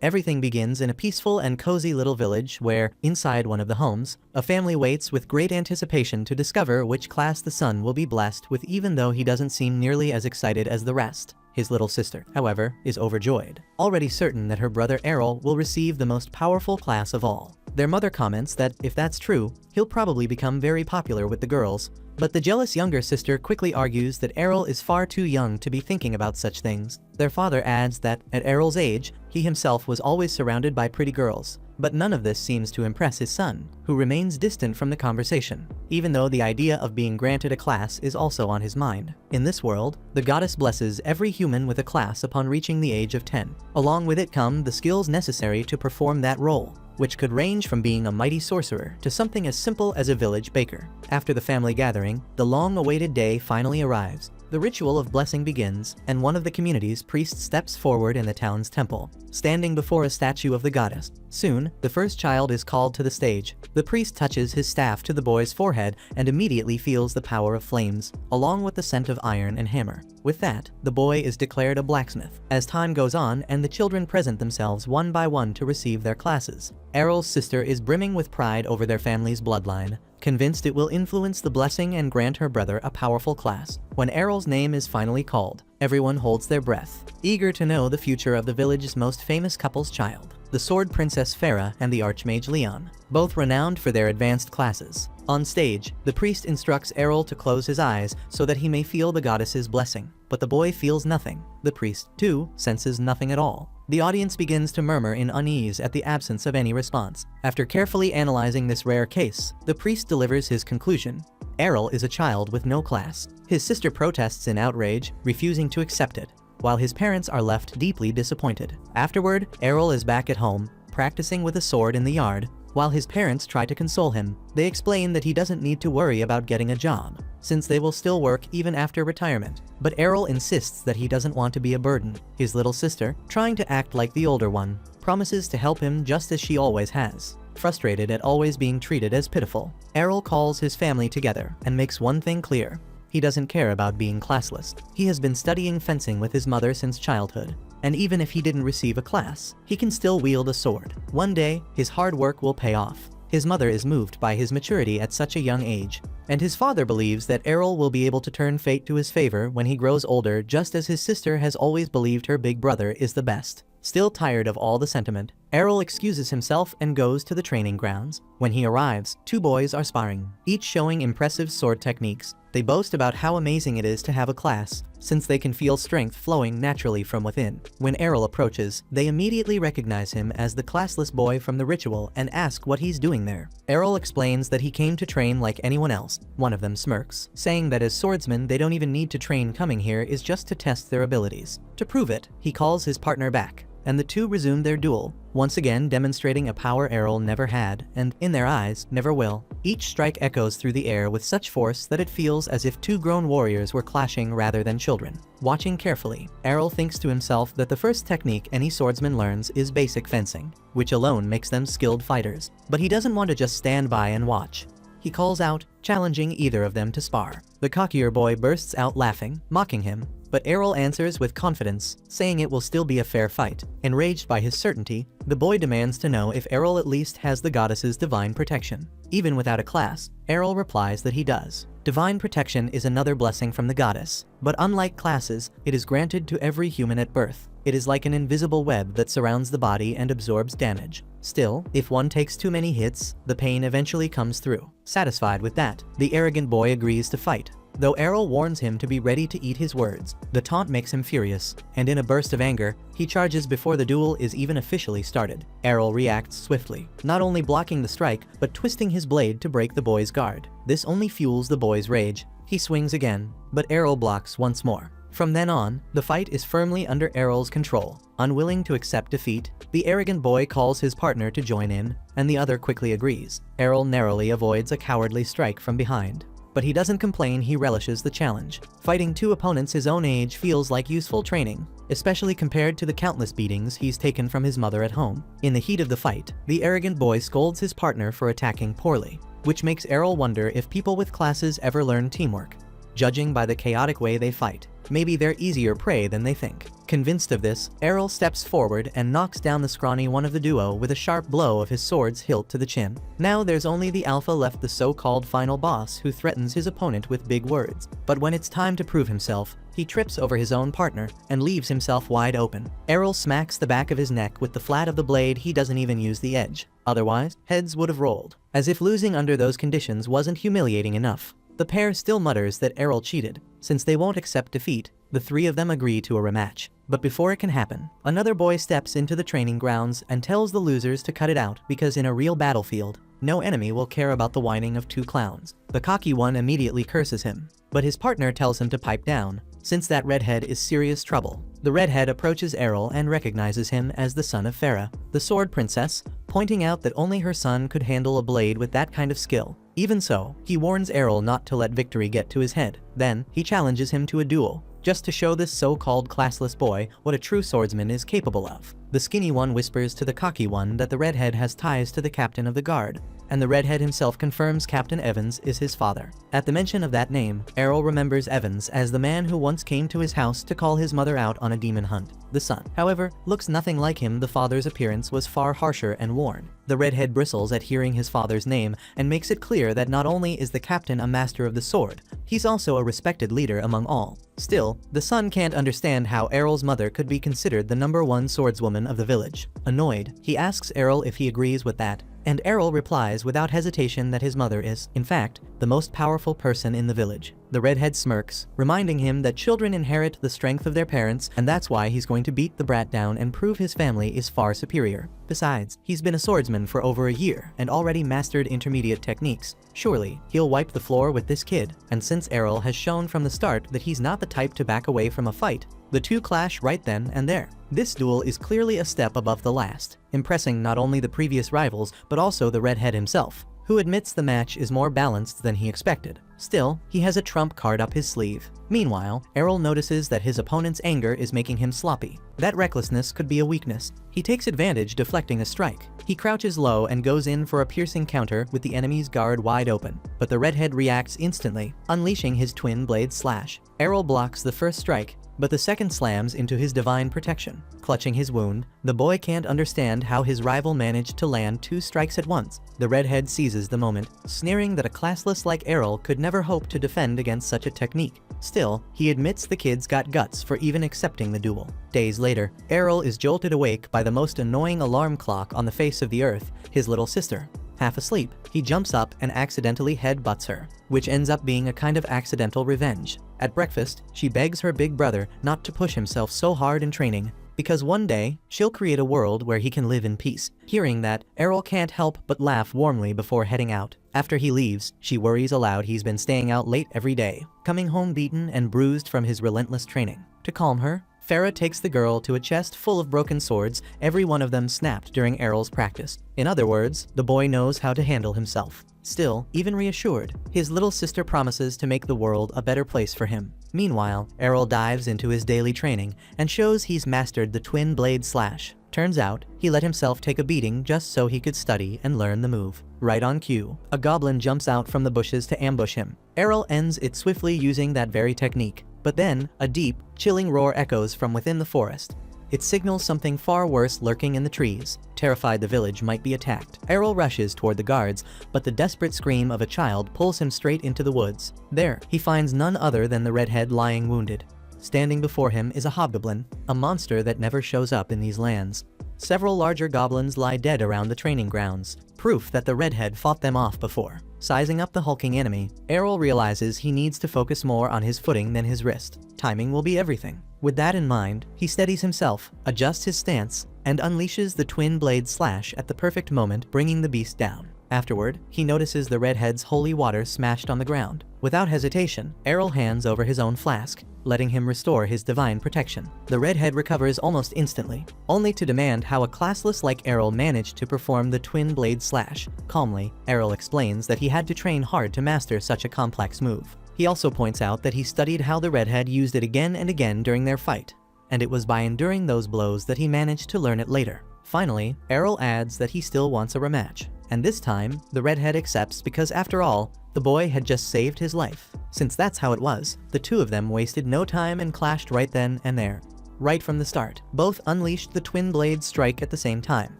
Everything begins in a peaceful and cozy little village where, inside one of the homes, a family waits with great anticipation to discover which class the son will be blessed with, even though he doesn't seem nearly as excited as the rest. His little sister, however, is overjoyed, already certain that her brother Errol will receive the most powerful class of all. Their mother comments that, if that's true, he'll probably become very popular with the girls, but the jealous younger sister quickly argues that Errol is far too young to be thinking about such things. Their father adds that, at Errol's age, he himself was always surrounded by pretty girls, but none of this seems to impress his son, who remains distant from the conversation, even though the idea of being granted a class is also on his mind. In this world, the goddess blesses every human with a class upon reaching the age of 10. Along with it come the skills necessary to perform that role, which could range from being a mighty sorcerer to something as simple as a village baker. After the family gathering, the long-awaited day finally arrives. The ritual of blessing begins, and one of the community's priests steps forward in the town's temple, standing before a statue of the goddess. Soon, the first child is called to the stage. The priest touches his staff to the boy's forehead and immediately feels the power of flames, along with the scent of iron and hammer. With that, the boy is declared a blacksmith. As time goes on and the children present themselves one by one to receive their classes, Errol's sister is brimming with pride over their family's bloodline, convinced it will influence the blessing and grant her brother a powerful class. When Errol's name is finally called, everyone holds their breath, eager to know the future of the village's most famous couple's child, the Sword Princess Farah and the Archmage Leon, both renowned for their advanced classes. On stage, the priest instructs Errol to close his eyes so that he may feel the goddess's blessing, but the boy feels nothing. The priest, too, senses nothing at all. The audience begins to murmur in unease at the absence of any response. After carefully analyzing this rare case, the priest delivers his conclusion. Errol is a child with no class. His sister protests in outrage, refusing to accept it, while his parents are left deeply disappointed. Afterward, Errol is back at home, practicing with a sword in the yard. While his parents try to console him, they explain that he doesn't need to worry about getting a job, since they will still work even after retirement. But Errol insists that he doesn't want to be a burden. His little sister, trying to act like the older one, promises to help him just as she always has. Frustrated at always being treated as pitiful, Errol calls his family together and makes one thing clear. He doesn't care about being classless. He has been studying fencing with his mother since childhood, and even if he didn't receive a class, he can still wield a sword. One day, his hard work will pay off. His mother is moved by his maturity at such a young age, and his father believes that Errol will be able to turn fate to his favor when he grows older, just as his sister has always believed her big brother is the best. Still tired of all the sentiment, Errol excuses himself and goes to the training grounds. When he arrives, two boys are sparring, each showing impressive sword techniques. They boast about how amazing it is to have a class, since they can feel strength flowing naturally from within. When Errol approaches, they immediately recognize him as the classless boy from the ritual and ask what he's doing there. Errol explains that he came to train like anyone else. One of them smirks, saying that as swordsmen they don't even need to train. Coming here is just to test their abilities. To prove it, he calls his partner back, and the two resume their duel, once again demonstrating a power Errol never had, and, in their eyes, never will. Each strike echoes through the air with such force that it feels as if two grown warriors were clashing rather than children. Watching carefully, Errol thinks to himself that the first technique any swordsman learns is basic fencing, which alone makes them skilled fighters. But he doesn't want to just stand by and watch. He calls out, challenging either of them to spar. The cockier boy bursts out laughing, mocking him, but Errol answers with confidence, saying it will still be a fair fight. Enraged by his certainty, the boy demands to know if Errol at least has the goddess's divine protection. Even without a class, Errol replies that he does. Divine protection is another blessing from the goddess, but unlike classes, it is granted to every human at birth. It is like an invisible web that surrounds the body and absorbs damage. Still, if one takes too many hits, the pain eventually comes through. Satisfied with that, the arrogant boy agrees to fight. Though Errol warns him to be ready to eat his words, the taunt makes him furious, and in a burst of anger, he charges before the duel is even officially started. Errol reacts swiftly, not only blocking the strike, but twisting his blade to break the boy's guard. This only fuels the boy's rage. He swings again, but Errol blocks once more. From then on, the fight is firmly under Errol's control. Unwilling to accept defeat, the arrogant boy calls his partner to join in, and the other quickly agrees. Errol narrowly avoids a cowardly strike from behind, but he doesn't complain. He relishes the challenge. Fighting two opponents his own age feels like useful training, especially compared to the countless beatings he's taken from his mother at home. In the heat of the fight, the arrogant boy scolds his partner for attacking poorly, which makes Errol wonder if people with classes ever learn teamwork. Judging by the chaotic way they fight, maybe they're easier prey than they think. Convinced of this, Errol steps forward and knocks down the scrawny one of the duo with a sharp blow of his sword's hilt to the chin. Now there's only the alpha left, the so-called final boss, who threatens his opponent with big words. But when it's time to prove himself, he trips over his own partner and leaves himself wide open. Errol smacks the back of his neck with the flat of the blade. He doesn't even use the edge. Otherwise, heads would have rolled. As if losing under those conditions wasn't humiliating enough, the pair still mutters that Errol cheated. Since they won't accept defeat, the three of them agree to a rematch. But before it can happen, another boy steps into the training grounds and tells the losers to cut it out, because in a real battlefield, no enemy will care about the whining of two clowns. The cocky one immediately curses him, but his partner tells him to pipe down, since that redhead is serious trouble. The redhead approaches Errol and recognizes him as the son of Farah, the sword princess, pointing out that only her son could handle a blade with that kind of skill. Even so, he warns Errol not to let victory get to his head. Then, he challenges him to a duel, just to show this so-called classless boy what a true swordsman is capable of. The skinny one whispers to the cocky one that the redhead has ties to the captain of the guard, and the redhead himself confirms Captain Evans is his father. At the mention of that name, Errol remembers Evans as the man who once came to his house to call his mother out on a demon hunt. The son, however, looks nothing like him. The father's appearance was far harsher and worn. The redhead bristles at hearing his father's name and makes it clear that not only is the captain a master of the sword, he's also a respected leader among all. Still, the son can't understand how Errol's mother could be considered the #1 swordswoman of the village. Annoyed, he asks Errol if he agrees with that, and Errol replies without hesitation that his mother is, in fact, the most powerful person in the village. The redhead smirks, reminding him that children inherit the strength of their parents, and that's why he's going to beat the brat down and prove his family is far superior. Besides, he's been a swordsman for over a year and already mastered intermediate techniques. Surely, he'll wipe the floor with this kid. And since Errol has shown from the start that he's not the type to back away from a fight, the two clash right then and there. This duel is clearly a step above the last, impressing not only the previous rivals but also the redhead himself, who admits the match is more balanced than he expected. Still, he has a trump card up his sleeve. Meanwhile, Errol notices that his opponent's anger is making him sloppy. That recklessness could be a weakness. He takes advantage, deflecting a strike. He crouches low and goes in for a piercing counter with the enemy's guard wide open, but the redhead reacts instantly, unleashing his twin blade slash. Errol blocks the first strike, but the second slams into his divine protection. Clutching his wound, the boy can't understand how his rival managed to land 2 strikes at once. The redhead seizes the moment, sneering that a classless like Errol could never hope to defend against such a technique. Still, he admits the kid's got guts for even accepting the duel. Days later, Errol is jolted awake by the most annoying alarm clock on the face of the earth, his little sister. Half asleep, he jumps up and accidentally headbutts her, which ends up being a kind of accidental revenge. At breakfast, she begs her big brother not to push himself so hard in training, because one day, she'll create a world where he can live in peace. Hearing that, Errol can't help but laugh warmly before heading out. After he leaves, she worries aloud he's been staying out late every day, coming home beaten and bruised from his relentless training. To calm her, Farah takes the girl to a chest full of broken swords, every one of them snapped during Errol's practice. In other words, the boy knows how to handle himself. Still, even reassured, his little sister promises to make the world a better place for him. Meanwhile, Errol dives into his daily training and shows he's mastered the twin blade slash. Turns out, he let himself take a beating just so he could study and learn the move. Right on cue, a goblin jumps out from the bushes to ambush him. Errol ends it swiftly using that very technique. But then, a deep, chilling roar echoes from within the forest. It signals something far worse lurking in the trees. Terrified the village might be attacked, Errol rushes toward the guards, but the desperate scream of a child pulls him straight into the woods. There, he finds none other than the redhead lying wounded. Standing before him is a hobgoblin, a monster that never shows up in these lands. Several larger goblins lie dead around the training grounds, proof that the redhead fought them off before. Sizing up the hulking enemy, Errol realizes he needs to focus more on his footing than his wrist. Timing will be everything. With that in mind, he steadies himself, adjusts his stance, and unleashes the twin blade slash at the perfect moment, bringing the beast down. Afterward, he notices the redhead's holy water smashed on the ground. Without hesitation, Errol hands over his own flask, letting him restore his divine protection. The redhead recovers almost instantly, only to demand how a classless like Errol managed to perform the twin blade slash. Calmly, Errol explains that he had to train hard to master such a complex move. He also points out that he studied how the redhead used it again and again during their fight, and it was by enduring those blows that he managed to learn it later. Finally, Errol adds that he still wants a rematch. And this time, the redhead accepts because after all, the boy had just saved his life. Since that's how it was, the two of them wasted no time and clashed right then and there. Right from the start, both unleashed the twin blade strike at the same time.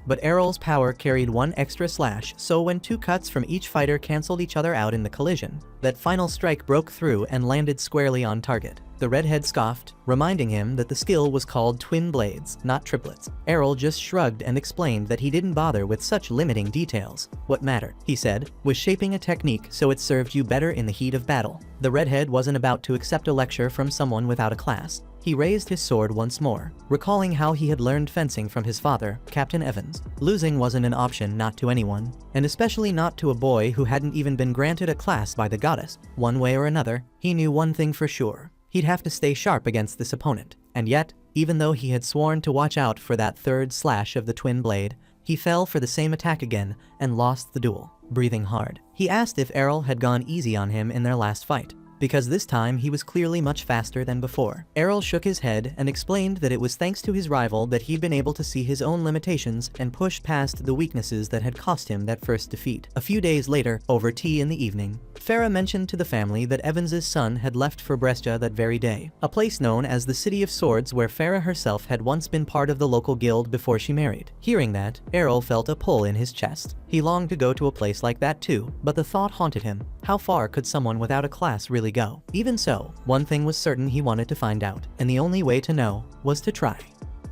But Errol's power carried one extra slash, so when two cuts from each fighter cancelled each other out in the collision, that final strike broke through and landed squarely on target. The redhead scoffed, reminding him that the skill was called twin blades, not triplets. Errol just shrugged and explained that he didn't bother with such limiting details. What mattered, he said, was shaping a technique so it served you better in the heat of battle. The redhead wasn't about to accept a lecture from someone without a class. He raised his sword once more, recalling how he had learned fencing from his father, Captain Evans. Losing wasn't an option, not to anyone, and especially not to a boy who hadn't even been granted a class by the goddess. One way or another, he knew one thing for sure. He'd have to stay sharp against this opponent. And yet, even though he had sworn to watch out for that third slash of the twin blade, he fell for the same attack again and lost the duel. Breathing hard, he asked if Errol had gone easy on him in their last fight, because this time he was clearly much faster than before. Errol shook his head and explained that it was thanks to his rival that he'd been able to see his own limitations and push past the weaknesses that had cost him that first defeat. A few days later, over tea in the evening, Farah mentioned to the family that Evans's son had left for Brescia that very day, a place known as the City of Swords where Farah herself had once been part of the local guild before she married. Hearing that, Errol felt a pull in his chest. He longed to go to a place like that too, but the thought haunted him. How far could someone without a class really go? Even so, one thing was certain: he wanted to find out, and the only way to know was to try.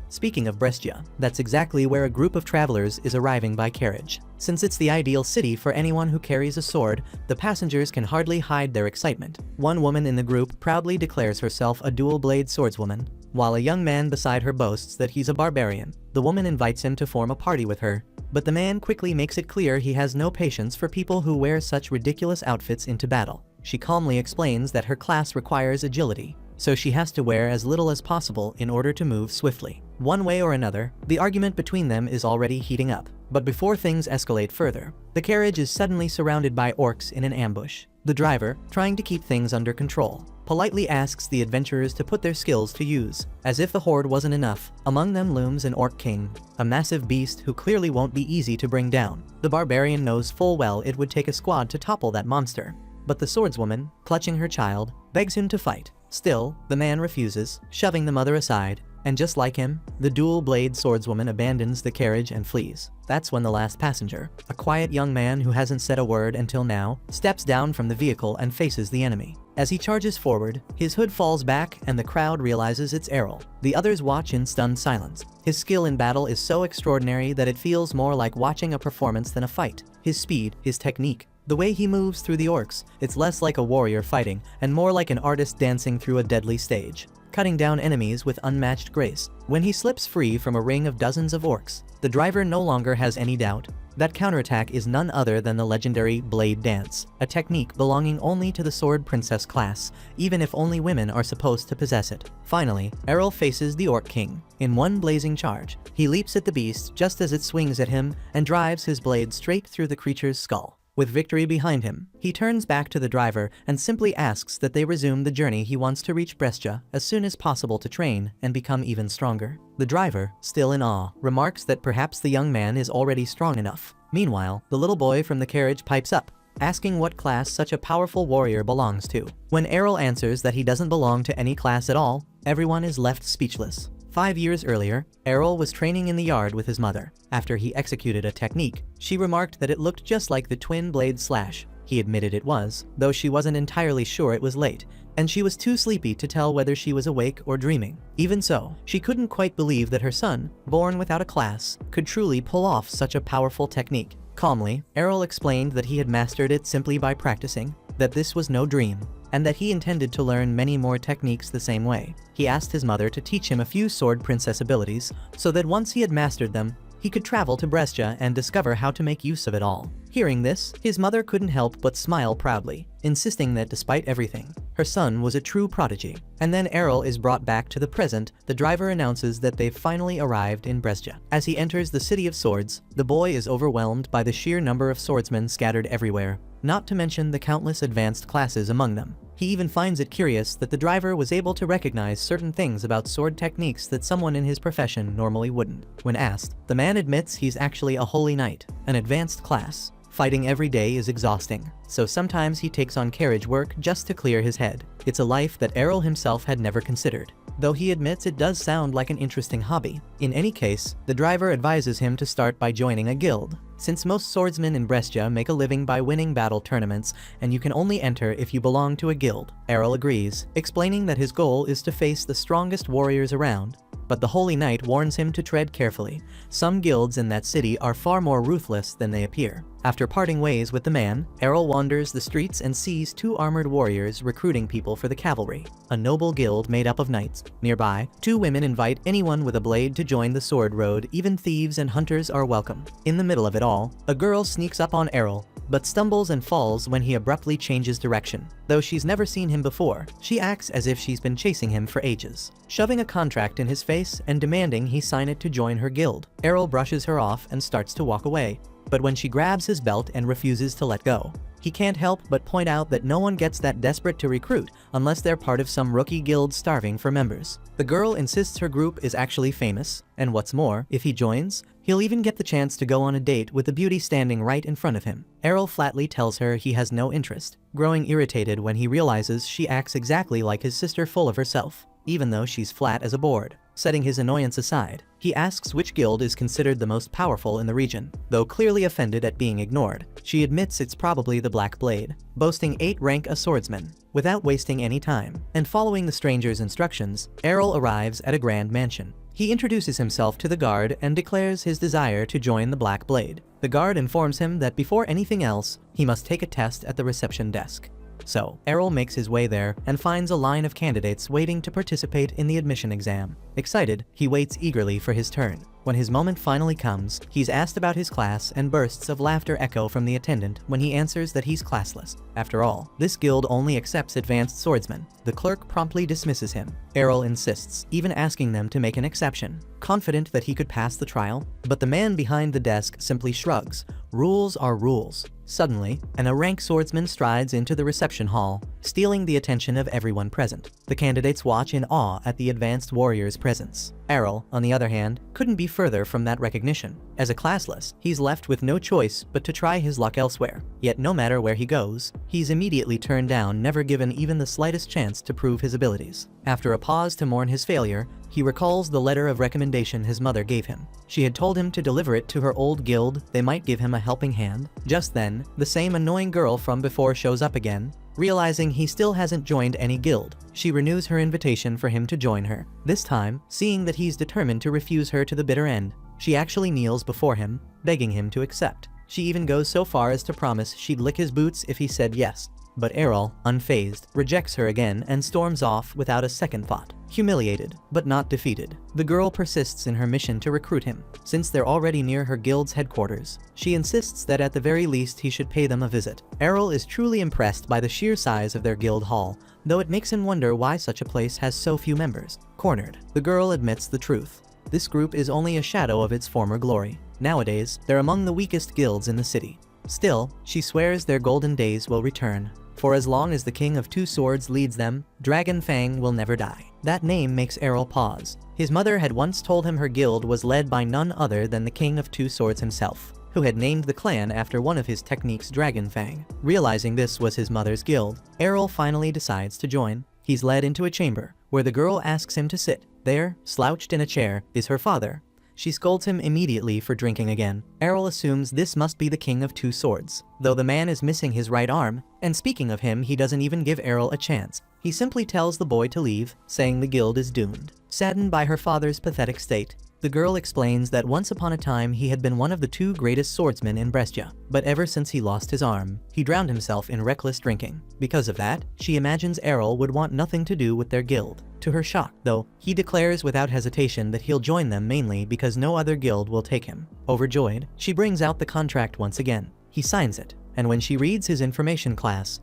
Speaking of Brescia, that's exactly where a group of travelers is arriving by carriage. Since it's the ideal city for anyone who carries a sword, the passengers can hardly hide their excitement. One woman in the group proudly declares herself a dual-blade swordswoman, while a young man beside her boasts that he's a barbarian. The woman invites him to form a party with her, but the man quickly makes it clear he has no patience for people who wear such ridiculous outfits into battle. She calmly explains that her class requires agility, so she has to wear as little as possible in order to move swiftly. One way or another, the argument between them is already heating up. But before things escalate further, the carriage is suddenly surrounded by orcs in an ambush. The driver, trying to keep things under control, politely asks the adventurers to put their skills to use. As if the horde wasn't enough, among them looms an orc king, a massive beast who clearly won't be easy to bring down. The barbarian knows full well it would take a squad to topple that monster, but the swordswoman, clutching her child, begs him to fight. Still, the man refuses, shoving the mother aside, and just like him, the dual-blade swordswoman abandons the carriage and flees. That's when the last passenger, a quiet young man who hasn't said a word until now, steps down from the vehicle and faces the enemy. As he charges forward, his hood falls back and the crowd realizes it's Errol. The others watch in stunned silence. His skill in battle is so extraordinary that it feels more like watching a performance than a fight. His speed, his technique, the way he moves through the orcs, it's less like a warrior fighting and more like an artist dancing through a deadly stage, cutting down enemies with unmatched grace. When he slips free from a ring of dozens of orcs, the driver no longer has any doubt. That counterattack is none other than the legendary Blade Dance, a technique belonging only to the Sword Princess class, even if only women are supposed to possess it. Finally, Errol faces the Orc King. In one blazing charge, he leaps at the beast just as it swings at him and drives his blade straight through the creature's skull. With victory behind him, he turns back to the driver and simply asks that they resume the journey. He wants to reach Brescia as soon as possible to train and become even stronger. The driver, still in awe, remarks that perhaps the young man is already strong enough. Meanwhile, the little boy from the carriage pipes up, asking what class such a powerful warrior belongs to. When Errol answers that he doesn't belong to any class at all, everyone is left speechless. 5 years earlier, Errol was training in the yard with his mother. After he executed a technique, she remarked that it looked just like the twin blade slash. He admitted it was, though she wasn't entirely sure. It was late, and she was too sleepy to tell whether she was awake or dreaming. Even so, she couldn't quite believe that her son, born without a class, could truly pull off such a powerful technique. Calmly, Errol explained that he had mastered it simply by practicing, that this was no dream, and that he intended to learn many more techniques the same way. He asked his mother to teach him a few Sword Princess abilities, so that once he had mastered them, he could travel to Brescia and discover how to make use of it all. Hearing this, his mother couldn't help but smile proudly, insisting that despite everything, her son was a true prodigy. And then Errol is brought back to the present. The driver announces that they've finally arrived in Brescia. As he enters the City of Swords, the boy is overwhelmed by the sheer number of swordsmen scattered everywhere, not to mention the countless advanced classes among them. He even finds it curious that the driver was able to recognize certain things about sword techniques that someone in his profession normally wouldn't. When asked, the man admits he's actually a holy knight, an advanced class. Fighting every day is exhausting, so sometimes he takes on carriage work just to clear his head. It's a life that Errol himself had never considered, though he admits it does sound like an interesting hobby. In any case, the driver advises him to start by joining a guild, since most swordsmen in Brescia make a living by winning battle tournaments, and you can only enter if you belong to a guild. Errol agrees, explaining that his goal is to face the strongest warriors around. But the Holy Knight warns him to tread carefully. Some guilds in that city are far more ruthless than they appear. After parting ways with the man, Errol wanders the streets and sees two armored warriors recruiting people for the cavalry, a noble guild made up of knights. Nearby, two women invite anyone with a blade to join the sword road. Even thieves and hunters are welcome. In the middle of it all, a girl sneaks up on Errol, but stumbles and falls when he abruptly changes direction. Though she's never seen him before, she acts as if she's been chasing him for ages, shoving a contract in his face and demanding he sign it to join her guild. Errol brushes her off and starts to walk away, but when she grabs his belt and refuses to let go, he can't help but point out that no one gets that desperate to recruit unless they're part of some rookie guild starving for members. The girl insists her group is actually famous, and what's more, if he joins, he'll even get the chance to go on a date with the beauty standing right in front of him. Errol flatly tells her he has no interest, growing irritated when he realizes she acts exactly like his sister, full of herself, even though she's flat as a board. Setting his annoyance aside, he asks which guild is considered the most powerful in the region. Though clearly offended at being ignored, she admits it's probably the Black Blade, boasting 8 rank a swordsman. Without wasting any time, and following the stranger's instructions, Errol arrives at a grand mansion. He introduces himself to the guard and declares his desire to join the Black Blade. The guard informs him that before anything else, he must take a test at the reception desk. So, Errol makes his way there and finds a line of candidates waiting to participate in the admission exam. Excited, he waits eagerly for his turn. When his moment finally comes, he's asked about his class and bursts of laughter echo from the attendant when he answers that he's classless. After all, this guild only accepts advanced swordsmen. The clerk promptly dismisses him. Errol insists, even asking them to make an exception, confident that he could pass the trial, but the man behind the desk simply shrugs. Rules are rules. Suddenly, a rank swordsman strides into the reception hall, stealing the attention of everyone present. The candidates watch in awe at the advanced warrior's presence. Errol, on the other hand, couldn't be further from that recognition. As a classless, he's left with no choice but to try his luck elsewhere. Yet no matter where he goes, he's immediately turned down, never given even the slightest chance to prove his abilities. After a pause to mourn his failure, he recalls the letter of recommendation his mother gave him. She had told him to deliver it to her old guild. They might give him a helping hand. Just then, the same annoying girl from before shows up again. Realizing he still hasn't joined any guild, she renews her invitation for him to join her. This time, seeing that he's determined to refuse her to the bitter end, she actually kneels before him, begging him to accept. She even goes so far as to promise she'd lick his boots if he said yes. But Errol, unfazed, rejects her again and storms off without a second thought. Humiliated, but not defeated, the girl persists in her mission to recruit him. Since they're already near her guild's headquarters, she insists that at the very least he should pay them a visit. Errol is truly impressed by the sheer size of their guild hall, though it makes him wonder why such a place has so few members. Cornered, the girl admits the truth. This group is only a shadow of its former glory. Nowadays, they're among the weakest guilds in the city. Still, she swears their golden days will return. For as long as the King of Two Swords leads them, Dragon Fang will never die. That name makes Errol pause. His mother had once told him her guild was led by none other than the King of Two Swords himself, who had named the clan after one of his techniques, Dragon Fang. Realizing this was his mother's guild, Errol finally decides to join. He's led into a chamber, where the girl asks him to sit. There, slouched in a chair, is her father. She scolds him immediately for drinking again. Errol assumes this must be the King of Two Swords, though the man is missing his right arm, and speaking of him, he doesn't even give Errol a chance. He simply tells the boy to leave, saying the guild is doomed. Saddened by her father's pathetic state, the girl explains that once upon a time he had been one of the 2 greatest swordsmen in Brescia, but ever since he lost his arm, he drowned himself in reckless drinking. Because of that, she imagines Errol would want nothing to do with their guild. To her shock, though, he declares without hesitation that he'll join them mainly because no other guild will take him. Overjoyed, she brings out the contract once again. He signs it, and when she reads his information class,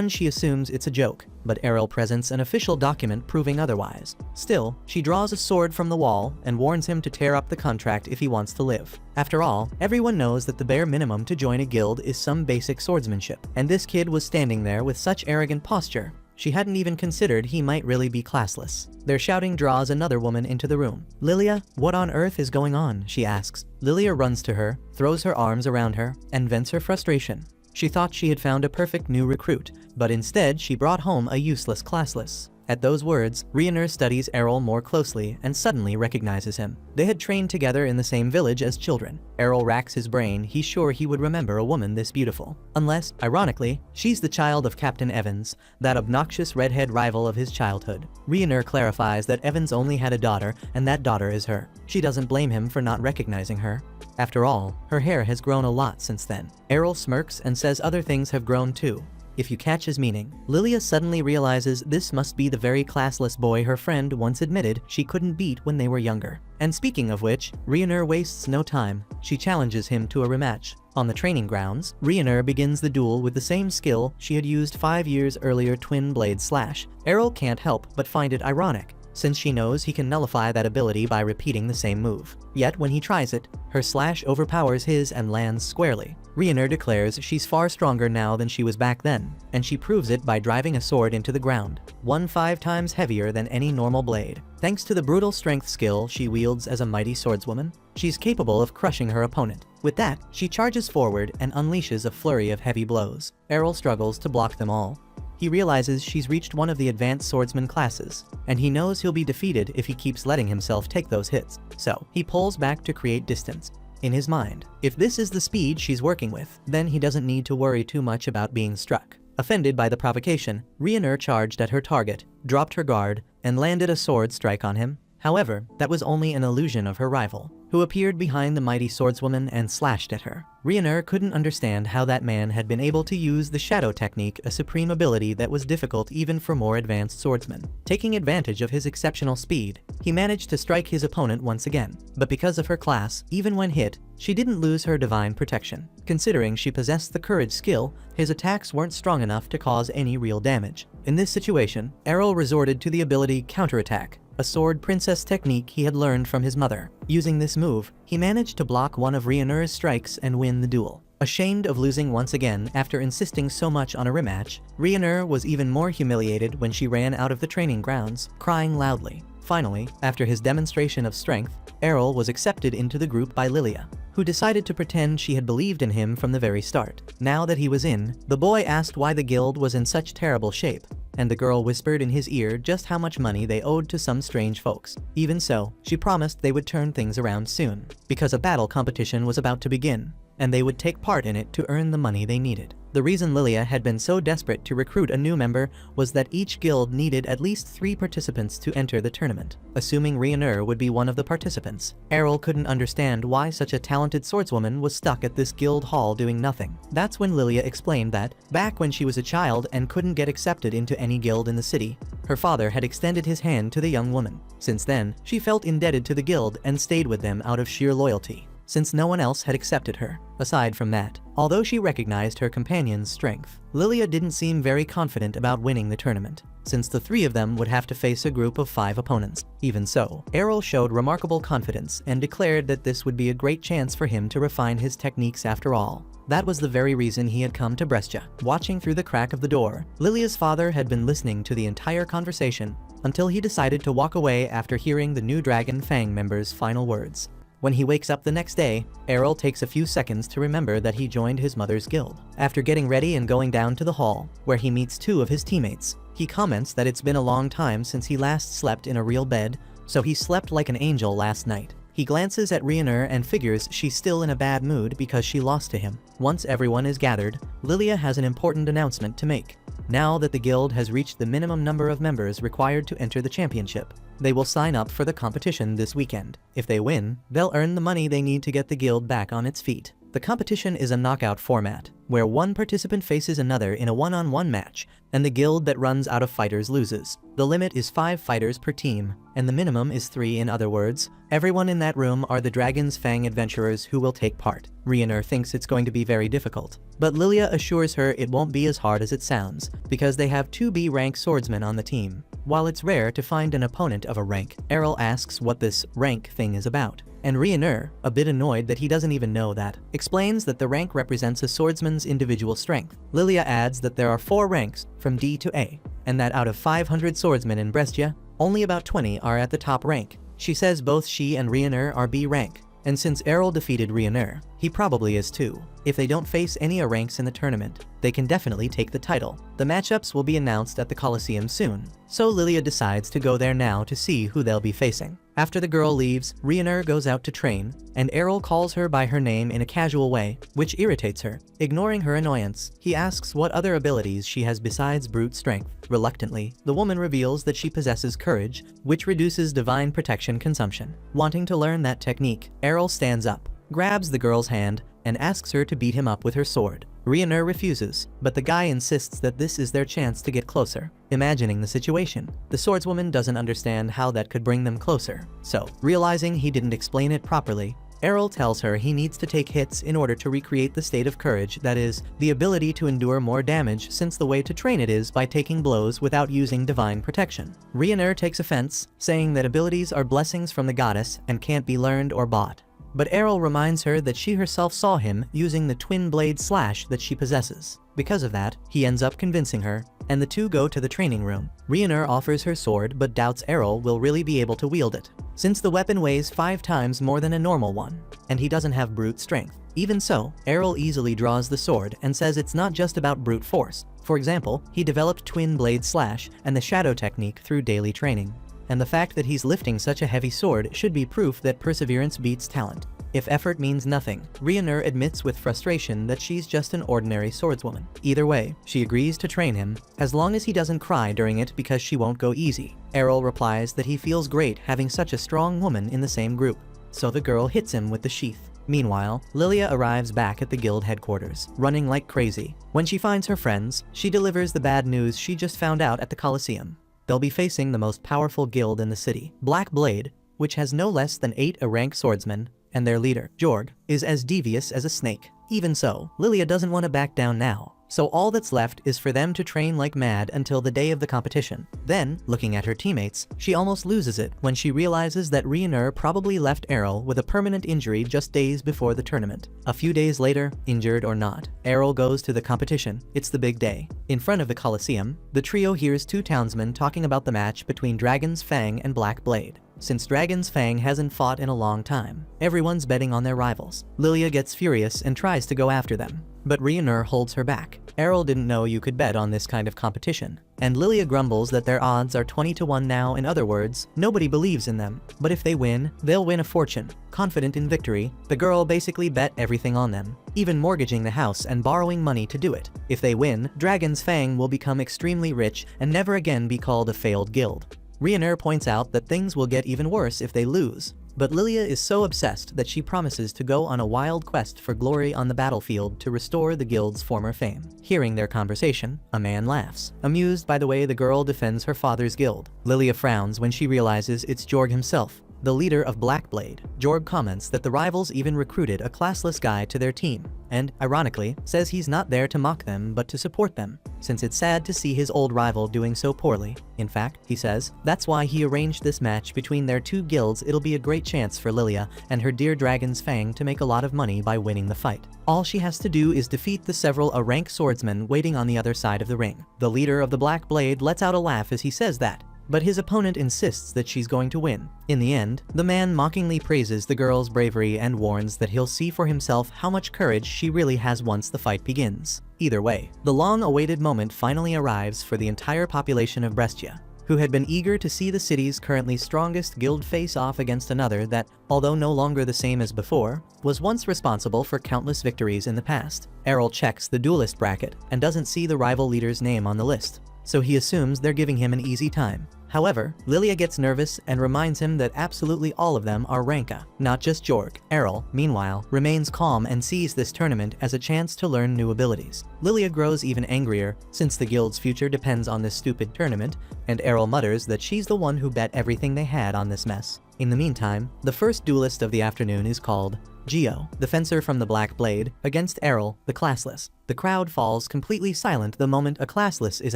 she assumes it's a joke, but Errol presents an official document proving otherwise. Still, she draws a sword from the wall and warns him to tear up the contract if he wants to live. After all, everyone knows that the bare minimum to join a guild is some basic swordsmanship, and this kid was standing there with such arrogant posture. She hadn't even considered he might really be classless. Their shouting draws another woman into the room. "Lilia, what on earth is going on?" she asks. Lilia runs to her, throws her arms around her, and vents her frustration. She thought she had found a perfect new recruit, but instead she brought home a useless classless. At those words, Ryuner studies Errol more closely and suddenly recognizes him. They had trained together in the same village as children. Errol racks his brain, he's sure he would remember a woman this beautiful. Unless, ironically, she's the child of Captain Evans, that obnoxious redhead rival of his childhood. Ryuner clarifies that Evans only had a daughter, and that daughter is her. She doesn't blame him for not recognizing her. After all, her hair has grown a lot since then. Errol smirks and says other things have grown too. If you catch his meaning. Lilia suddenly realizes this must be the very classless boy her friend once admitted she couldn't beat when they were younger. And speaking of which, Ryuner wastes no time. She challenges him to a rematch. On the training grounds, Ryuner begins the duel with the same skill she had used 5 years earlier, Twin Blade Slash. Errol can't help but find it ironic, since she knows he can nullify that ability by repeating the same move. Yet when he tries it, her slash overpowers his and lands squarely. Ryuner declares she's far stronger now than she was back then, and she proves it by driving a sword into the ground, one 5 times heavier than any normal blade. Thanks to the brutal strength skill she wields as a mighty swordswoman, she's capable of crushing her opponent. With that, she charges forward and unleashes a flurry of heavy blows. Errol struggles to block them all. He realizes she's reached one of the advanced swordsman classes, and he knows he'll be defeated if he keeps letting himself take those hits. So, he pulls back to create distance. In his mind, if this is the speed she's working with, then he doesn't need to worry too much about being struck. Offended by the provocation, Ryuner charged at her target, dropped her guard, and landed a sword strike on him. However, that was only an illusion of her rival, who appeared behind the mighty swordswoman and slashed at her. Ryuner couldn't understand how that man had been able to use the shadow technique, a supreme ability that was difficult even for more advanced swordsmen. Taking advantage of his exceptional speed, he managed to strike his opponent once again. But because of her class, even when hit, she didn't lose her divine protection. Considering she possessed the courage skill, his attacks weren't strong enough to cause any real damage. In this situation, Errol resorted to the ability Counterattack, a sword princess technique he had learned from his mother. Using this move, he managed to block one of Ryuner's strikes and win the duel. Ashamed of losing once again after insisting so much on a rematch, Ryuner was even more humiliated when she ran out of the training grounds, crying loudly. Finally, after his demonstration of strength, Errol was accepted into the group by Lilia, who decided to pretend she had believed in him from the very start. Now that he was in, the boy asked why the guild was in such terrible shape, and the girl whispered in his ear just how much money they owed to some strange folks. Even so, she promised they would turn things around soon, because a battle competition was about to begin, and they would take part in it to earn the money they needed. The reason Lilia had been so desperate to recruit a new member was that each guild needed at least 3 participants to enter the tournament. Assuming Ryuner would be one of the participants, Errol couldn't understand why such a talented swordswoman was stuck at this guild hall doing nothing. That's when Lilia explained that, back when she was a child and couldn't get accepted into any guild in the city, her father had extended his hand to the young woman. Since then, she felt indebted to the guild and stayed with them out of sheer loyalty, since no one else had accepted her. Aside from that, although she recognized her companion's strength, Lilia didn't seem very confident about winning the tournament, since the 3 of them would have to face a group of 5 opponents. Even so, Errol showed remarkable confidence and declared that this would be a great chance for him to refine his techniques after all. That was the very reason he had come to Brescia. Watching through the crack of the door, Lilia's father had been listening to the entire conversation until he decided to walk away after hearing the new Dragon Fang member's final words. When he wakes up the next day, Errol takes a few seconds to remember that he joined his mother's guild. After getting ready and going down to the hall, where he meets 2 of his teammates, he comments that it's been a long time since he last slept in a real bed, so he slept like an angel last night. He glances at Ryuner and figures she's still in a bad mood because she lost to him. Once everyone is gathered, Lilia has an important announcement to make. Now that the guild has reached the minimum number of members required to enter the championship, they will sign up for the competition this weekend. If they win, they'll earn the money they need to get the guild back on its feet. The competition is a knockout format, where one participant faces another in a one-on-one match, and the guild that runs out of fighters loses. The limit is 5 fighters per team, and the minimum is 3. In other words, everyone in that room are the Dragon's Fang adventurers who will take part. Ryuner thinks it's going to be very difficult, but Lilia assures her it won't be as hard as it sounds, because they have 2 B rank swordsmen on the team. While it's rare to find an opponent of a rank, Errol asks what this rank thing is about. and Ryunur, a bit annoyed that he doesn't even know that, explains that the rank represents a swordsman's individual strength. Lilia adds that there are 4 ranks, from D to A, and that out of 500 swordsmen in Brescia, only about 20 are at the top rank. She says both she and Ryunur are B rank, and since Errol defeated Ryunur, he probably is too. If they don't face any A ranks in the tournament, they can definitely take the title. The matchups will be announced at the Coliseum soon, so Lilia decides to go there now to see who they'll be facing. After the girl leaves, Ryunur goes out to train, and Errol calls her by her name in a casual way, which irritates her. Ignoring her annoyance, he asks what other abilities she has besides brute strength. Reluctantly, the woman reveals that she possesses courage, which reduces divine protection consumption. Wanting to learn that technique, Errol stands up, grabs the girl's hand, and asks her to beat him up with her sword. Ryunur refuses, but the guy insists that this is their chance to get closer. Imagining the situation, the swordswoman doesn't understand how that could bring them closer. So, realizing he didn't explain it properly, Errol tells her he needs to take hits in order to recreate the state of courage, that is, the ability to endure more damage, since the way to train it is by taking blows without using divine protection. Ryunur takes offense, saying that abilities are blessings from the goddess and can't be learned or bought. But Errol reminds her that she herself saw him using the twin blade slash that she possesses. Because of that, he ends up convincing her, and the two go to the training room. Ryunur offers her sword but doubts Errol will really be able to wield it, since the weapon weighs 5 times more than a normal one, and he doesn't have brute strength. Even so, Errol easily draws the sword and says it's not just about brute force. For example, he developed twin blade slash and the shadow technique through daily training. And the fact that he's lifting such a heavy sword should be proof that perseverance beats talent. If effort means nothing, Ryunur admits with frustration that she's just an ordinary swordswoman. Either way, she agrees to train him, as long as he doesn't cry during it because she won't go easy. Errol replies that he feels great having such a strong woman in the same group, so the girl hits him with the sheath. Meanwhile, Lilia arrives back at the guild headquarters, running like crazy. When she finds her friends, she delivers the bad news she just found out at the Coliseum. They'll be facing the most powerful guild in the city, Black Blade, which has no less than 8 A-rank swordsmen, and their leader, Jorg, is as devious as a snake. Even so, Lilia doesn't want to back down now, so all that's left is for them to train like mad until the day of the competition. Then, looking at her teammates, she almost loses it when she realizes that Ryunur probably left Errol with a permanent injury just days before the tournament. A few days later, injured or not, Errol goes to the competition. It's the big day. In front of the Coliseum, the trio hears 2 townsmen talking about the match between Dragon's Fang and Black Blade. Since Dragon's Fang hasn't fought in a long time, everyone's betting on their rivals. Lilia gets furious and tries to go after them, but Ryunur holds her back. Errol didn't know you could bet on this kind of competition, and Lilia grumbles that their odds are 20 to 1 now. In other words, nobody believes in them, but if they win, they'll win a fortune. Confident in victory, the girl basically bet everything on them, even mortgaging the house and borrowing money to do it. If they win, Dragon's Fang will become extremely rich and never again be called a failed guild. Ryunur points out that things will get even worse if they lose, but Lilia is so obsessed that she promises to go on a wild quest for glory on the battlefield to restore the guild's former fame. Hearing their conversation, a man laughs, amused by the way the girl defends her father's guild. Lilia frowns when she realizes it's Jorg himself, the leader of Black Blade. Jorg comments that the rivals even recruited a classless guy to their team, and, ironically, says he's not there to mock them but to support them, since it's sad to see his old rival doing so poorly. In fact, he says, that's why he arranged this match between their 2 guilds. It'll be a great chance for Lilia and her dear Dragon's Fang to make a lot of money by winning the fight. All she has to do is defeat the several A-rank swordsmen waiting on the other side of the ring. The leader of the Black Blade lets out a laugh as he says that, but his opponent insists that she's going to win. In the end, the man mockingly praises the girl's bravery and warns that he'll see for himself how much courage she really has once the fight begins. Either way, the long-awaited moment finally arrives for the entire population of Brescia, who had been eager to see the city's currently strongest guild face off against another that, although no longer the same as before, was once responsible for countless victories in the past. Errol checks the duelist bracket and doesn't see the rival leader's name on the list, so he assumes they're giving him an easy time. However, Lilia gets nervous and reminds him that absolutely all of them are Ranka, not just Jorg. Errol, meanwhile, remains calm and sees this tournament as a chance to learn new abilities. Lilia grows even angrier, since the guild's future depends on this stupid tournament, and Errol mutters that she's the one who bet everything they had on this mess. In the meantime, the first duelist of the afternoon is called Gio, the fencer from the Black Blade, against Errol, the classless. The crowd falls completely silent the moment a classless is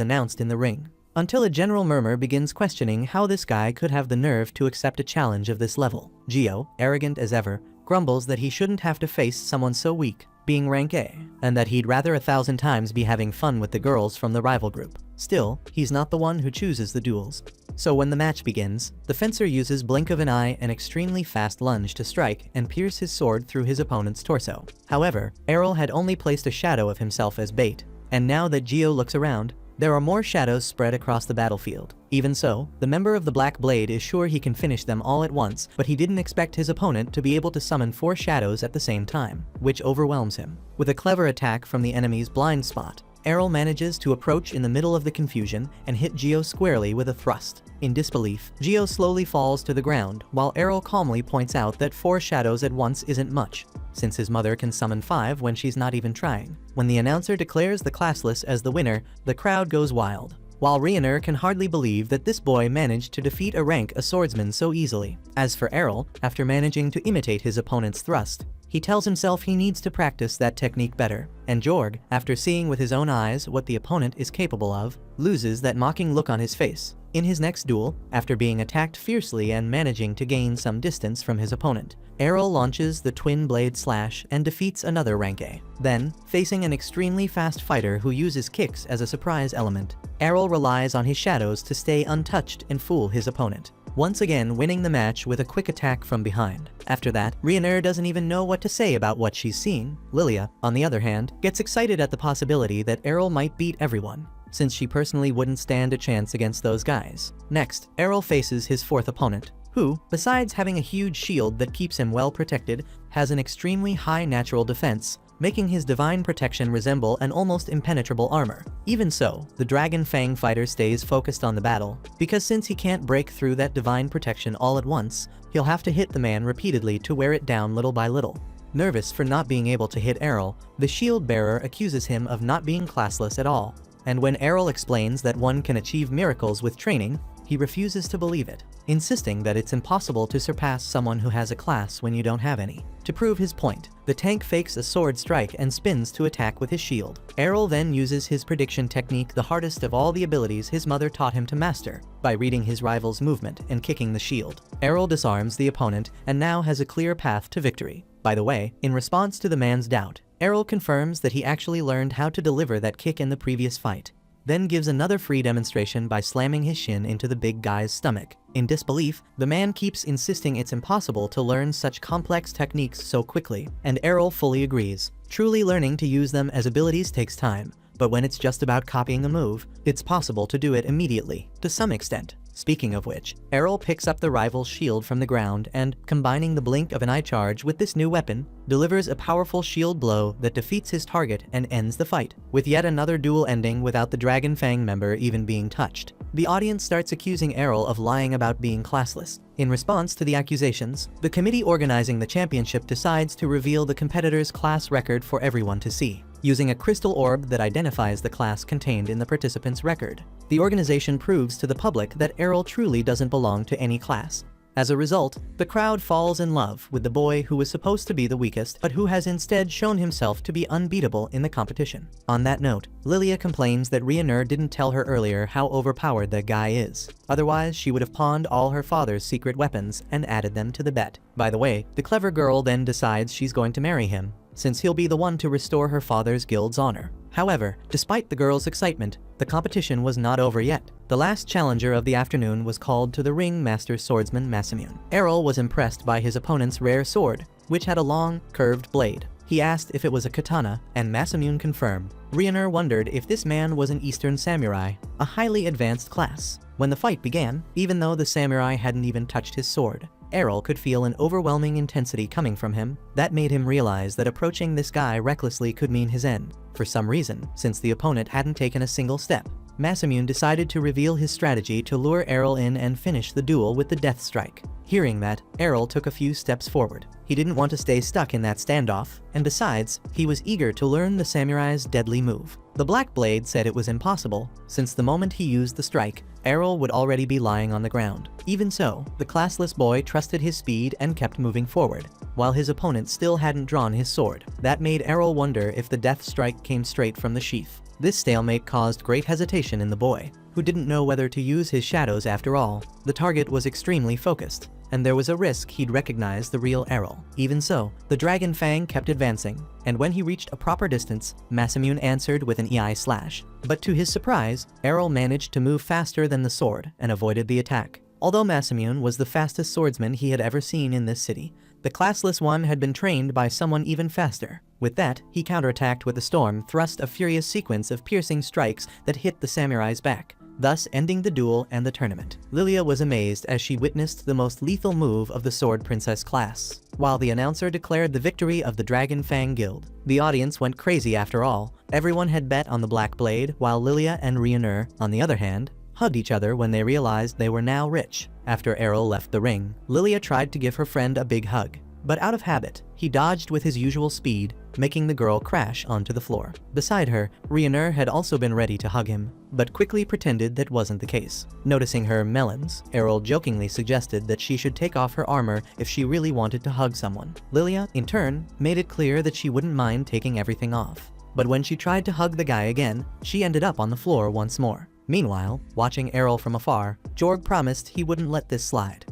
announced in the ring. until a general murmur begins questioning how this guy could have the nerve to accept a challenge of this level. Gio, arrogant as ever, grumbles that he shouldn't have to face someone so weak, being rank A, and that he'd rather 1,000 times be having fun with the girls from the rival group. Still, he's not the one who chooses the duels. So when the match begins, the fencer uses blink of an eye and extremely fast lunge to strike and pierce his sword through his opponent's torso. However, Errol had only placed a shadow of himself as bait, and now that Gio looks around, there are more shadows spread across the battlefield. Even so, the member of the Black Blade is sure he can finish them all at once, but he didn't expect his opponent to be able to summon 4 shadows at the same time, which overwhelms him. With a clever attack from the enemy's blind spot, Errol manages to approach in the middle of the confusion and hit Gio squarely with a thrust. In disbelief, Gio slowly falls to the ground, while Errol calmly points out that 4 shadows at once isn't much, since his mother can summon 5 when she's not even trying. When the announcer declares the classless as the winner, the crowd goes wild, while Ryuner can hardly believe that this boy managed to defeat a swordsman so easily. As for Errol, after managing to imitate his opponent's thrust, he tells himself he needs to practice that technique better. And Jorg, after seeing with his own eyes what the opponent is capable of, loses that mocking look on his face. In his next duel, after being attacked fiercely and managing to gain some distance from his opponent, Errol launches the Twin Blade Slash and defeats another rank A. Then, facing an extremely fast fighter who uses kicks as a surprise element, Errol relies on his shadows to stay untouched and fool his opponent, once again winning the match with a quick attack from behind. After that, Ryuner doesn't even know what to say about what she's seen. Lilia, on the other hand, gets excited at the possibility that Errol might beat everyone, since she personally wouldn't stand a chance against those guys. Next, Errol faces his 4th opponent, who, besides having a huge shield that keeps him well protected, has an extremely high natural defense, making his divine protection resemble an almost impenetrable armor. Even so, the Dragon Fang fighter stays focused on the battle, because since he can't break through that divine protection all at once, he'll have to hit the man repeatedly to wear it down little by little. Nervous for not being able to hit Errol, the shield bearer accuses him of not being classless at all, and when Errol explains that one can achieve miracles with training, he refuses to believe it, insisting that it's impossible to surpass someone who has a class when you don't have any. To prove his point, the tank fakes a sword strike and spins to attack with his shield. Errol then uses his prediction technique, the hardest of all the abilities his mother taught him to master, by reading his rival's movement and kicking the shield. Errol disarms the opponent and now has a clear path to victory. By the way, in response to the man's doubt, Errol confirms that he actually learned how to deliver that kick in the previous fight, then gives another free demonstration by slamming his shin into the big guy's stomach. In disbelief, the man keeps insisting it's impossible to learn such complex techniques so quickly, and Errol fully agrees. Truly learning to use them as abilities takes time, but when it's just about copying a move, it's possible to do it immediately, to some extent. Speaking of which, Errol picks up the rival's shield from the ground and, combining the blink of an eye charge with this new weapon, delivers a powerful shield blow that defeats his target and ends the fight, with yet another duel ending without the Dragon Fang member even being touched. The audience starts accusing Errol of lying about being classless. In response to the accusations, the committee organizing the championship decides to reveal the competitor's class record for everyone to see, using a crystal orb that identifies the class contained in the participant's record. The organization proves to the public that Errol truly doesn't belong to any class. As a result, the crowd falls in love with the boy who was supposed to be the weakest, but who has instead shown himself to be unbeatable in the competition. On that note, Lilia complains that Ryuner didn't tell her earlier how overpowered that guy is. Otherwise, she would have pawned all her father's secret weapons and added them to the bet. By the way, the clever girl then decides she's going to marry him, since he'll be the one to restore her father's guild's honor. However, despite the girl's excitement, the competition was not over yet. The last challenger of the afternoon was called to the ring, Master Swordsman Masamune. Errol was impressed by his opponent's rare sword, which had a long, curved blade. He asked if it was a katana, and Masamune confirmed. Ryuner wondered if this man was an Eastern samurai, a highly advanced class. When the fight began, even though the samurai hadn't even touched his sword, Errol could feel an overwhelming intensity coming from him that made him realize that approaching this guy recklessly could mean his end. For some reason, since the opponent hadn't taken a single step, Masamune decided to reveal his strategy to lure Errol in and finish the duel with the death strike. Hearing that, Errol took a few steps forward. He didn't want to stay stuck in that standoff, and besides, he was eager to learn the samurai's deadly move. The Black Blade said it was impossible, since the moment he used the strike, Errol would already be lying on the ground. Even so, the classless boy trusted his speed and kept moving forward, while his opponent still hadn't drawn his sword. That made Errol wonder if the death strike came straight from the sheath. This stalemate caused great hesitation in the boy, who didn't know whether to use his shadows after all. The target was extremely focused, and there was a risk he'd recognize the real Errol. Even so, the Dragon Fang kept advancing, and when he reached a proper distance, Masamune answered with an EI slash. But to his surprise, Errol managed to move faster than the sword and avoided the attack. Although Masamune was the fastest swordsman he had ever seen in this city, the classless one had been trained by someone even faster. With that, he counterattacked with a storm thrust, a furious sequence of piercing strikes that hit the samurai's back, thus ending the duel and the tournament. Lilia was amazed as she witnessed the most lethal move of the Sword Princess class. While the announcer declared the victory of the Dragon Fang Guild, the audience went crazy after all. Everyone had bet on the Black Blade, while Lilia and Ryuner, on the other hand, hugged each other when they realized they were now rich. After Errol left the ring, Lilia tried to give her friend a big hug, but out of habit, he dodged with his usual speed, making the girl crash onto the floor. Beside her, Ryuner had also been ready to hug him, but quickly pretended that wasn't the case. Noticing her melons, Errol jokingly suggested that she should take off her armor if she really wanted to hug someone. Lilia, in turn, made it clear that she wouldn't mind taking everything off. But when she tried to hug the guy again, she ended up on the floor once more. Meanwhile, watching Errol from afar, Jorg promised he wouldn't let this slide.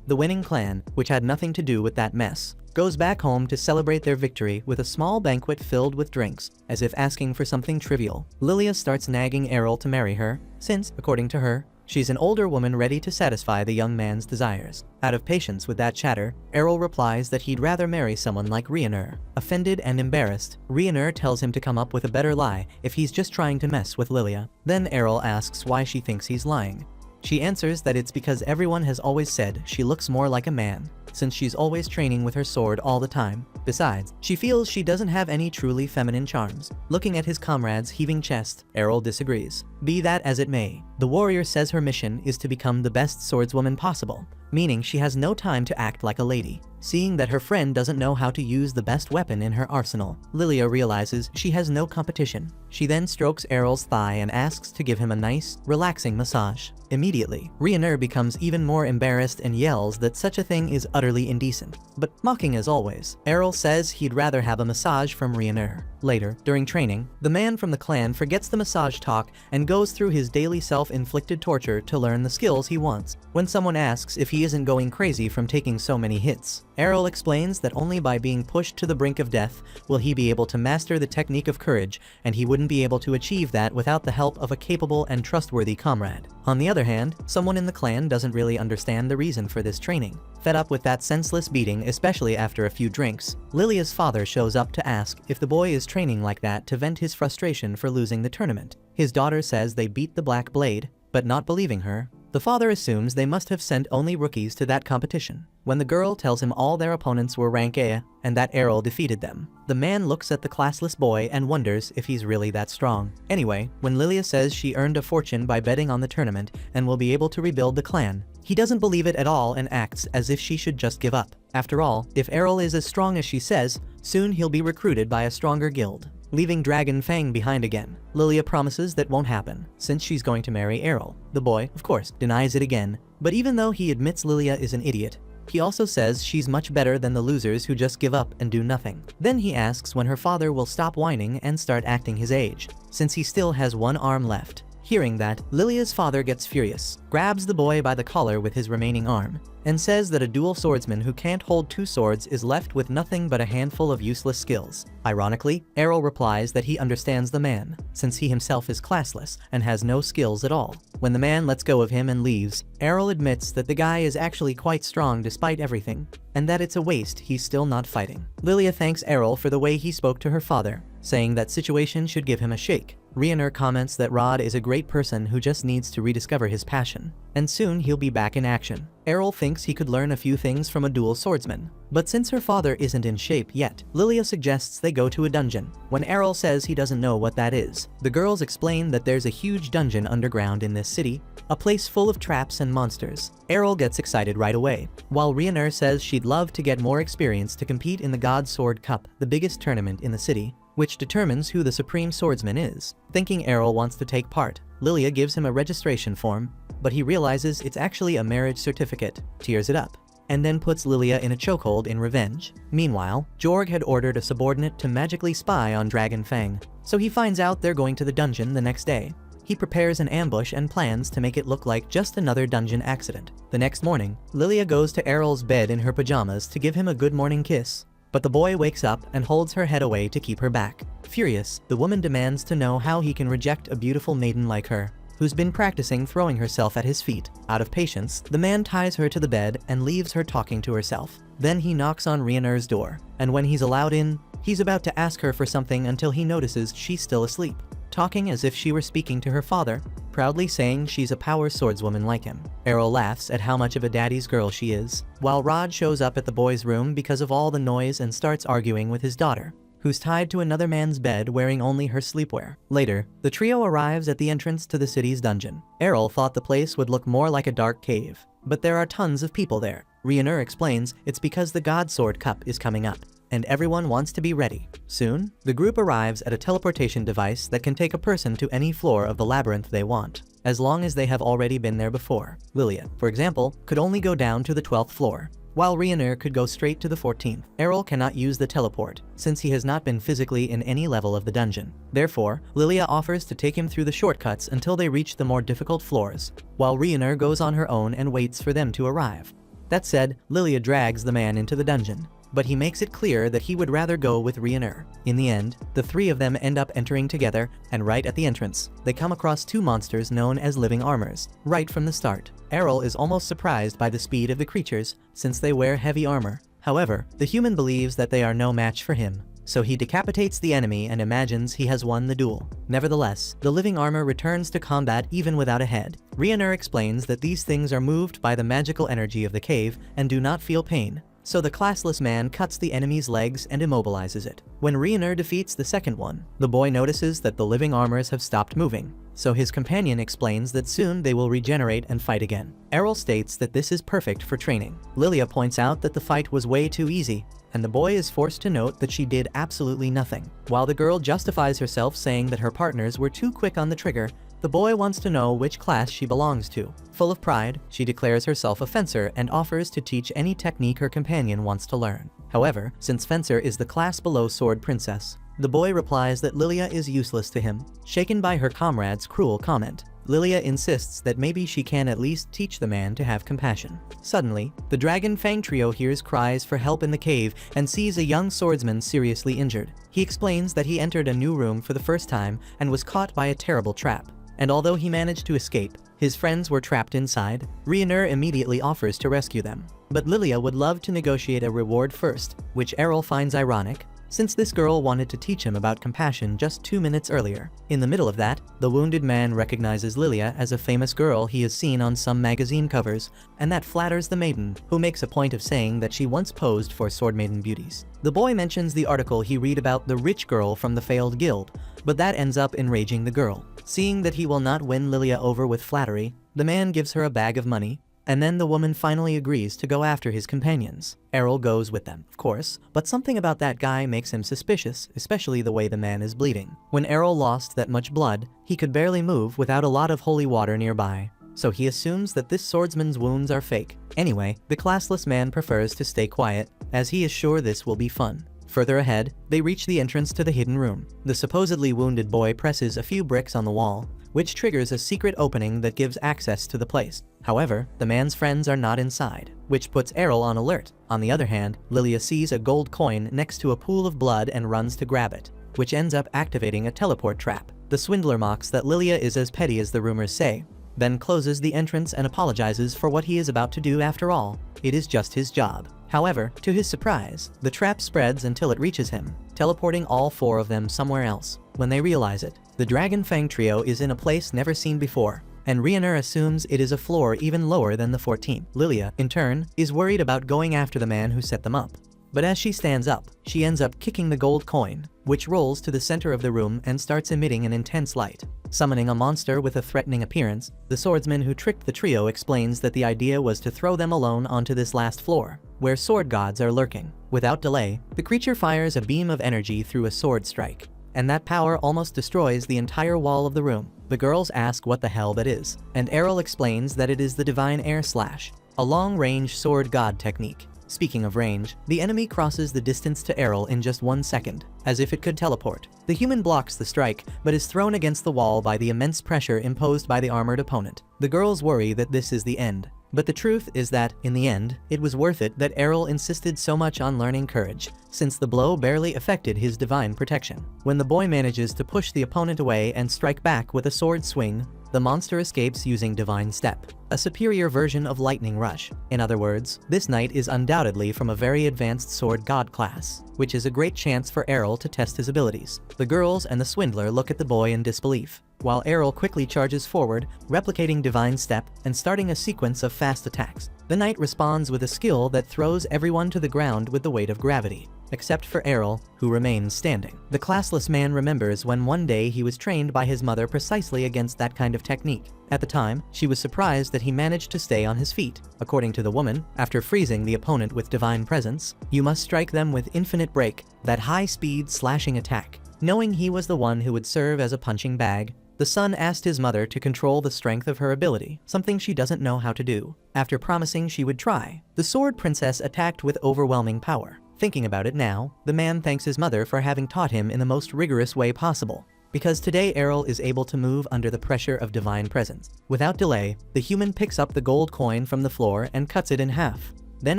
The winning clan, which had nothing to do with that mess, goes back home to celebrate their victory with a small banquet filled with drinks, as if asking for something trivial. Lilia starts nagging Errol to marry her, since, according to her, she's an older woman ready to satisfy the young man's desires. Out of patience with that chatter, Errol replies that he'd rather marry someone like Ryuner. Offended and embarrassed, Ryuner tells him to come up with a better lie if he's just trying to mess with Lilia. Then Errol asks why she thinks he's lying. She answers that it's because everyone has always said she looks more like a man, since she's always training with her sword all the time. Besides, she feels she doesn't have any truly feminine charms. Looking at his comrade's heaving chest, Errol disagrees. Be that as it may, the warrior says her mission is to become the best swordswoman possible, meaning she has no time to act like a lady. Seeing that her friend doesn't know how to use the best weapon in her arsenal, Lilia realizes she has no competition. She then strokes Errol's thigh and asks to give him a nice, relaxing massage. Immediately, Ryuner becomes even more embarrassed and yells that such a thing is utterly indecent. But mocking as always, Errol says he'd rather have a massage from Ryuner. Later, during training, the man from the clan forgets the massage talk and goes through his daily self-inflicted torture to learn the skills he wants. When someone asks if he isn't going crazy from taking so many hits, Errol explains that only by being pushed to the brink of death will he be able to master the technique of courage, and he wouldn't be able to achieve that without the help of a capable and trustworthy comrade. On the other hand, someone in the clan doesn't really understand the reason for this training. Fed up with that senseless beating, especially after a few drinks, Lilia's father shows up to ask if the boy is training like that to vent his frustration for losing the tournament. His daughter says they beat the Black Blade, but not believing her, the father assumes they must have sent only rookies to that competition. When the girl tells him all their opponents were rank A and that Errol defeated them, the man looks at the classless boy and wonders if he's really that strong. Anyway, when Lilia says she earned a fortune by betting on the tournament and will be able to rebuild the clan, he doesn't believe it at all and acts as if she should just give up. After all, if Errol is as strong as she says, soon he'll be recruited by a stronger guild. Leaving Dragon Fang behind again, Lilia promises that won't happen, since she's going to marry Errol. The boy, of course, denies it again, but even though he admits Lilia is an idiot, he also says she's much better than the losers who just give up and do nothing. Then he asks when her father will stop whining and start acting his age, since he still has one arm left. Hearing that, Lilia's father gets furious, grabs the boy by the collar with his remaining arm, and says that a dual swordsman who can't hold two swords is left with nothing but a handful of useless skills. Ironically, Errol replies that he understands the man, since he himself is classless and has no skills at all. When the man lets go of him and leaves, Errol admits that the guy is actually quite strong despite everything, and that it's a waste he's still not fighting. Lilia thanks Errol for the way he spoke to her father, saying that situation should give him a shake. Ryuner comments that Rod is a great person who just needs to rediscover his passion, and soon he'll be back in action. Errol thinks he could learn a few things from a dual swordsman, but since her father isn't in shape yet, Lilia suggests they go to a dungeon. When Errol says he doesn't know what that is, the girls explain that there's a huge dungeon underground in this city, a place full of traps and monsters. Errol gets excited right away, while Ryuner says she'd love to get more experience to compete in the God Sword Cup, the biggest tournament in the city, which determines who the supreme swordsman is. Thinking Errol wants to take part, Lilia gives him a registration form, but he realizes it's actually a marriage certificate, tears it up, and then puts Lilia in a chokehold in revenge. Meanwhile, Jorg had ordered a subordinate to magically spy on Dragon Fang, so he finds out they're going to the dungeon the next day. he prepares an ambush and plans to make it look like just another dungeon accident. The next morning, Lilia goes to Errol's bed in her pajamas to give him a good morning kiss. But the boy wakes up and holds her head away to keep her back. Furious, the woman demands to know how he can reject a beautiful maiden like her, who's been practicing throwing herself at his feet. Out of patience, the man ties her to the bed and leaves her talking to herself. Then he knocks on Ryuner's door, and when he's allowed in, he's about to ask her for something until he notices she's still asleep, talking as if she were speaking to her father, proudly saying she's a power swordswoman like him. Errol laughs at how much of a daddy's girl she is, while Rod shows up at the boy's room because of all the noise and starts arguing with his daughter, who's tied to another man's bed wearing only her sleepwear. Later, the trio arrives at the entrance to the city's dungeon. Errol thought the place would look more like a dark cave, but there are tons of people there. Ryuner explains it's because the God Sword Cup is coming up, and everyone wants to be ready. Soon, the group arrives at a teleportation device that can take a person to any floor of the labyrinth they want, as long as they have already been there before. Lilia, for example, could only go down to the 12th floor, while Ryuner could go straight to the 14th. Errol cannot use the teleport, since he has not been physically in any level of the dungeon. Therefore, Lilia offers to take him through the shortcuts until they reach the more difficult floors, while Ryuner goes on her own and waits for them to arrive. That said, Lilia drags the man into the dungeon, but he makes it clear that he would rather go with Ryuner. In the end, the three of them end up entering together, and right at the entrance, they come across two monsters known as living armors. Right from the start, Errol is almost surprised by the speed of the creatures, since they wear heavy armor. However, the human believes that they are no match for him, so he decapitates the enemy and imagines he has won the duel. Nevertheless, the living armor returns to combat even without a head. Ryuner explains that these things are moved by the magical energy of the cave and do not feel pain, so the classless man cuts the enemy's legs and immobilizes it. When Ryuner defeats the second one, the boy notices that the living armors have stopped moving, so his companion explains that soon they will regenerate and fight again. Errol states that this is perfect for training. Lilia points out that the fight was way too easy, and the boy is forced to note that she did absolutely nothing. While the girl justifies herself saying that her partners were too quick on the trigger, the boy wants to know which class she belongs to. Full of pride, she declares herself a fencer and offers to teach any technique her companion wants to learn. However, since Fencer is the class below Sword Princess, the boy replies that Lilia is useless to him. Shaken by her comrade's cruel comment, Lilia insists that maybe she can at least teach the man to have compassion. Suddenly, the Dragon Fang trio hears cries for help in the cave and sees a young swordsman seriously injured. He explains that he entered a new room for the first time and was caught by a terrible trap, and although he managed to escape, his friends were trapped inside. Ryuner immediately offers to rescue them, but Lilia would love to negotiate a reward first, which Errol finds ironic, since this girl wanted to teach him about compassion just 2 minutes earlier. In the middle of that, the wounded man recognizes Lilia as a famous girl he has seen on some magazine covers, and that flatters the maiden, who makes a point of saying that she once posed for Sword Maiden Beauties. The boy mentions the article he read about the rich girl from the failed guild, but that ends up enraging the girl. Seeing that he will not win Lilia over with flattery, the man gives her a bag of money, and then the woman finally agrees to go after his companions. Errol goes with them, of course, but something about that guy makes him suspicious, especially the way the man is bleeding. When Errol lost that much blood, he could barely move without a lot of holy water nearby, so he assumes that this swordsman's wounds are fake. Anyway, the classless man prefers to stay quiet, as he is sure this will be fun. Further ahead, they reach the entrance to the hidden room. The supposedly wounded boy presses a few bricks on the wall, which triggers a secret opening that gives access to the place. However, the man's friends are not inside, which puts Errol on alert. On the other hand, Lilia sees a gold coin next to a pool of blood and runs to grab it, which ends up activating a teleport trap. The swindler mocks that Lilia is as petty as the rumors say, then closes the entrance and apologizes for what he is about to do. After all, it is just his job. However, to his surprise, the trap spreads until it reaches him, teleporting all 4 of them somewhere else. When they realize it, the Dragon Fang trio is in a place never seen before, and Ryuner assumes it is a floor even lower than the 14th. Lilia, in turn, is worried about going after the man who set them up. But as she stands up, she ends up kicking the gold coin, which rolls to the center of the room and starts emitting an intense light. Summoning a monster with a threatening appearance, the swordsman who tricked the trio explains that the idea was to throw them alone onto this last floor, where sword gods are lurking. Without delay, the creature fires a beam of energy through a sword strike, and that power almost destroys the entire wall of the room. The girls ask what the hell that is, and Errol explains that it is the Divine Air Slash, a long-range sword god technique. Speaking of range, the enemy crosses the distance to Errol in just 1 second, as if it could teleport. The human blocks the strike, but is thrown against the wall by the immense pressure imposed by the armored opponent. The girls worry that this is the end. But the truth is that, in the end, it was worth it that Errol insisted so much on learning courage, since the blow barely affected his divine protection. When the boy manages to push the opponent away and strike back with a sword swing, the monster escapes using Divine Step, a superior version of Lightning Rush. In other words, this knight is undoubtedly from a very advanced sword god class, which is a great chance for Errol to test his abilities. The girls and the swindler look at the boy in disbelief, while Errol quickly charges forward, replicating Divine Step and starting a sequence of fast attacks. The knight responds with a skill that throws everyone to the ground with the weight of gravity, except for Errol, who remains standing. The classless man remembers when one day he was trained by his mother precisely against that kind of technique. At the time, she was surprised that he managed to stay on his feet. According to the woman, after freezing the opponent with Divine Presence, you must strike them with Infinite Break, that high-speed slashing attack. Knowing he was the one who would serve as a punching bag, the son asked his mother to control the strength of her ability, something she doesn't know how to do. After promising she would try, the sword princess attacked with overwhelming power. Thinking about it now, the man thanks his mother for having taught him in the most rigorous way possible, because today Errol is able to move under the pressure of Divine Presence. Without delay, the human picks up the gold coin from the floor and cuts it in half, then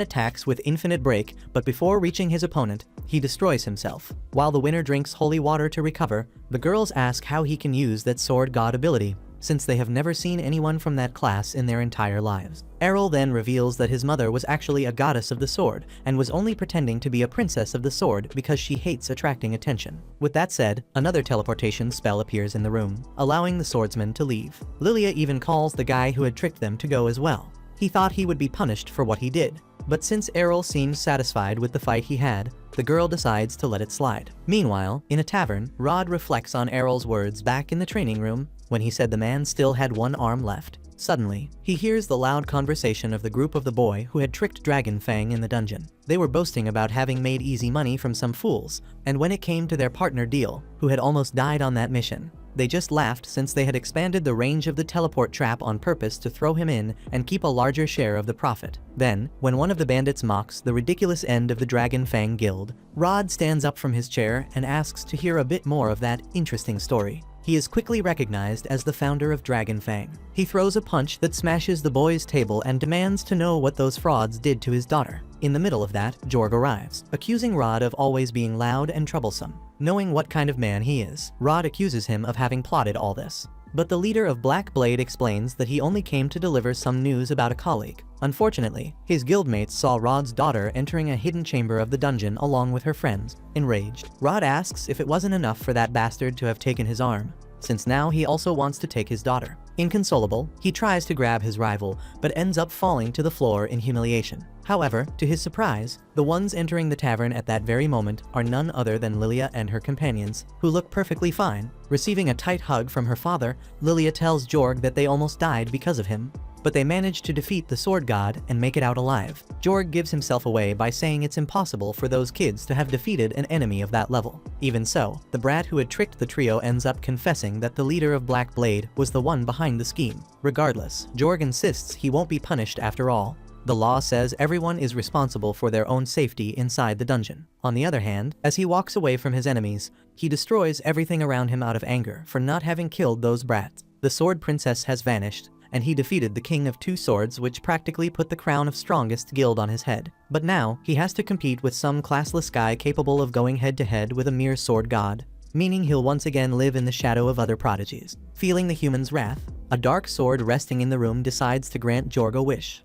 attacks with Infinite Break, but before reaching his opponent, he destroys himself. While the winner drinks holy water to recover, the girls ask how he can use that sword god ability, since they have never seen anyone from that class in their entire lives. Errol then reveals that his mother was actually a goddess of the sword, and was only pretending to be a princess of the sword because she hates attracting attention. With that said, another teleportation spell appears in the room, allowing the swordsman to leave. Lilia even calls the guy who had tricked them to go as well. He thought he would be punished for what he did, but since Errol seems satisfied with the fight he had, the girl decides to let it slide. Meanwhile, in a tavern, Rod reflects on Errol's words back in the training room, when he said the man still had one arm left. Suddenly, he hears the loud conversation of the group of the boy who had tricked Dragonfang in the dungeon. They were boasting about having made easy money from some fools, and when it came to their partner Deal, who had almost died on that mission, they just laughed since they had expanded the range of the teleport trap on purpose to throw him in and keep a larger share of the profit. Then, when one of the bandits mocks the ridiculous end of the Dragonfang Guild, Rod stands up from his chair and asks to hear a bit more of that interesting story. He is quickly recognized as the founder of Dragonfang. He throws a punch that smashes the boy's table and demands to know what those frauds did to his daughter. In the middle of that, Jorg arrives, accusing Rod of always being loud and troublesome. Knowing what kind of man he is, Rod accuses him of having plotted all this. But the leader of Black Blade explains that he only came to deliver some news about a colleague. Unfortunately, his guildmates saw Rod's daughter entering a hidden chamber of the dungeon along with her friends. Enraged, Rod asks if it wasn't enough for that bastard to have taken his arm, since now he also wants to take his daughter. Inconsolable, he tries to grab his rival, but ends up falling to the floor in humiliation. However, to his surprise, the ones entering the tavern at that very moment are none other than Lilia and her companions, who look perfectly fine. Receiving a tight hug from her father, Lilia tells Jorg that they almost died because of him, but they managed to defeat the sword god and make it out alive. Jorg gives himself away by saying it's impossible for those kids to have defeated an enemy of that level. Even so, the brat who had tricked the trio ends up confessing that the leader of Black Blade was the one behind the scheme. Regardless, Jorg insists he won't be punished after all. The law says everyone is responsible for their own safety inside the dungeon. On the other hand, as he walks away from his enemies, he destroys everything around him out of anger for not having killed those brats. The sword princess has vanished, and he defeated the King of Two Swords, which practically put the crown of strongest guild on his head. But now, he has to compete with some classless guy capable of going head-to-head with a mere sword god, meaning he'll once again live in the shadow of other prodigies. Feeling the human's wrath, a dark sword resting in the room decides to grant Jorg a wish.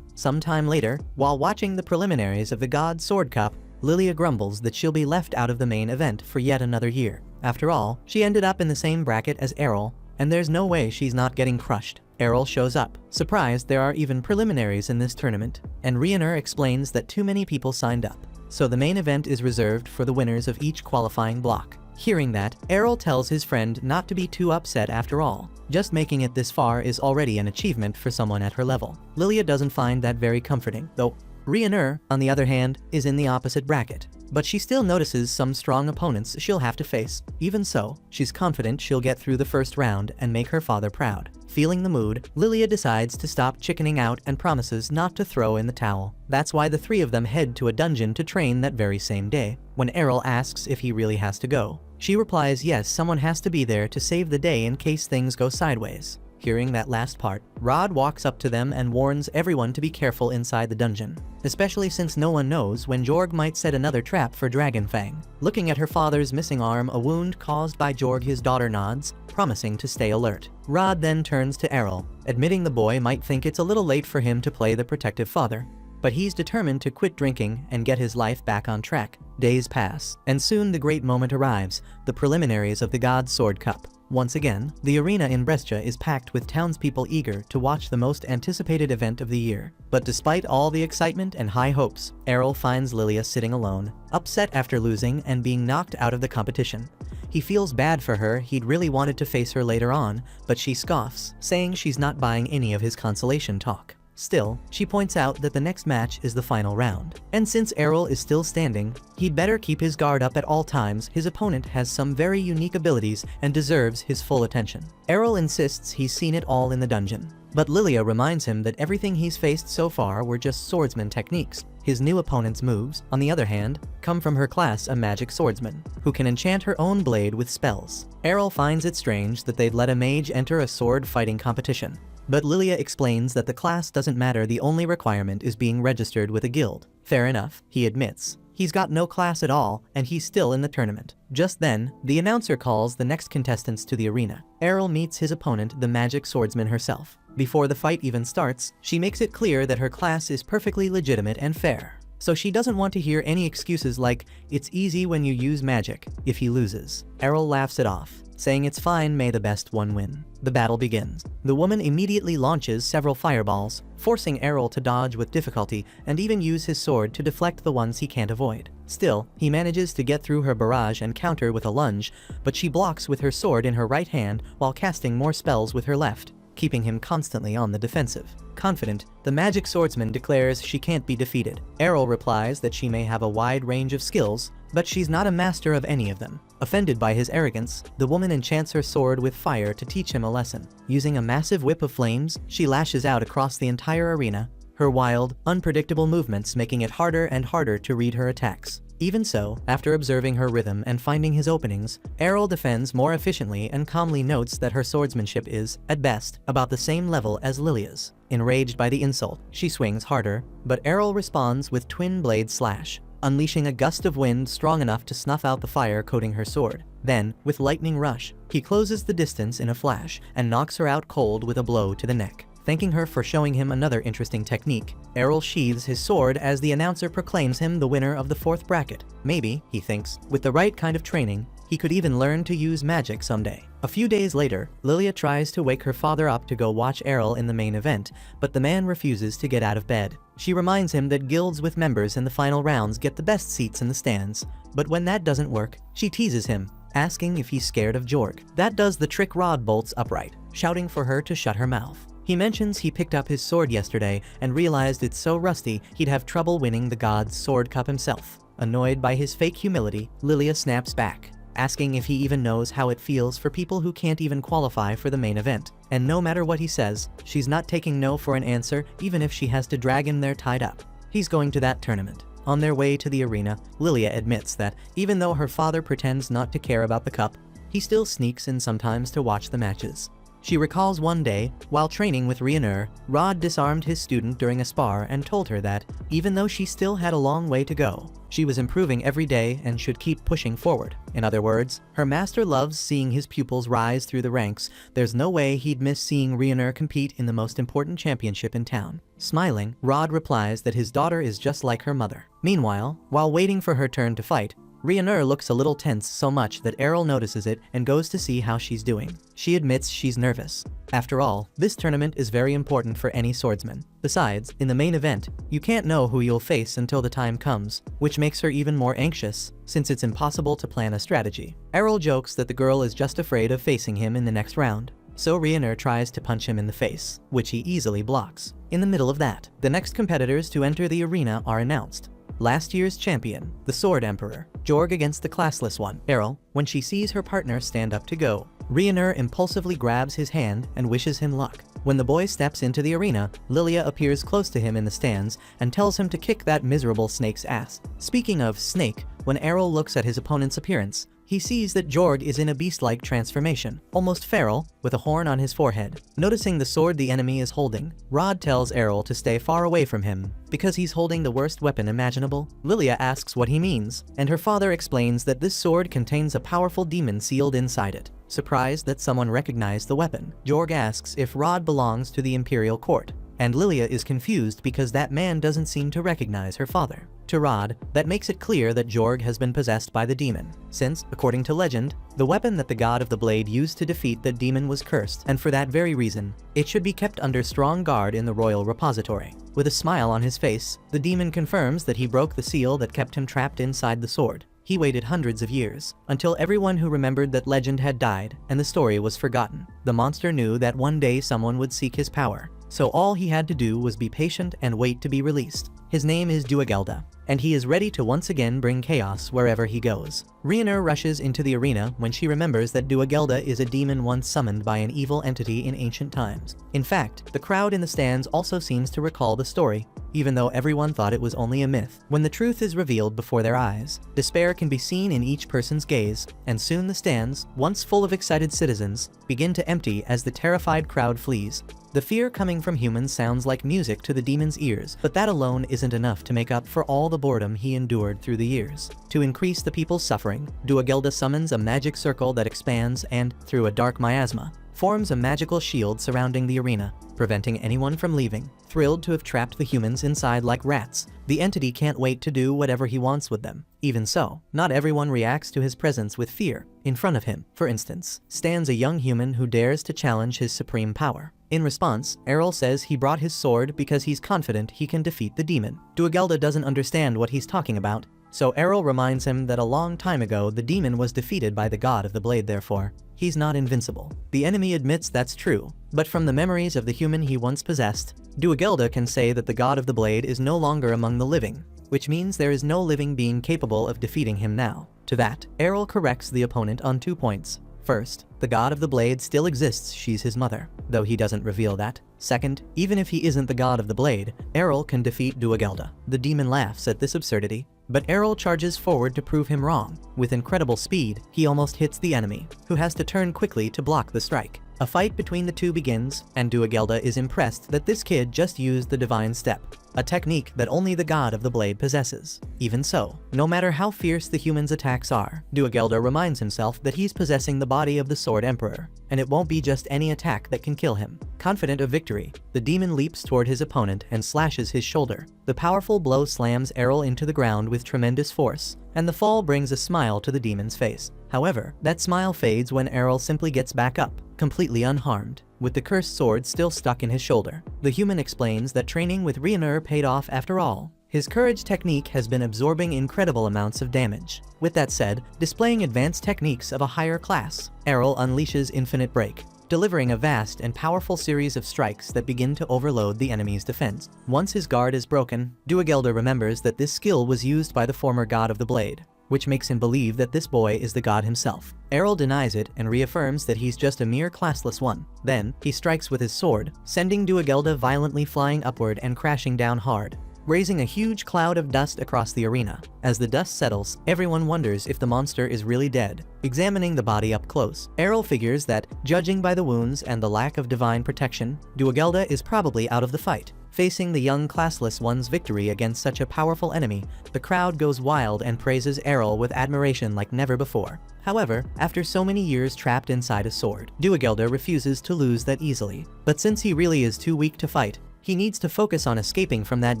Sometime later, while watching the preliminaries of the God Sword Cup, Lilia grumbles that she'll be left out of the main event for yet another year. After all, she ended up in the same bracket as Errol, and there's no way she's not getting crushed. Errol shows up. Surprised there are even preliminaries in this tournament, and Rioner explains that too many people signed up, so the main event is reserved for the winners of each qualifying block. Hearing that, Errol tells his friend not to be too upset after all. Just making it this far is already an achievement for someone at her level. Lilia doesn't find that very comforting, though Rioner, on the other hand, is in the opposite bracket. but she still notices some strong opponents she'll have to face. Even so, she's confident she'll get through the first round and make her father proud. Feeling the mood, Lilia decides to stop chickening out and promises not to throw in the towel. That's why the three of them head to a dungeon to train that very same day. When Errol asks if he really has to go, she replies yes, someone has to be there to save the day in case things go sideways. Hearing that last part, Rod walks up to them and warns everyone to be careful inside the dungeon, especially since no one knows when Jorg might set another trap for Dragonfang. Looking at her father's missing arm, a wound caused by Jorg, his daughter nods, promising to stay alert. Rod then turns to Errol, admitting the boy might think it's a little late for him to play the protective father, but he's determined to quit drinking and get his life back on track. Days pass, and soon the great moment arrives, the preliminaries of the God's Sword Cup. Once again, the arena in Brescia is packed with townspeople eager to watch the most anticipated event of the year. But despite all the excitement and high hopes, Errol finds Lilia sitting alone, upset after losing and being knocked out of the competition. He feels bad for her, he'd really wanted to face her later on, but she scoffs, saying she's not buying any of his consolation talk. Still, she points out that the next match is the final round. And since Errol is still standing, he'd better keep his guard up at all times. His opponent has some very unique abilities and deserves his full attention. Errol insists he's seen it all in the dungeon, but Lilia reminds him that everything he's faced so far were just swordsman techniques. His new opponent's moves, on the other hand, come from her class, a magic swordsman, who can enchant her own blade with spells. Errol finds it strange that they'd let a mage enter a sword fighting competition, but Lilia explains that the class doesn't matter, the only requirement is being registered with a guild. Fair enough, he admits. He's got no class at all, and he's still in the tournament. Just then, the announcer calls the next contestants to the arena. Errol meets his opponent, the magic swordsman herself. Before the fight even starts, she makes it clear that her class is perfectly legitimate and fair. So she doesn't want to hear any excuses like, it's easy when you use magic, if he loses. Errol laughs it off, saying it's fine, may the best one win. The battle begins. The woman immediately launches several fireballs, forcing Errol to dodge with difficulty and even use his sword to deflect the ones he can't avoid. Still, he manages to get through her barrage and counter with a lunge, but she blocks with her sword in her right hand while casting more spells with her left, keeping him constantly on the defensive. Confident, the magic swordsman declares she can't be defeated. Errol replies that she may have a wide range of skills, but she's not a master of any of them. Offended by his arrogance, the woman enchants her sword with fire to teach him a lesson. Using a massive whip of flames, she lashes out across the entire arena, her wild, unpredictable movements making it harder and harder to read her attacks. Even so, after observing her rhythm and finding his openings, Errol defends more efficiently and calmly notes that her swordsmanship is, at best, about the same level as Lilia's. Enraged by the insult, she swings harder, but Errol responds with twin blade slash, unleashing a gust of wind strong enough to snuff out the fire coating her sword. Then, with lightning rush, he closes the distance in a flash and knocks her out cold with a blow to the neck. Thanking her for showing him another interesting technique, Errol sheathes his sword as the announcer proclaims him the winner of the 4th bracket. Maybe, he thinks, with the right kind of training, he could even learn to use magic someday. A few days later, Lilia tries to wake her father up to go watch Errol in the main event, but the man refuses to get out of bed. She reminds him that guilds with members in the final rounds get the best seats in the stands, but when that doesn't work, she teases him, asking if he's scared of Jorg. That does the trick. Rod bolts upright, shouting for her to shut her mouth. He mentions he picked up his sword yesterday and realized it's so rusty he'd have trouble winning the God's Sword Cup himself. Annoyed by his fake humility, Lilia snaps back, asking if he even knows how it feels for people who can't even qualify for the main event. And no matter what he says, she's not taking no for an answer, even if she has to drag him there tied up. He's going to that tournament. On their way to the arena, Lilia admits that, even though her father pretends not to care about the cup, he still sneaks in sometimes to watch the matches. She recalls one day, while training with Ryunur, Rod disarmed his student during a spar and told her that, even though she still had a long way to go, she was improving every day and should keep pushing forward. In other words, her master loves seeing his pupils rise through the ranks. There's no way he'd miss seeing Ryunur compete in the most important championship in town. Smiling, Rod replies that his daughter is just like her mother. Meanwhile, while waiting for her turn to fight, Ryunur looks a little tense, so much that Errol notices it and goes to see how she's doing. She admits she's nervous. After all, this tournament is very important for any swordsman. Besides, in the main event, you can't know who you'll face until the time comes, which makes her even more anxious, since it's impossible to plan a strategy. Errol jokes that the girl is just afraid of facing him in the next round, so Ryunur tries to punch him in the face, which he easily blocks. In the middle of that, the next competitors to enter the arena are announced. last year's champion, the Sword Emperor, Jorg against the classless one, Errol, when she sees her partner stand up to go. Ryonur impulsively grabs his hand and wishes him luck. When the boy steps into the arena, Lilia appears close to him in the stands and tells him to kick that miserable Snake's ass. Speaking of Snake, when Errol looks at his opponent's appearance, he sees that Jorg is in a beast-like transformation, almost feral, with a horn on his forehead. Noticing the sword the enemy is holding, Rod tells Errol to stay far away from him, because he's holding the worst weapon imaginable. Lilia asks what he means, and her father explains that this sword contains a powerful demon sealed inside it. Surprised that someone recognized the weapon, Jorg asks if Rod belongs to the Imperial Court, and Lilia is confused because that man doesn't seem to recognize her father. To Rod, that makes it clear that Jorg has been possessed by the demon, since, according to legend, the weapon that the God of the Blade used to defeat the demon was cursed, and for that very reason, it should be kept under strong guard in the royal repository. With a smile on his face, the demon confirms that he broke the seal that kept him trapped inside the sword. He waited hundreds of years, until everyone who remembered that legend had died, and the story was forgotten. The monster knew that one day someone would seek his power, so all he had to do was be patient and wait to be released. His name is Duagelda, and he is ready to once again bring chaos wherever he goes. Ryonur rushes into the arena when she remembers that Duagelda is a demon once summoned by an evil entity in ancient times. In fact, the crowd in the stands also seems to recall the story, even though everyone thought it was only a myth. When the truth is revealed before their eyes, despair can be seen in each person's gaze, and soon the stands, once full of excited citizens, begin to empty as the terrified crowd flees. The fear coming from humans sounds like music to the demon's ears, but that alone isn't enough to make up for all the boredom he endured through the years. To increase the people's suffering, Duagelda summons a magic circle that expands and, through a dark miasma, forms a magical shield surrounding the arena, preventing anyone from leaving. Thrilled to have trapped the humans inside like rats, the entity can't wait to do whatever he wants with them. Even so, not everyone reacts to his presence with fear. In front of him, for instance, stands a young human who dares to challenge his supreme power. In response, Errol says he brought his sword because he's confident he can defeat the demon. Duagelda doesn't understand what he's talking about, so Errol reminds him that a long time ago the demon was defeated by the God of the Blade, therefore he's not invincible. The enemy admits that's true, but from the memories of the human he once possessed, Duagelda can say that the God of the Blade is no longer among the living, which means there is no living being capable of defeating him now. To that, Errol corrects the opponent on 2 points. First, the God of the Blade still exists, she's his mother, though he doesn't reveal that. Second, even if he isn't the God of the Blade, Errol can defeat Duagelda. The demon laughs at this absurdity, but Errol charges forward to prove him wrong. With incredible speed, he almost hits the enemy, who has to turn quickly to block the strike. A fight between the two begins, and Duagelda is impressed that this kid just used the Divine Step, a technique that only the God of the Blade possesses. Even so, no matter how fierce the human's attacks are, Duagelda reminds himself that he's possessing the body of the Sword Emperor, and it won't be just any attack that can kill him. Confident of victory, the demon leaps toward his opponent and slashes his shoulder. The powerful blow slams Errol into the ground with tremendous force, and the fall brings a smile to the demon's face. However, that smile fades when Errol simply gets back up, completely unharmed, with the cursed sword still stuck in his shoulder. The human explains that training with Ryonur paid off after all. His courage technique has been absorbing incredible amounts of damage. With that said, displaying advanced techniques of a higher class, Errol unleashes Infinite Break, delivering a vast and powerful series of strikes that begin to overload the enemy's defense. Once his guard is broken, Duagelda remembers that this skill was used by the former God of the Blade, which makes him believe that this boy is the god himself. Errol denies it and reaffirms that he's just a mere classless one. Then, he strikes with his sword, sending Duagelda violently flying upward and crashing down hard, raising a huge cloud of dust across the arena. As the dust settles, everyone wonders if the monster is really dead. Examining the body up close, Errol figures that, judging by the wounds and the lack of divine protection, Duagelda is probably out of the fight. Facing the young classless one's victory against such a powerful enemy, the crowd goes wild and praises Errol with admiration like never before. However, after so many years trapped inside a sword, Duagelda refuses to lose that easily. But since he really is too weak to fight, he needs to focus on escaping from that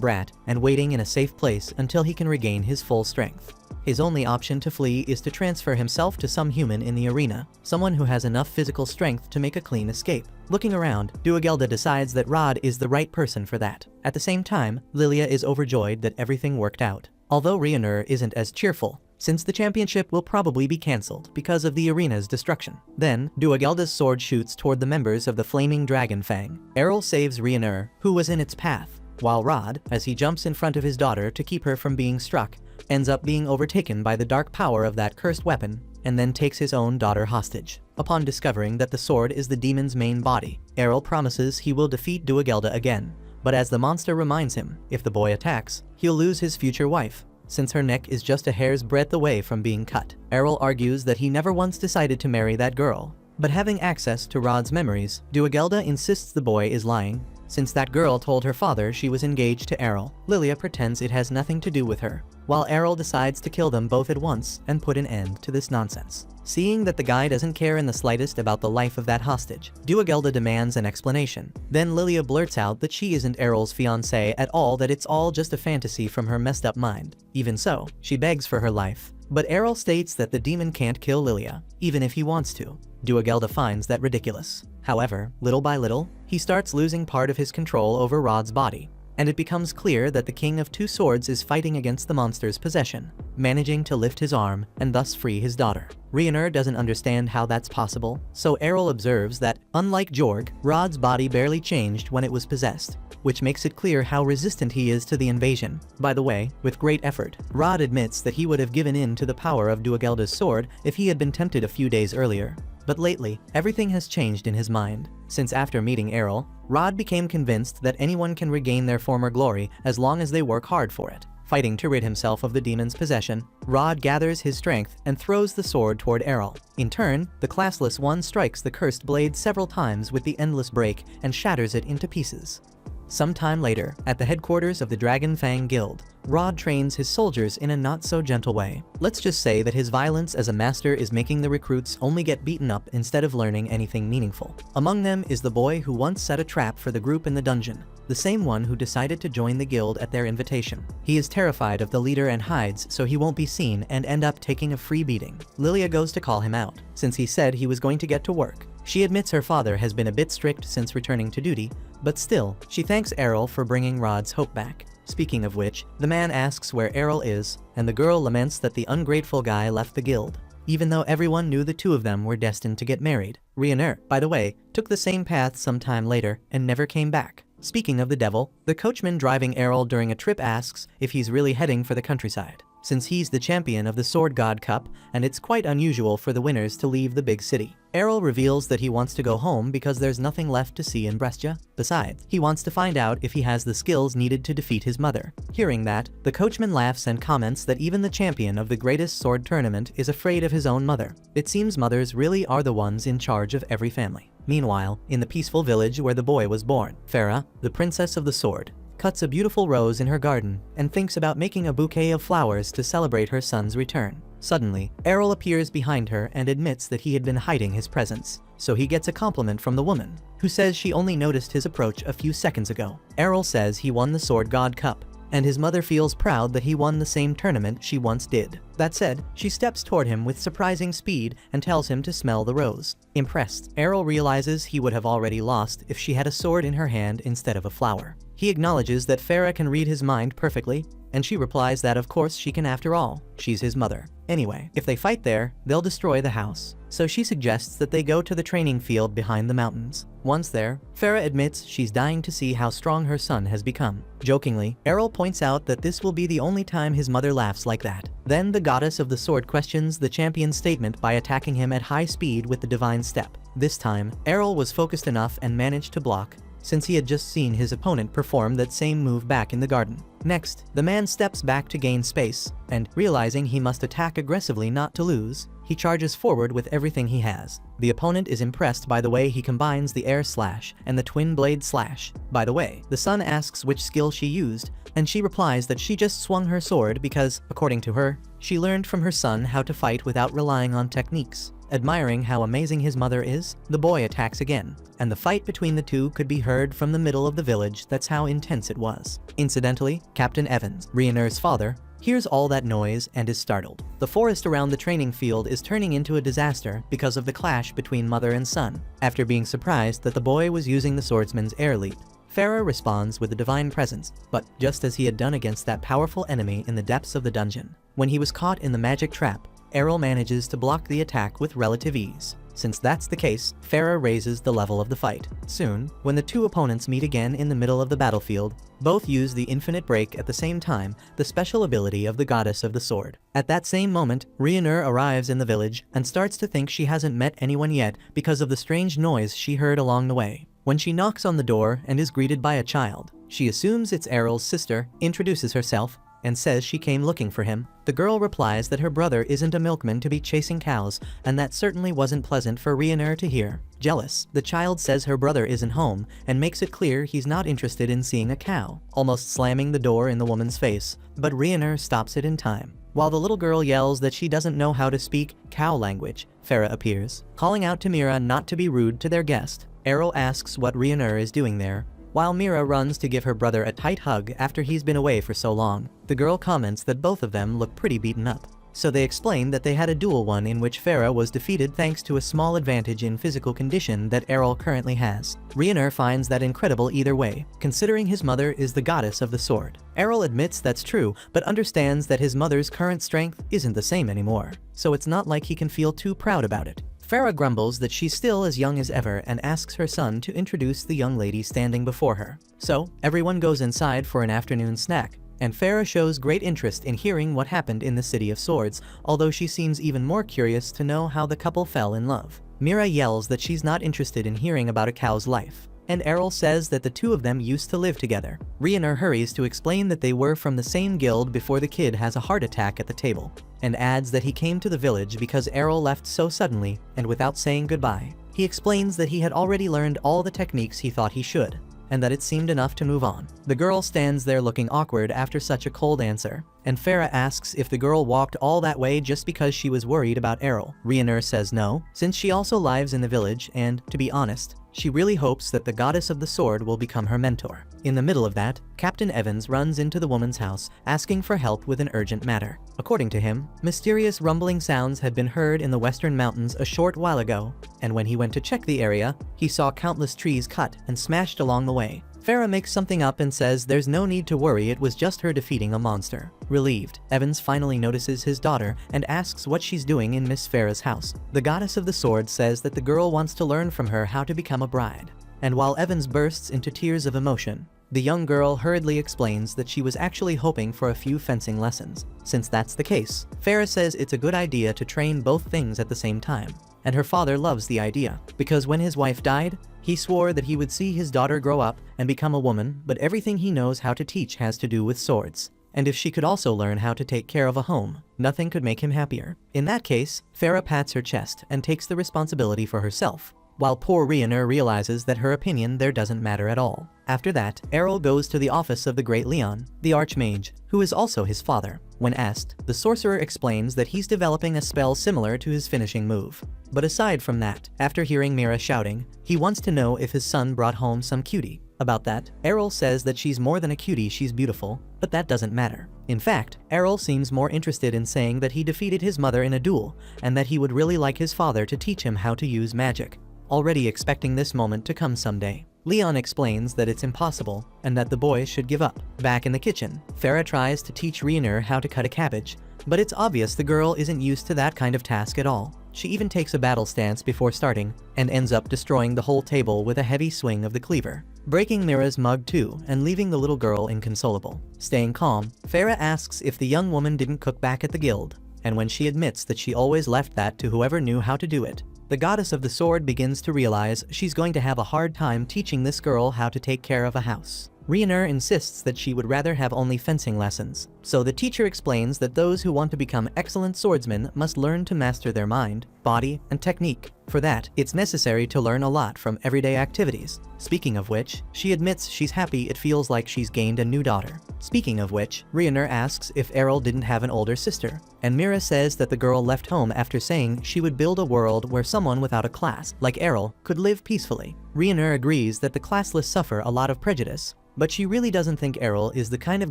brat and waiting in a safe place until he can regain his full strength. His only option to flee is to transfer himself to some human in the arena, someone who has enough physical strength to make a clean escape. Looking around, Duagelda decides that Rod is the right person for that. At the same time, Lilia is overjoyed that everything worked out. Although Ryonur isn't as cheerful, since the championship will probably be cancelled because of the arena's destruction. Then, Duagelda's sword shoots toward the members of the Flaming Dragon Fang. Errol saves Ryonur, who was in its path, while Rod, as he jumps in front of his daughter to keep her from being struck, ends up being overtaken by the dark power of that cursed weapon, and then takes his own daughter hostage. Upon discovering that the sword is the demon's main body, Errol promises he will defeat Duagelda again, but as the monster reminds him, if the boy attacks, he'll lose his future wife, since her neck is just a hair's breadth away from being cut. Errol argues that he never once decided to marry that girl, but having access to Rod's memories, Duagelda insists the boy is lying, since that girl told her father she was engaged to Errol. Lilia pretends it has nothing to do with her, while Errol decides to kill them both at once and put an end to this nonsense. Seeing that the guy doesn't care in the slightest about the life of that hostage, Duagelda demands an explanation. Then Lilia blurts out that she isn't Errol's fiancée at all, that it's all just a fantasy from her messed up mind. Even so, she begs for her life, but Errol states that the demon can't kill Lilia, even if he wants to. Duagelda finds that ridiculous. However, little by little, he starts losing part of his control over Rod's body, and it becomes clear that the King of Two Swords is fighting against the monster's possession, managing to lift his arm and thus free his daughter. Reiner doesn't understand how that's possible, so Errol observes that, unlike Jorg, Rod's body barely changed when it was possessed, which makes it clear how resistant he is to the invasion. By the way, with great effort, Rod admits that he would have given in to the power of Duagelda's sword if he had been tempted a few days earlier. But lately, everything has changed in his mind, since after meeting Errol, Rod became convinced that anyone can regain their former glory as long as they work hard for it. Fighting to rid himself of the demon's possession, Rod gathers his strength and throws the sword toward Errol. In turn, the classless one strikes the cursed blade several times with the endless break and shatters it into pieces. Sometime later, at the headquarters of the Dragon Fang Guild, Rod trains his soldiers in a not-so-gentle way. Let's just say that his violence as a master is making the recruits only get beaten up instead of learning anything meaningful. Among them is the boy who once set a trap for the group in the dungeon, the same one who decided to join the guild at their invitation. He is terrified of the leader and hides so he won't be seen and end up taking a free beating. Lilia goes to call him out, since he said he was going to get to work. She admits her father has been a bit strict since returning to duty, but still, she thanks Errol for bringing Rod's hope back. Speaking of which, the man asks where Errol is, and the girl laments that the ungrateful guy left the guild, even though everyone knew the two of them were destined to get married. Reiner, by the way, took the same path sometime later and never came back. Speaking of the devil, the coachman driving Errol during a trip asks if he's really heading for the countryside, since he's the champion of the Sword God Cup and it's quite unusual for the winners to leave the big city. Errol reveals that he wants to go home because there's nothing left to see in Brescia. Besides, he wants to find out if he has the skills needed to defeat his mother. Hearing that, the coachman laughs and comments that even the champion of the greatest sword tournament is afraid of his own mother. It seems mothers really are the ones in charge of every family. Meanwhile, in the peaceful village where the boy was born, Farah, the princess of the sword, cuts a beautiful rose in her garden and thinks about making a bouquet of flowers to celebrate her son's return. Suddenly, Errol appears behind her and admits that he had been hiding his presence, so he gets a compliment from the woman, who says she only noticed his approach a few seconds ago. Errol says he won the Sword God Cup, and his mother feels proud that he won the same tournament she once did. That said, she steps toward him with surprising speed and tells him to smell the rose. Impressed, Errol realizes he would have already lost if she had a sword in her hand instead of a flower. He acknowledges that Farah can read his mind perfectly, and she replies that of course she can after all, she's his mother. Anyway, if they fight there, they'll destroy the house. So she suggests that they go to the training field behind the mountains. Once there, Farah admits she's dying to see how strong her son has become. Jokingly, Errol points out that this will be the only time his mother laughs like that. Then the goddess of the sword questions the champion's statement by attacking him at high speed with the divine step. This time, Errol was focused enough and managed to block, since he had just seen his opponent perform that same move back in the garden. Next, the man steps back to gain space, and realizing he must attack aggressively not to lose, he charges forward with everything he has. The opponent is impressed by the way he combines the air slash and the twin blade slash. By the way, the son asks which skill she used, and she replies that she just swung her sword because, according to her, she learned from her son how to fight without relying on techniques. Admiring how amazing his mother is, the boy attacks again, and the fight between the two could be heard from the middle of the village. That's how intense it was. Incidentally, Captain Evans, Reiner's father, hears all that noise and is startled. The forest around the training field is turning into a disaster because of the clash between mother and son. After being surprised that the boy was using the swordsman's air leap, Farah responds with a divine presence, but just as he had done against that powerful enemy in the depths of the dungeon. When he was caught in the magic trap, Errol manages to block the attack with relative ease. Since that's the case, Farah raises the level of the fight. Soon, when the two opponents meet again in the middle of the battlefield, both use the infinite break at the same time, the special ability of the goddess of the sword. At that same moment, Rionur arrives in the village and starts to think she hasn't met anyone yet because of the strange noise she heard along the way. When she knocks on the door and is greeted by a child, she assumes it's Errol's sister, introduces herself, and says she came looking for him. The girl replies that her brother isn't a milkman to be chasing cows, and that certainly wasn't pleasant for Rionur to hear. Jealous, the child says her brother isn't home and makes it clear he's not interested in seeing a cow, almost slamming the door in the woman's face, but Rionur stops it in time. While the little girl yells that she doesn't know how to speak cow language, Farah appears, calling out to Mira not to be rude to their guest. Errol asks what Rionur is doing there, while Mira runs to give her brother a tight hug after he's been away for so long. The girl comments that both of them look pretty beaten up. So they explain that they had a duel one in which Farah was defeated thanks to a small advantage in physical condition that Errol currently has. Rionur finds that incredible either way, considering his mother is the goddess of the sword. Errol admits that's true, but understands that his mother's current strength isn't the same anymore, so it's not like he can feel too proud about it. Farah grumbles that she's still as young as ever and asks her son to introduce the young lady standing before her. So, everyone goes inside for an afternoon snack, and Farah shows great interest in hearing what happened in the City of Swords, although she seems even more curious to know how the couple fell in love. Mira yells that she's not interested in hearing about a cow's life, and Errol says that the two of them used to live together. Rionur hurries to explain that they were from the same guild before the kid has a heart attack at the table, and adds that he came to the village because Errol left so suddenly and without saying goodbye. He explains that he had already learned all the techniques he thought he should, and that it seemed enough to move on. The girl stands there looking awkward after such a cold answer, and Farah asks if the girl walked all that way just because she was worried about Errol. Rionur says no, since she also lives in the village and, to be honest, she really hopes that the goddess of the sword will become her mentor. In the middle of that, Captain Evans runs into the woman's house, asking for help with an urgent matter. According to him, mysterious rumbling sounds had been heard in the western mountains a short while ago, and when he went to check the area, he saw countless trees cut and smashed along the way. Farah makes something up and says there's no need to worry, it was just her defeating a monster. Relieved, Evans finally notices his daughter and asks what she's doing in Miss Farah's house. The goddess of the sword says that the girl wants to learn from her how to become a bride. And while Evans bursts into tears of emotion, the young girl hurriedly explains that she was actually hoping for a few fencing lessons. Since that's the case, Farah says it's a good idea to train both things at the same time. And her father loves the idea, because when his wife died, he swore that he would see his daughter grow up and become a woman, but everything he knows how to teach has to do with swords. And if she could also learn how to take care of a home, nothing could make him happier. In that case, Farah pats her chest and takes the responsibility for herself, while poor Rionur realizes that her opinion there doesn't matter at all. After that, Errol goes to the office of the Great Leon, the Archmage, who is also his father. When asked, the sorcerer explains that he's developing a spell similar to his finishing move. But aside from that, after hearing Mira shouting, he wants to know if his son brought home some cutie. About that, Errol says that she's more than a cutie, she's beautiful, but that doesn't matter. In fact, Errol seems more interested in saying that he defeated his mother in a duel, and that he would really like his father to teach him how to use magic, already expecting this moment to come someday. Leon explains that it's impossible, and that the boy should give up. Back in the kitchen, Farah tries to teach Rionur how to cut a cabbage, but it's obvious the girl isn't used to that kind of task at all. She even takes a battle stance before starting, and ends up destroying the whole table with a heavy swing of the cleaver, breaking Mira's mug too, and leaving the little girl inconsolable. Staying calm, Farah asks if the young woman didn't cook back at the guild, and when she admits that she always left that to whoever knew how to do it, the goddess of the sword begins to realize she's going to have a hard time teaching this girl how to take care of a house. Rionur insists that she would rather have only fencing lessons, so the teacher explains that those who want to become excellent swordsmen must learn to master their mind, body, and technique. For that, it's necessary to learn a lot from everyday activities. Speaking of which, she admits she's happy it feels like she's gained a new daughter. Speaking of which, Rionur asks if Errol didn't have an older sister, and Mira says that the girl left home after saying she would build a world where someone without a class, like Errol, could live peacefully. Rionur agrees that the classless suffer a lot of prejudice, but she really doesn't think Errol is the kind of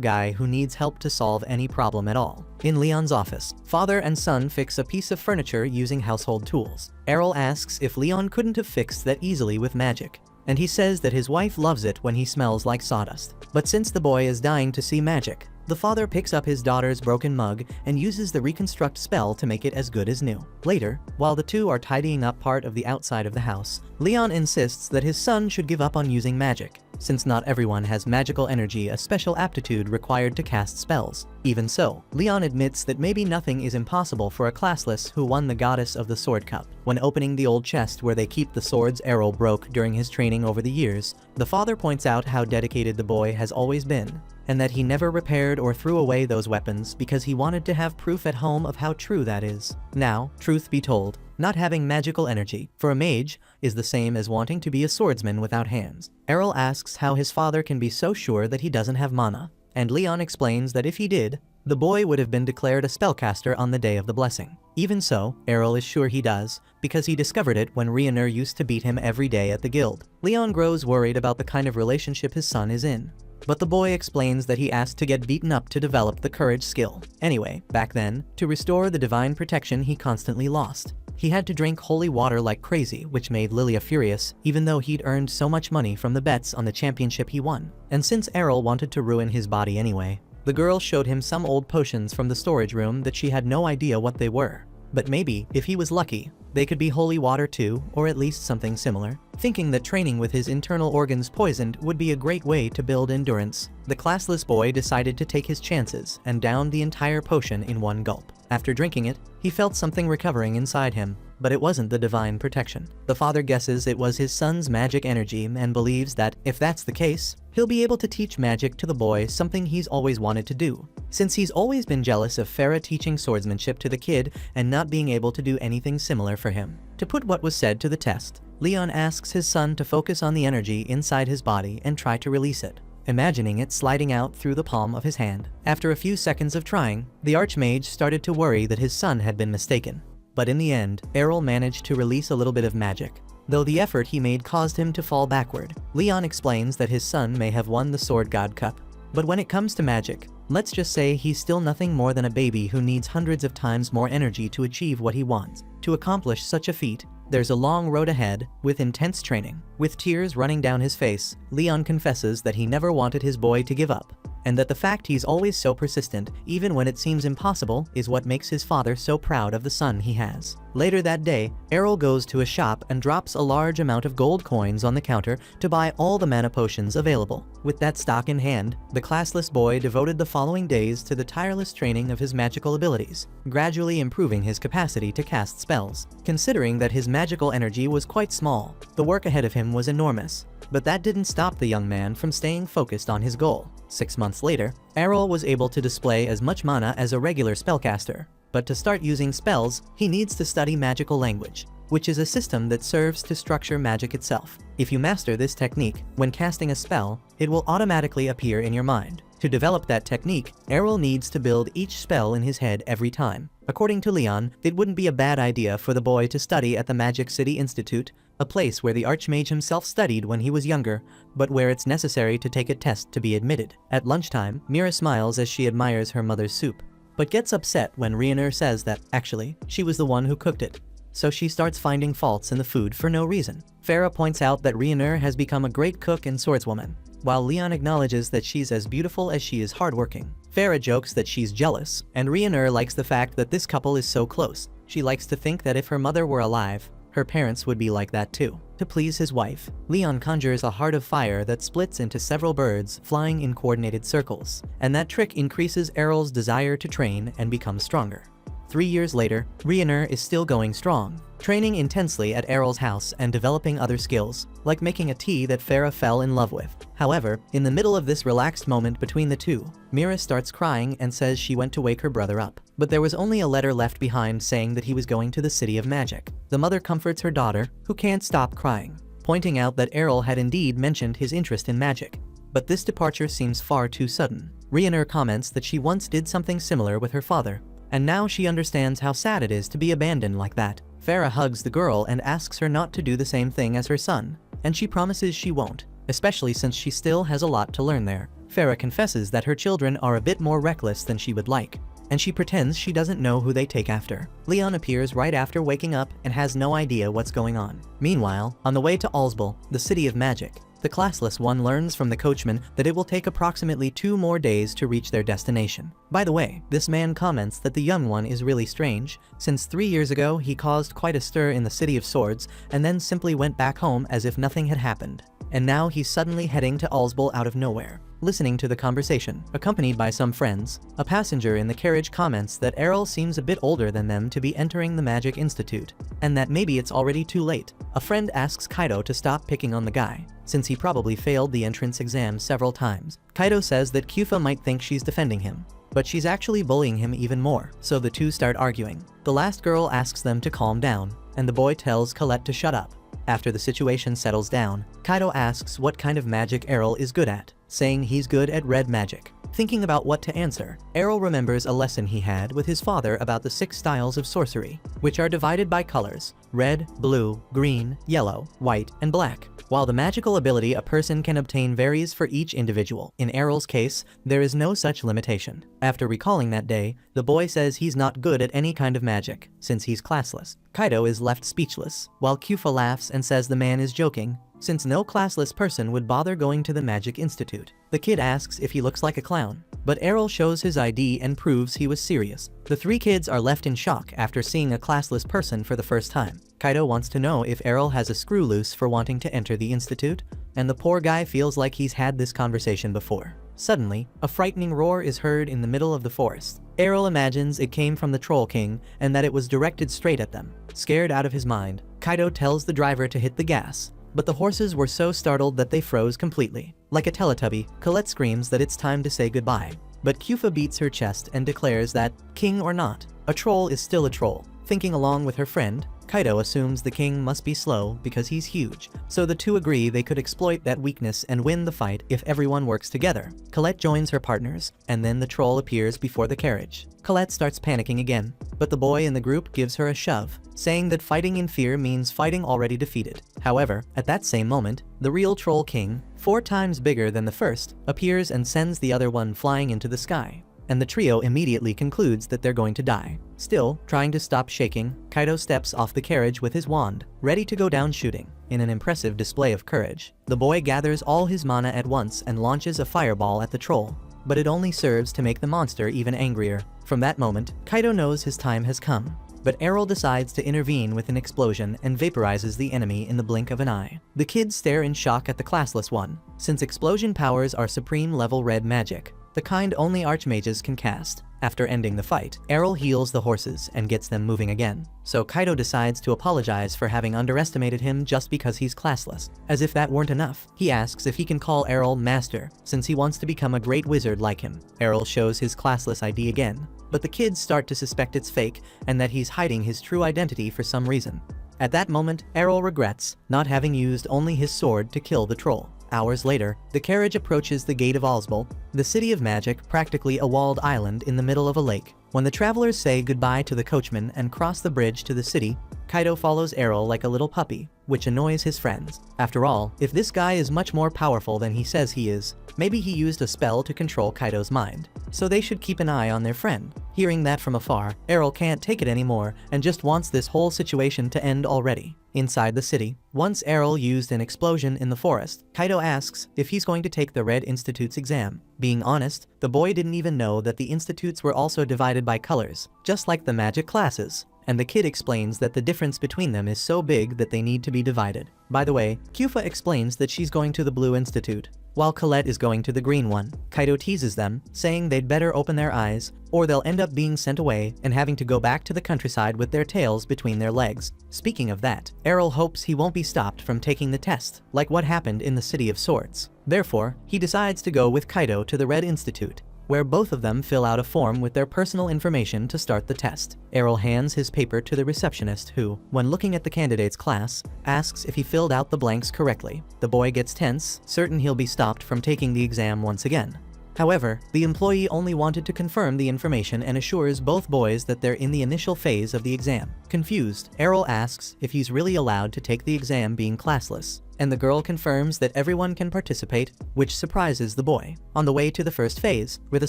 guy who needs help to solve any problem at all. In Leon's office, father and son fix a piece of furniture using household tools. Errol asks if Leon couldn't have fixed that easily with magic, and he says that his wife loves it when he smells like sawdust. But since the boy is dying to see magic, The father picks up his daughter's broken mug and uses the reconstruct spell to make it as good as new. Later, while the two are tidying up part of the outside of the house, Leon insists that his son should give up on using magic, since not everyone has magical energy, a special aptitude required to cast spells. Even so, Leon admits that maybe nothing is impossible for a classless who won the Goddess of the Sword Cup. When opening the old chest where they keep the swords Errol broke during his training over the years, the father points out how dedicated the boy has always been, and that he never repaired or threw away those weapons because he wanted to have proof at home of how true that is. Now, truth be told, not having magical energy for a mage is the same as wanting to be a swordsman without hands. Errol asks how his father can be so sure that he doesn't have mana, and Leon explains that if he did, the boy would have been declared a spellcaster on the day of the blessing. Even so, Errol is sure he does, because he discovered it when Rioner used to beat him every day at the guild. Leon grows worried about the kind of relationship his son is in, but the boy explains that he asked to get beaten up to develop the courage skill. Anyway, back then, to restore the divine protection he constantly lost, he had to drink holy water like crazy, which made Lilia furious, even though he'd earned so much money from the bets on the championship he won. And since Errol wanted to ruin his body anyway, the girl showed him some old potions from the storage room that she had no idea what they were. But maybe, if he was lucky, they could be holy water too, or at least something similar. Thinking that training with his internal organs poisoned would be a great way to build endurance, the classless boy decided to take his chances and downed the entire potion in one gulp. After drinking it, he felt something recovering inside him, but it wasn't the divine protection. The father guesses it was his son's magic energy and believes that, if that's the case, he'll be able to teach magic to the boy, something he's always wanted to do, since he's always been jealous of Farah teaching swordsmanship to the kid and not being able to do anything similar for him. To put what was said to the test, Leon asks his son to focus on the energy inside his body and try to release it, imagining it sliding out through the palm of his hand. After a few seconds of trying, the Archmage started to worry that his son had been mistaken. But in the end, Errol managed to release a little bit of magic, though the effort he made caused him to fall backward. Leon explains that his son may have won the Sword God Cup, but when it comes to magic, let's just say he's still nothing more than a baby who needs hundreds of times more energy to achieve what he wants. To accomplish such a feat, there's a long road ahead, with intense training. With tears running down his face, Leon confesses that he never wanted his boy to give up, and that the fact he's always so persistent, even when it seems impossible, is what makes his father so proud of the son he has. Later that day, Errol goes to a shop and drops a large amount of gold coins on the counter to buy all the mana potions available. With that stock in hand, the classless boy devoted the following days to the tireless training of his magical abilities, gradually improving his capacity to cast spells. Considering that his magical energy was quite small, the work ahead of him was enormous. But that didn't stop the young man from staying focused on his goal. 6 months later, Errol was able to display as much mana as a regular spellcaster. But to start using spells, he needs to study magical language, which is a system that serves to structure magic itself. If you master this technique, when casting a spell, it will automatically appear in your mind. To develop that technique, Errol needs to build each spell in his head every time. According to Leon, it wouldn't be a bad idea for the boy to study at the Magic City Institute, a place where the Archmage himself studied when he was younger, but where it's necessary to take a test to be admitted. At lunchtime, Mira smiles as she admires her mother's soup, but gets upset when Rioner says that, actually, she was the one who cooked it. So she starts finding faults in the food for no reason. Farah points out that Rioner has become a great cook and swordswoman, while Leon acknowledges that she's as beautiful as she is hardworking. Farah jokes that she's jealous, and Rioner likes the fact that this couple is so close. She likes to think that if her mother were alive, her parents would be like that too. To please his wife, Leon conjures a heart of fire that splits into several birds flying in coordinated circles, and that trick increases Errol's desire to train and become stronger. 3 years later, Rioner is still going strong, training intensely at Errol's house and developing other skills, like making a tea that Farah fell in love with. However, in the middle of this relaxed moment between the two, Mira starts crying and says she went to wake her brother up. But there was only a letter left behind saying that he was going to the City of Magic. The mother comforts her daughter, who can't stop crying, pointing out that Errol had indeed mentioned his interest in magic. But this departure seems far too sudden. Rioner comments that she once did something similar with her father, and now she understands how sad it is to be abandoned like that. Farah hugs the girl and asks her not to do the same thing as her son, and she promises she won't, especially since she still has a lot to learn there. Farah confesses that her children are a bit more reckless than she would like, and she pretends she doesn't know who they take after. Leon appears right after waking up and has no idea what's going on. Meanwhile, on the way to Alsbel, the City of Magic, the classless one learns from the coachman that it will take approximately 2 more days to reach their destination. By the way, this man comments that the young one is really strange, since 3 years ago he caused quite a stir in the City of Swords and then simply went back home as if nothing had happened. And now he's suddenly heading to Alsbol out of nowhere. Listening to the conversation, accompanied by some friends, a passenger in the carriage comments that Errol seems a bit older than them to be entering the Magic Institute, and that maybe it's already too late. A friend asks Kaido to stop picking on the guy, since he probably failed the entrance exam several times. Kaido says that Kyufa might think she's defending him, but she's actually bullying him even more, so the two start arguing. The last girl asks them to calm down, and the boy tells Colette to shut up. After the situation settles down, Kaido asks what kind of magic Errol is good at, saying he's good at red magic. Thinking about what to answer, Errol remembers a lesson he had with his father about the 6 styles of sorcery, which are divided by colors: red, blue, green, yellow, white, and black. While the magical ability a person can obtain varies for each individual, in Errol's case, there is no such limitation. After recalling that day, the boy says he's not good at any kind of magic, since he's classless. Kaido is left speechless, while Kyufa laughs and says the man is joking, since no classless person would bother going to the Magic Institute. The kid asks if he looks like a clown, but Errol shows his ID and proves he was serious. The 3 kids are left in shock after seeing a classless person for the first time. Kaido wants to know if Errol has a screw loose for wanting to enter the institute, and the poor guy feels like he's had this conversation before. Suddenly, a frightening roar is heard in the middle of the forest. Errol imagines it came from the Troll King and that it was directed straight at them. Scared out of his mind, Kaido tells the driver to hit the gas, but the horses were so startled that they froze completely. Like a Teletubby, Colette screams that it's time to say goodbye, but Kyufa beats her chest and declares that, king or not, a troll is still a troll. Thinking along with her friend, Kaido assumes the king must be slow because he's huge, so the two agree they could exploit that weakness and win the fight if everyone works together. Colette joins her partners, and then the troll appears before the carriage. Colette starts panicking again, but the boy in the group gives her a shove, saying that fighting in fear means fighting already defeated. However, at that same moment, the real Troll King, 4 times bigger than the first, appears and sends the other one flying into the sky, and the trio immediately concludes that they're going to die. Still, trying to stop shaking, Kaido steps off the carriage with his wand, ready to go down shooting. In an impressive display of courage, the boy gathers all his mana at once and launches a fireball at the troll, but it only serves to make the monster even angrier. From that moment, Kaido knows his time has come, but Errol decides to intervene with an explosion and vaporizes the enemy in the blink of an eye. The kids stare in shock at the classless one, since explosion powers are supreme level red magic, the kind only archmages can cast. After ending the fight, Errol heals the horses and gets them moving again, so Kaido decides to apologize for having underestimated him just because he's classless. As if that weren't enough, he asks if he can call Errol Master, since he wants to become a great wizard like him. Errol shows his classless ID again, but the kids start to suspect it's fake and that he's hiding his true identity for some reason. At that moment, Errol regrets not having used only his sword to kill the troll. Hours later, the carriage approaches the gate of Alsbol, the city of magic, practically a walled island in the middle of a lake. When the travelers say goodbye to the coachman and cross the bridge to the city, Kaido follows Errol like a little puppy, which annoys his friends. After all, if this guy is much more powerful than he says he is, maybe he used a spell to control Kaido's mind, so they should keep an eye on their friend. Hearing that from afar, Errol can't take it anymore and just wants this whole situation to end already. Inside the city, once Errol used an explosion in the forest, Kaido asks if he's going to take the Red Institute's exam. Being honest, the boy didn't even know that the institutes were also divided by colors, just like the magic classes, and the kid explains that the difference between them is so big that they need to be divided. By the way, Kyufa explains that she's going to the Blue Institute, while Colette is going to the green one. Kaido teases them, saying they'd better open their eyes, or they'll end up being sent away and having to go back to the countryside with their tails between their legs. Speaking of that, Errol hopes he won't be stopped from taking the test, like what happened in the City of Swords. Therefore, he decides to go with Kaido to the Red Institute, where both of them fill out a form with their personal information to start the test. Errol hands his paper to the receptionist who, when looking at the candidate's class, asks if he filled out the blanks correctly. The boy gets tense, certain he'll be stopped from taking the exam once again. However, the employee only wanted to confirm the information and assures both boys that they're in the initial phase of the exam. Confused, Errol asks if he's really allowed to take the exam being classless, and the girl confirms that everyone can participate, which surprises the boy. On the way to the first phase, with a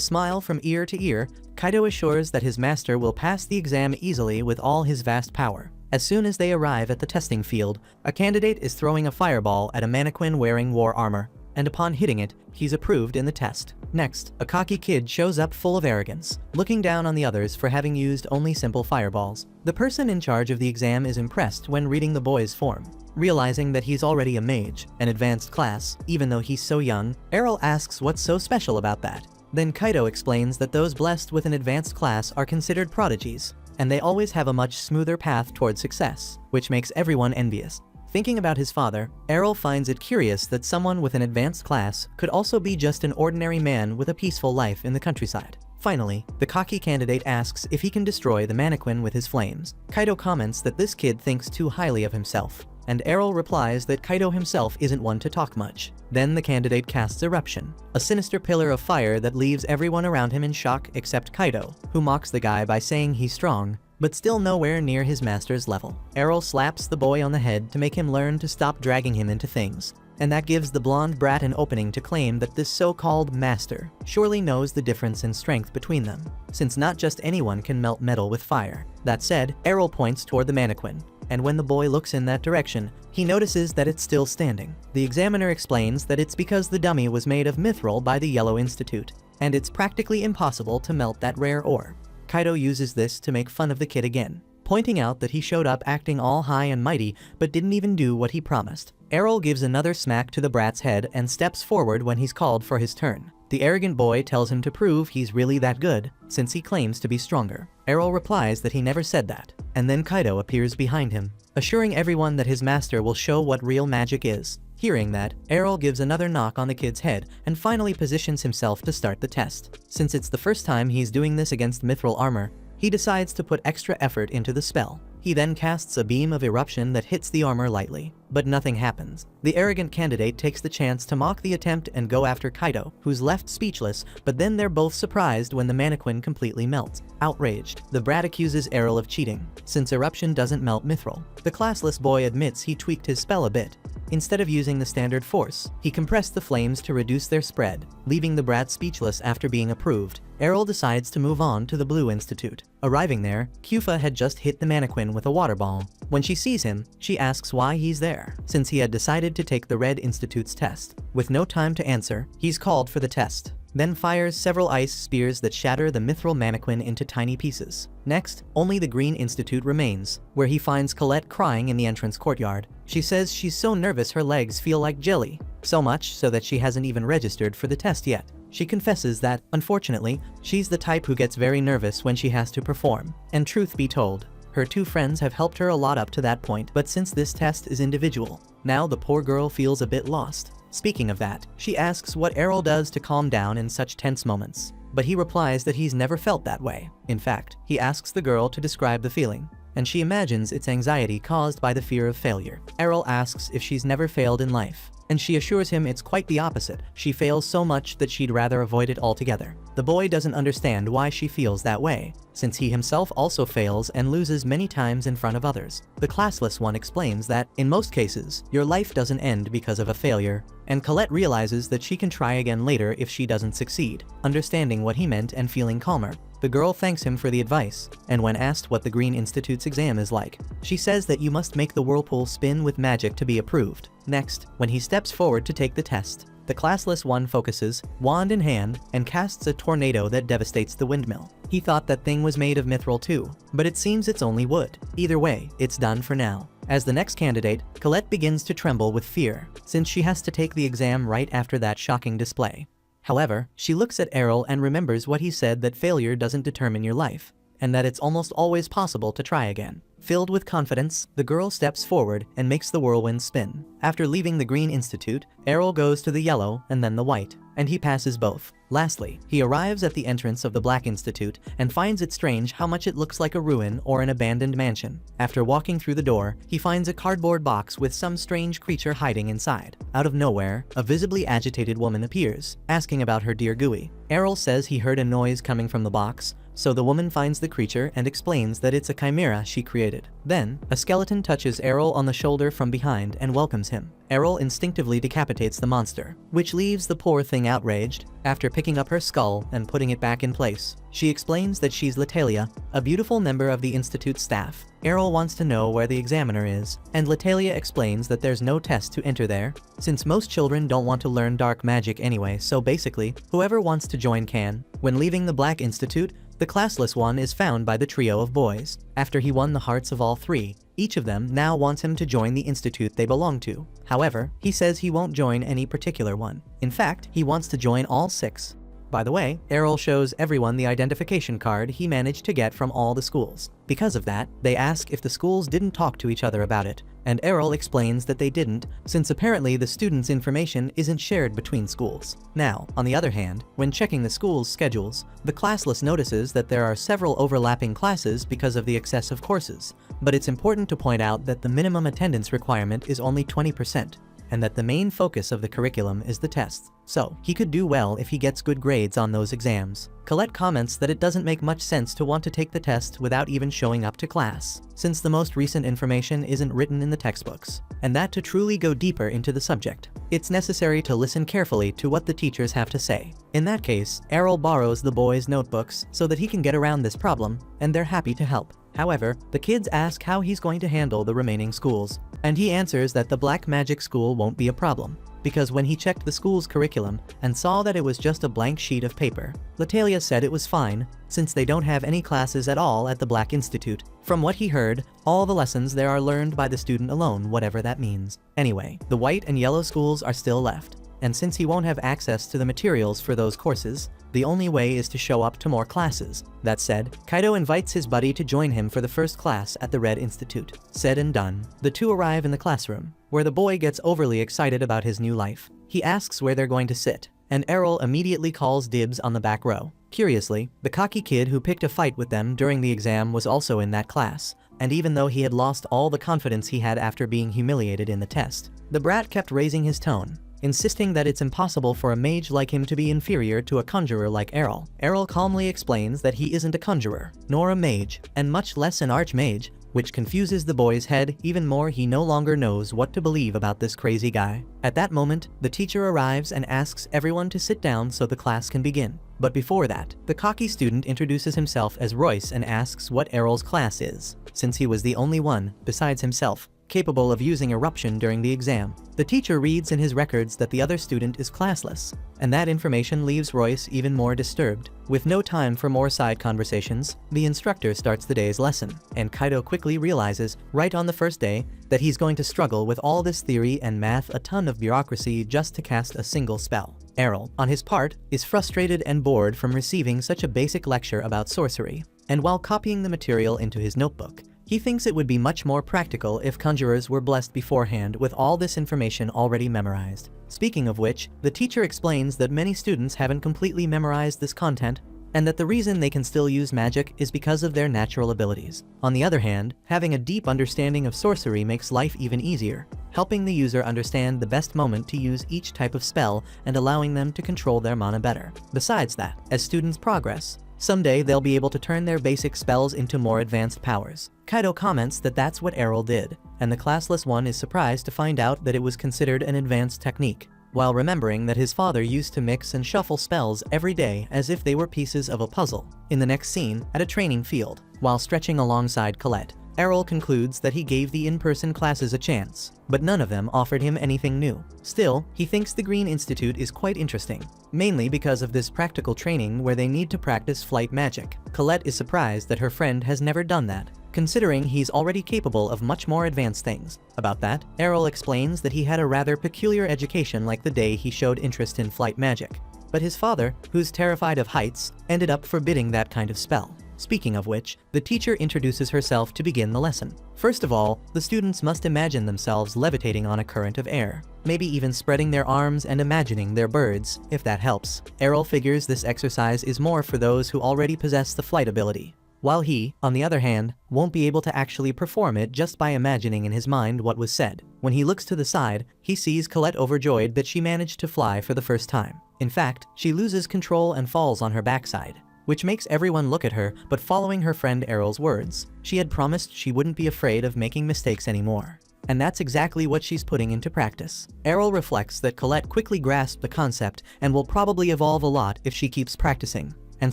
smile from ear to ear, Kaido assures that his master will pass the exam easily with all his vast power. As soon as they arrive at the testing field, a candidate is throwing a fireball at a mannequin wearing war armor, and upon hitting it, he's approved in the test. Next, a cocky kid shows up full of arrogance, looking down on the others for having used only simple fireballs. The person in charge of the exam is impressed when reading the boy's form. Realizing that he's already a mage, an advanced class, even though he's so young, Errol asks what's so special about that. Then Kaido explains that those blessed with an advanced class are considered prodigies, and they always have a much smoother path toward success, which makes everyone envious. Thinking about his father, Errol finds it curious that someone with an advanced class could also be just an ordinary man with a peaceful life in the countryside. Finally, the cocky candidate asks if he can destroy the mannequin with his flames. Kaido comments that this kid thinks too highly of himself, and Errol replies that Kaido himself isn't one to talk much. Then the candidate casts Eruption, a sinister pillar of fire that leaves everyone around him in shock except Kaido, who mocks the guy by saying he's strong, but still nowhere near his master's level. Errol slaps the boy on the head to make him learn to stop dragging him into things, and that gives the blonde brat an opening to claim that this so-called master surely knows the difference in strength between them, since not just anyone can melt metal with fire. That said, Errol points toward the mannequin, and when the boy looks in that direction, he notices that it's still standing. The examiner explains that it's because the dummy was made of mithril by the Yellow Institute, and it's practically impossible to melt that rare ore. Kaido uses this to make fun of the kid again, pointing out that he showed up acting all high and mighty but didn't even do what he promised. Errol gives another smack to the brat's head and steps forward when he's called for his turn. The arrogant boy tells him to prove he's really that good, since he claims to be stronger. Errol replies that he never said that, and then Kaido appears behind him, assuring everyone that his master will show what real magic is. Hearing that, Errol gives another knock on the kid's head and finally positions himself to start the test. Since it's the first time he's doing this against mithril armor, he decides to put extra effort into the spell. He then casts a beam of eruption that hits the armor lightly, but nothing happens. The arrogant candidate takes the chance to mock the attempt and go after Kaido, who's left speechless, but then they're both surprised when the mannequin completely melts. Outraged, the brat accuses Errol of cheating, since eruption doesn't melt mithril. The classless boy admits he tweaked his spell a bit. Instead of using the standard force, he compressed the flames to reduce their spread, leaving the brat speechless after being approved. Errol decides to move on to the Blue Institute. Arriving there, Kyufa had just hit the mannequin with a water ball. When she sees him, she asks why he's there, since he had decided to take the Red Institute's test. With no time to answer, he's called for the test, then fires several ice spears that shatter the mithril mannequin into tiny pieces. Next, only the Green Institute remains, where he finds Colette crying in the entrance courtyard. She says she's so nervous her legs feel like jelly, so much so that she hasn't even registered for the test yet. She confesses that, unfortunately, she's the type who gets very nervous when she has to perform. And truth be told, her two friends have helped her a lot up to that point, but since this test is individual, now the poor girl feels a bit lost. Speaking of that, she asks what Errol does to calm down in such tense moments, but he replies that he's never felt that way. In fact, he asks the girl to describe the feeling, and she imagines it's anxiety caused by the fear of failure. Errol asks if she's never failed in life, and she assures him it's quite the opposite. She fails so much that she'd rather avoid it altogether. The boy doesn't understand why she feels that way, since he himself also fails and loses many times in front of others. The classless one explains that, in most cases, your life doesn't end because of a failure, and Colette realizes that she can try again later if she doesn't succeed. Understanding what he meant and feeling calmer, the girl thanks him for the advice, and when asked what the Green Institute's exam is like, she says that you must make the whirlpool spin with magic to be approved. Next, when he steps forward to take the test, the classless one focuses, wand in hand, and casts a tornado that devastates the windmill. He thought that thing was made of mithril too, but it seems it's only wood. Either way, it's done for now. As the next candidate, Colette begins to tremble with fear, since she has to take the exam right after that shocking display. However, she looks at Errol and remembers what he said, that failure doesn't determine your life, and that it's almost always possible to try again. Filled with confidence, the girl steps forward and makes the whirlwind spin. After leaving the Green Institute, Errol goes to the Yellow and then the White, and he passes both. Lastly, he arrives at the entrance of the Black Institute and finds it strange how much it looks like a ruin or an abandoned mansion. After walking through the door, he finds a cardboard box with some strange creature hiding inside. Out of nowhere, a visibly agitated woman appears, asking about her dear Gui. Errol says he heard a noise coming from the box, so the woman finds the creature and explains that it's a chimera she created. Then, a skeleton touches Errol on the shoulder from behind and welcomes him. Errol instinctively decapitates the monster, which leaves the poor thing outraged. After picking up her skull and putting it back in place. She explains that she's Latalia, a beautiful member of the Institute's staff. Errol wants to know where the examiner is, and Latalia explains that there's no test to enter there, since most children don't want to learn dark magic anyway, so basically, whoever wants to join can. When leaving the Black Institute, the classless one is found by the trio of boys. After he won the hearts of all three, each of them now wants him to join the institute they belong to. However, he says he won't join any particular one. In fact, he wants to join all 6. By the way, Errol shows everyone the identification card he managed to get from all the schools. Because of that, they ask if the schools didn't talk to each other about it, and Errol explains that they didn't, since apparently the students' information isn't shared between schools. Now, on the other hand, when checking the school's schedules, the classless notices that there are several overlapping classes because of the excess of courses, but it's important to point out that the minimum attendance requirement is only 20%. And that the main focus of the curriculum is the tests, so he could do well if he gets good grades on those exams. Colette comments that it doesn't make much sense to want to take the test without even showing up to class, since the most recent information isn't written in the textbooks, and that to truly go deeper into the subject, it's necessary to listen carefully to what the teachers have to say. In that case, Errol borrows the boys' notebooks so that he can get around this problem, and they're happy to help. However, the kids ask how he's going to handle the remaining schools, and he answers that the Black Magic School won't be a problem, because when he checked the school's curriculum and saw that it was just a blank sheet of paper, Latalia said it was fine, since they don't have any classes at all at the Black Institute. From what he heard, all the lessons there are learned by the student alone, whatever that means. Anyway, the white and yellow schools are still left, and since he won't have access to the materials for those courses, the only way is to show up to more classes. That said, Kaido invites his buddy to join him for the first class at the Red Institute. Said and done. The two arrive in the classroom, where the boy gets overly excited about his new life. He asks where they're going to sit, and Errol immediately calls dibs on the back row. Curiously, the cocky kid who picked a fight with them during the exam was also in that class, and even though he had lost all the confidence he had after being humiliated in the test, the brat kept raising his tone, insisting that it's impossible for a mage like him to be inferior to a conjurer like Errol. Errol calmly explains that he isn't a conjurer, nor a mage, and much less an archmage, which confuses the boy's head even more. He no longer knows what to believe about this crazy guy. At that moment, the teacher arrives and asks everyone to sit down so the class can begin. But before that, the cocky student introduces himself as Royce and asks what Errol's class is, since he was the only one, besides himself, capable of using eruption during the exam. The teacher reads in his records that the other student is classless, and that information leaves Royce even more disturbed. With no time for more side conversations, the instructor starts the day's lesson, and Kaido quickly realizes, right on the first day, that he's going to struggle with all this theory and math, a ton of bureaucracy just to cast a single spell. Errol, on his part, is frustrated and bored from receiving such a basic lecture about sorcery, and while copying the material into his notebook, he thinks it would be much more practical if conjurers were blessed beforehand with all this information already memorized. Speaking of which, the teacher explains that many students haven't completely memorized this content, and that the reason they can still use magic is because of their natural abilities. On the other hand, having a deep understanding of sorcery makes life even easier, helping the user understand the best moment to use each type of spell and allowing them to control their mana better. Besides that, as students progress, someday they'll be able to turn their basic spells into more advanced powers. Kaido comments that that's what Errol did, and the classless one is surprised to find out that it was considered an advanced technique, while remembering that his father used to mix and shuffle spells every day as if they were pieces of a puzzle. In the next scene, at a training field, while stretching alongside Colette, Errol concludes that he gave the in-person classes a chance, but none of them offered him anything new. Still, he thinks the Green Institute is quite interesting, mainly because of this practical training where they need to practice flight magic. Colette is surprised that her friend has never done that, considering he's already capable of much more advanced things. About that, Errol explains that he had a rather peculiar education like the day he showed interest in flight magic, but his father, who's terrified of heights, ended up forbidding that kind of spell. Speaking of which, the teacher introduces herself to begin the lesson. First of all, the students must imagine themselves levitating on a current of air, maybe even spreading their arms and imagining they're birds, if that helps. Errol figures this exercise is more for those who already possess the flight ability, while he, on the other hand, won't be able to actually perform it just by imagining in his mind what was said. When he looks to the side, he sees Colette overjoyed that she managed to fly for the first time. In fact, she loses control and falls on her backside, which makes everyone look at her, but following her friend Errol's words, she had promised she wouldn't be afraid of making mistakes anymore. and that's exactly what she's putting into practice. Errol reflects that Colette quickly grasped the concept and will probably evolve a lot if she keeps practicing. And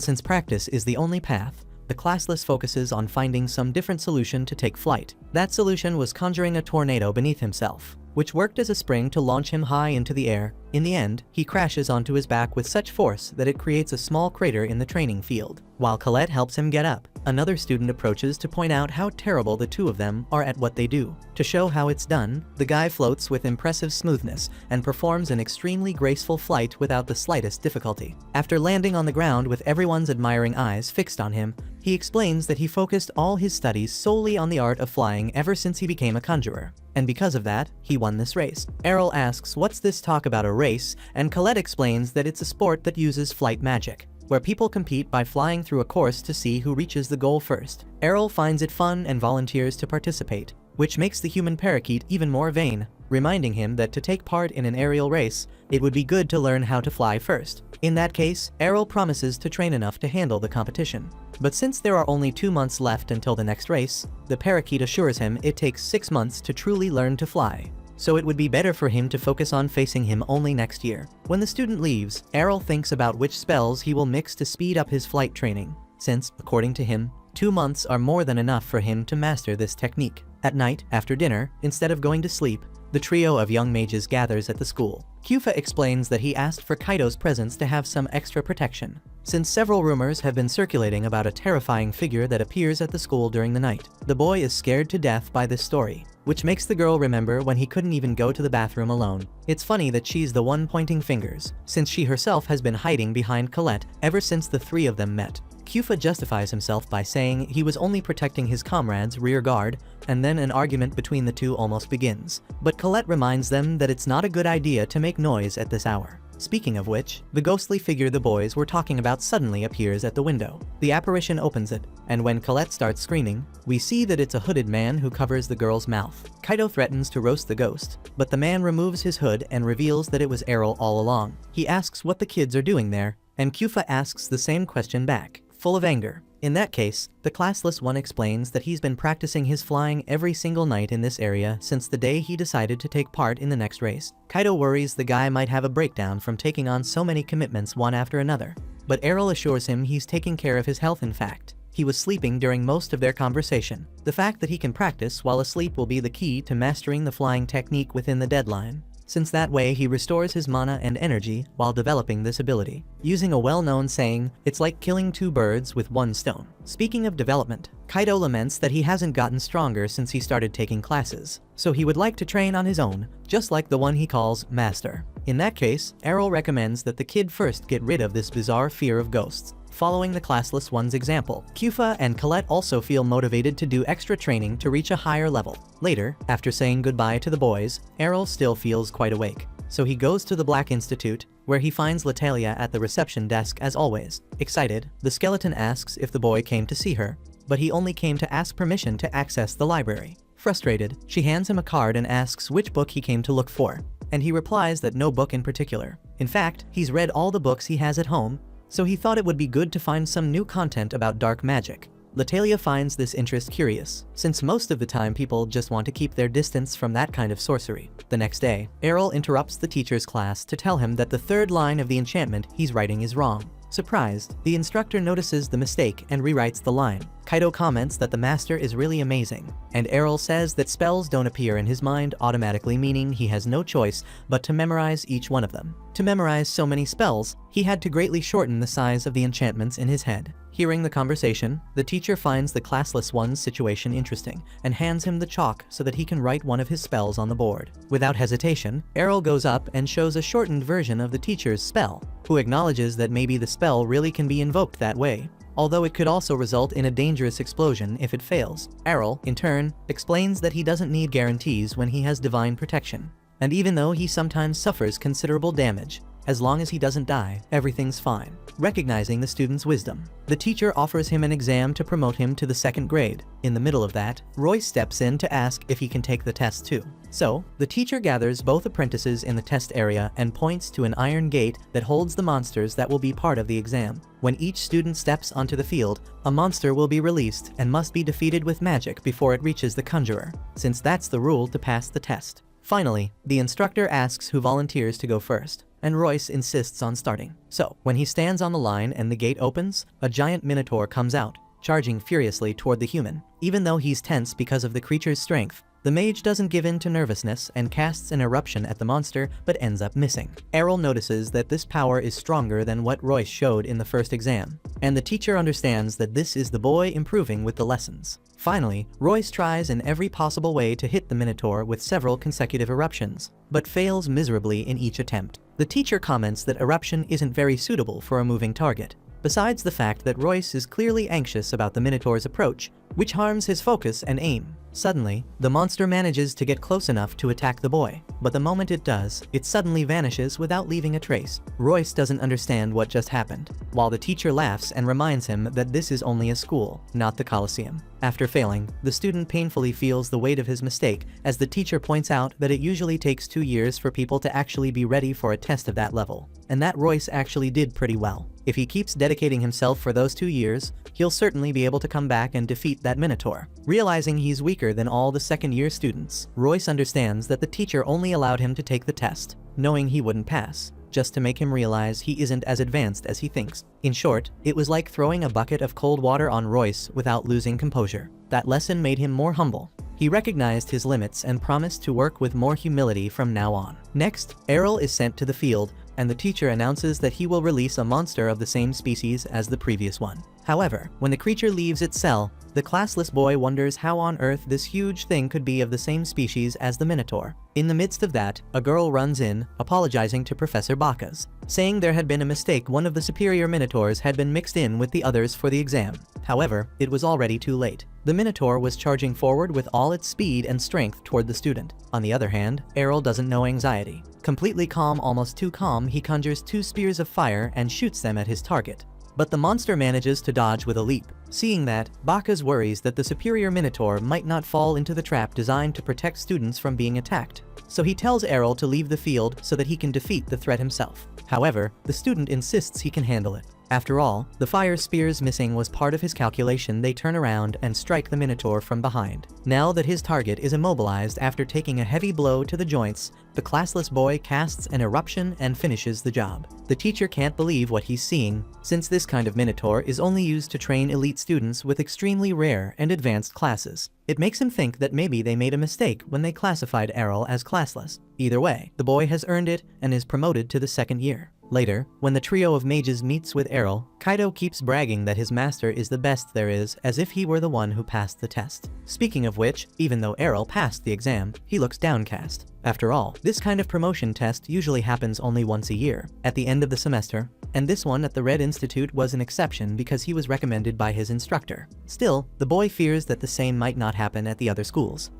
since practice is the only path, the classless focuses on finding some different solution to take flight. That solution was conjuring a tornado beneath himself, which worked as a spring to launch him high into the air. In the end, he crashes onto his back with such force that it creates a small crater in the training field. While Colette helps him get up, another student approaches to point out how terrible the two of them are at what they do. To show how it's done, the guy floats with impressive smoothness and performs an extremely graceful flight without the slightest difficulty. After landing on the ground with everyone's admiring eyes fixed on him, he explains that he focused all his studies solely on the art of flying ever since he became a conjurer. And because of that, he won this race. Errol asks what's this talk about a race, and Colette explains that it's a sport that uses flight magic, where people compete by flying through a course to see who reaches the goal first. Errol finds it fun and volunteers to participate, which makes the human parakeet even more vain, reminding him that to take part in an aerial race, it would be good to learn how to fly first. In that case, Errol promises to train enough to handle the competition. But since there are only 2 months left until the next race, the parakeet assures him it takes 6 months to truly learn to fly, so it would be better for him to focus on facing him only next year. When the student leaves, Errol thinks about which spells he will mix to speed up his flight training, since, according to him, 2 months are more than enough for him to master this technique. At night, after dinner, instead of going to sleep, the trio of young mages gathers at the school. Kefka explains that he asked for Kaido's presence to have some extra protection, since several rumors have been circulating about a terrifying figure that appears at the school during the night. The boy is scared to death by this story, which makes the girl remember when he couldn't even go to the bathroom alone. It's funny that she's the one pointing fingers, since she herself has been hiding behind Colette ever since the three of them met. Kefka justifies himself by saying he was only protecting his comrade's rear guard, and then an argument between the two almost begins. But Colette reminds them that it's not a good idea to make noise at this hour. Speaking of which, the ghostly figure the boys were talking about suddenly appears at the window. The apparition opens it, and when Colette starts screaming, we see that it's a hooded man who covers the girl's mouth. Kaido threatens to roast the ghost, but the man removes his hood and reveals that it was Errol all along. He asks what the kids are doing there, and Kefka asks the same question back, full of anger. In that case, the classless one explains that he's been practicing his flying every single night in this area since the day he decided to take part in the next race. Kaido worries the guy might have a breakdown from taking on so many commitments one after another, but Errol assures him he's taking care of his health. In fact, he was sleeping during most of their conversation. The fact that he can practice while asleep will be the key to mastering the flying technique within the deadline, since that way he restores his mana and energy while developing this ability. Using a well-known saying, it's like killing 2 birds with 1 stone. Speaking of development, Kaido laments that he hasn't gotten stronger since he started taking classes, so he would like to train on his own, just like the one he calls Master. In that case, Errol recommends that the kid first get rid of this bizarre fear of ghosts. Following the classless one's example, Kefka and Colette also feel motivated to do extra training to reach a higher level. Later, after saying goodbye to the boys, Errol still feels quite awake, so he goes to the Black Institute, where he finds Latalia at the reception desk as always. Excited, the skeleton asks if the boy came to see her, but he only came to ask permission to access the library. Frustrated, she hands him a card and asks which book he came to look for, and he replies that no book in particular. In fact, he's read all the books he has at home, so he thought it would be good to find some new content about dark magic. Latalia finds this interest curious, since most of the time people just want to keep their distance from that kind of sorcery. The next day, Errol interrupts the teacher's class to tell him that the 3rd line of the enchantment he's writing is wrong. Surprised, the instructor notices the mistake and rewrites the line. Kaido comments that the master is really amazing, and Errol says that spells don't appear in his mind automatically, meaning he has no choice but to memorize each one of them. To memorize so many spells, he had to greatly shorten the size of the enchantments in his head. Hearing the conversation, the teacher finds the classless one's situation interesting and hands him the chalk so that he can write one of his spells on the board. Without hesitation, Errol goes up and shows a shortened version of the teacher's spell, who acknowledges that maybe the spell really can be invoked that way, although it could also result in a dangerous explosion if it fails. Errol, in turn, explains that he doesn't need guarantees when he has divine protection, and even though he sometimes suffers considerable damage, as long as he doesn't die, everything's fine. Recognizing the student's wisdom, the teacher offers him an exam to promote him to the 2nd grade. In the middle of that, Royce steps in to ask if he can take the test too. So, the teacher gathers both apprentices in the test area and points to an iron gate that holds the monsters that will be part of the exam. When each student steps onto the field, a monster will be released and must be defeated with magic before it reaches the conjurer, since that's the rule to pass the test. Finally, the instructor asks who volunteers to go first, and Royce insists on starting. So, when he stands on the line and the gate opens, a giant minotaur comes out, charging furiously toward the human. Even though he's tense because of the creature's strength, the mage doesn't give in to nervousness and casts an eruption at the monster but ends up missing. Errol notices that this power is stronger than what Royce showed in the first exam, and the teacher understands that this is the boy improving with the lessons. Finally, Royce tries in every possible way to hit the minotaur with several consecutive eruptions, but fails miserably in each attempt. The teacher comments that eruption isn't very suitable for a moving target, besides the fact that Royce is clearly anxious about the minotaur's approach, which harms his focus and aim. Suddenly, the monster manages to get close enough to attack the boy, but the moment it does, it suddenly vanishes without leaving a trace. Royce doesn't understand what just happened, while the teacher laughs and reminds him that this is only a school, not the Colosseum. After failing, the student painfully feels the weight of his mistake as the teacher points out that it usually takes 2 years for people to actually be ready for a test of that level, and that Royce actually did pretty well. If he keeps dedicating himself for those 2 years, he'll certainly be able to come back and defeat that minotaur. Realizing he's weaker than all the 2nd-year students, Royce understands that the teacher only allowed him to take the test, knowing he wouldn't pass, just to make him realize he isn't as advanced as he thinks. In short, it was like throwing a bucket of cold water on Royce without losing composure. That lesson made him more humble. He recognized his limits and promised to work with more humility from now on. Next, Errol is sent to the field, and the teacher announces that he will release a monster of the same species as the previous one. However, when the creature leaves its cell, the classless boy wonders how on earth this huge thing could be of the same species as the Minotaur. In the midst of that, a girl runs in, apologizing to Professor Bacchus, saying there had been a mistake. One of the superior Minotaurs had been mixed in with the others for the exam. However, it was already too late. The Minotaur was charging forward with all its speed and strength toward the student. On the other hand, Errol doesn't know anxiety. Completely calm, almost too calm, he conjures 2 spears of fire and shoots them at his target. But the monster manages to dodge with a leap. Seeing that, Bacchus worries that the superior Minotaur might not fall into the trap designed to protect students from being attacked. So he tells Errol to leave the field so that he can defeat the threat himself. However, the student insists he can handle it. After all, the fire spears missing was part of his calculation. They turn around and strike the Minotaur from behind. Now that his target is immobilized after taking a heavy blow to the joints, the classless boy casts an eruption and finishes the job. The teacher can't believe what he's seeing, since this kind of Minotaur is only used to train elite students with extremely rare and advanced classes. It makes him think that maybe they made a mistake when they classified Errol as classless. Either way, the boy has earned it and is promoted to the 2nd year. Later, when the trio of mages meets with Errol, Kaido keeps bragging that his master is the best there is, as if he were the one who passed the test. Speaking of which, even though Errol passed the exam, he looks downcast. After all, this kind of promotion test usually happens only once a year, at the end of the semester, and this one at the Red Institute was an exception because he was recommended by his instructor. Still, the boy fears that the same might not happen at the other schools.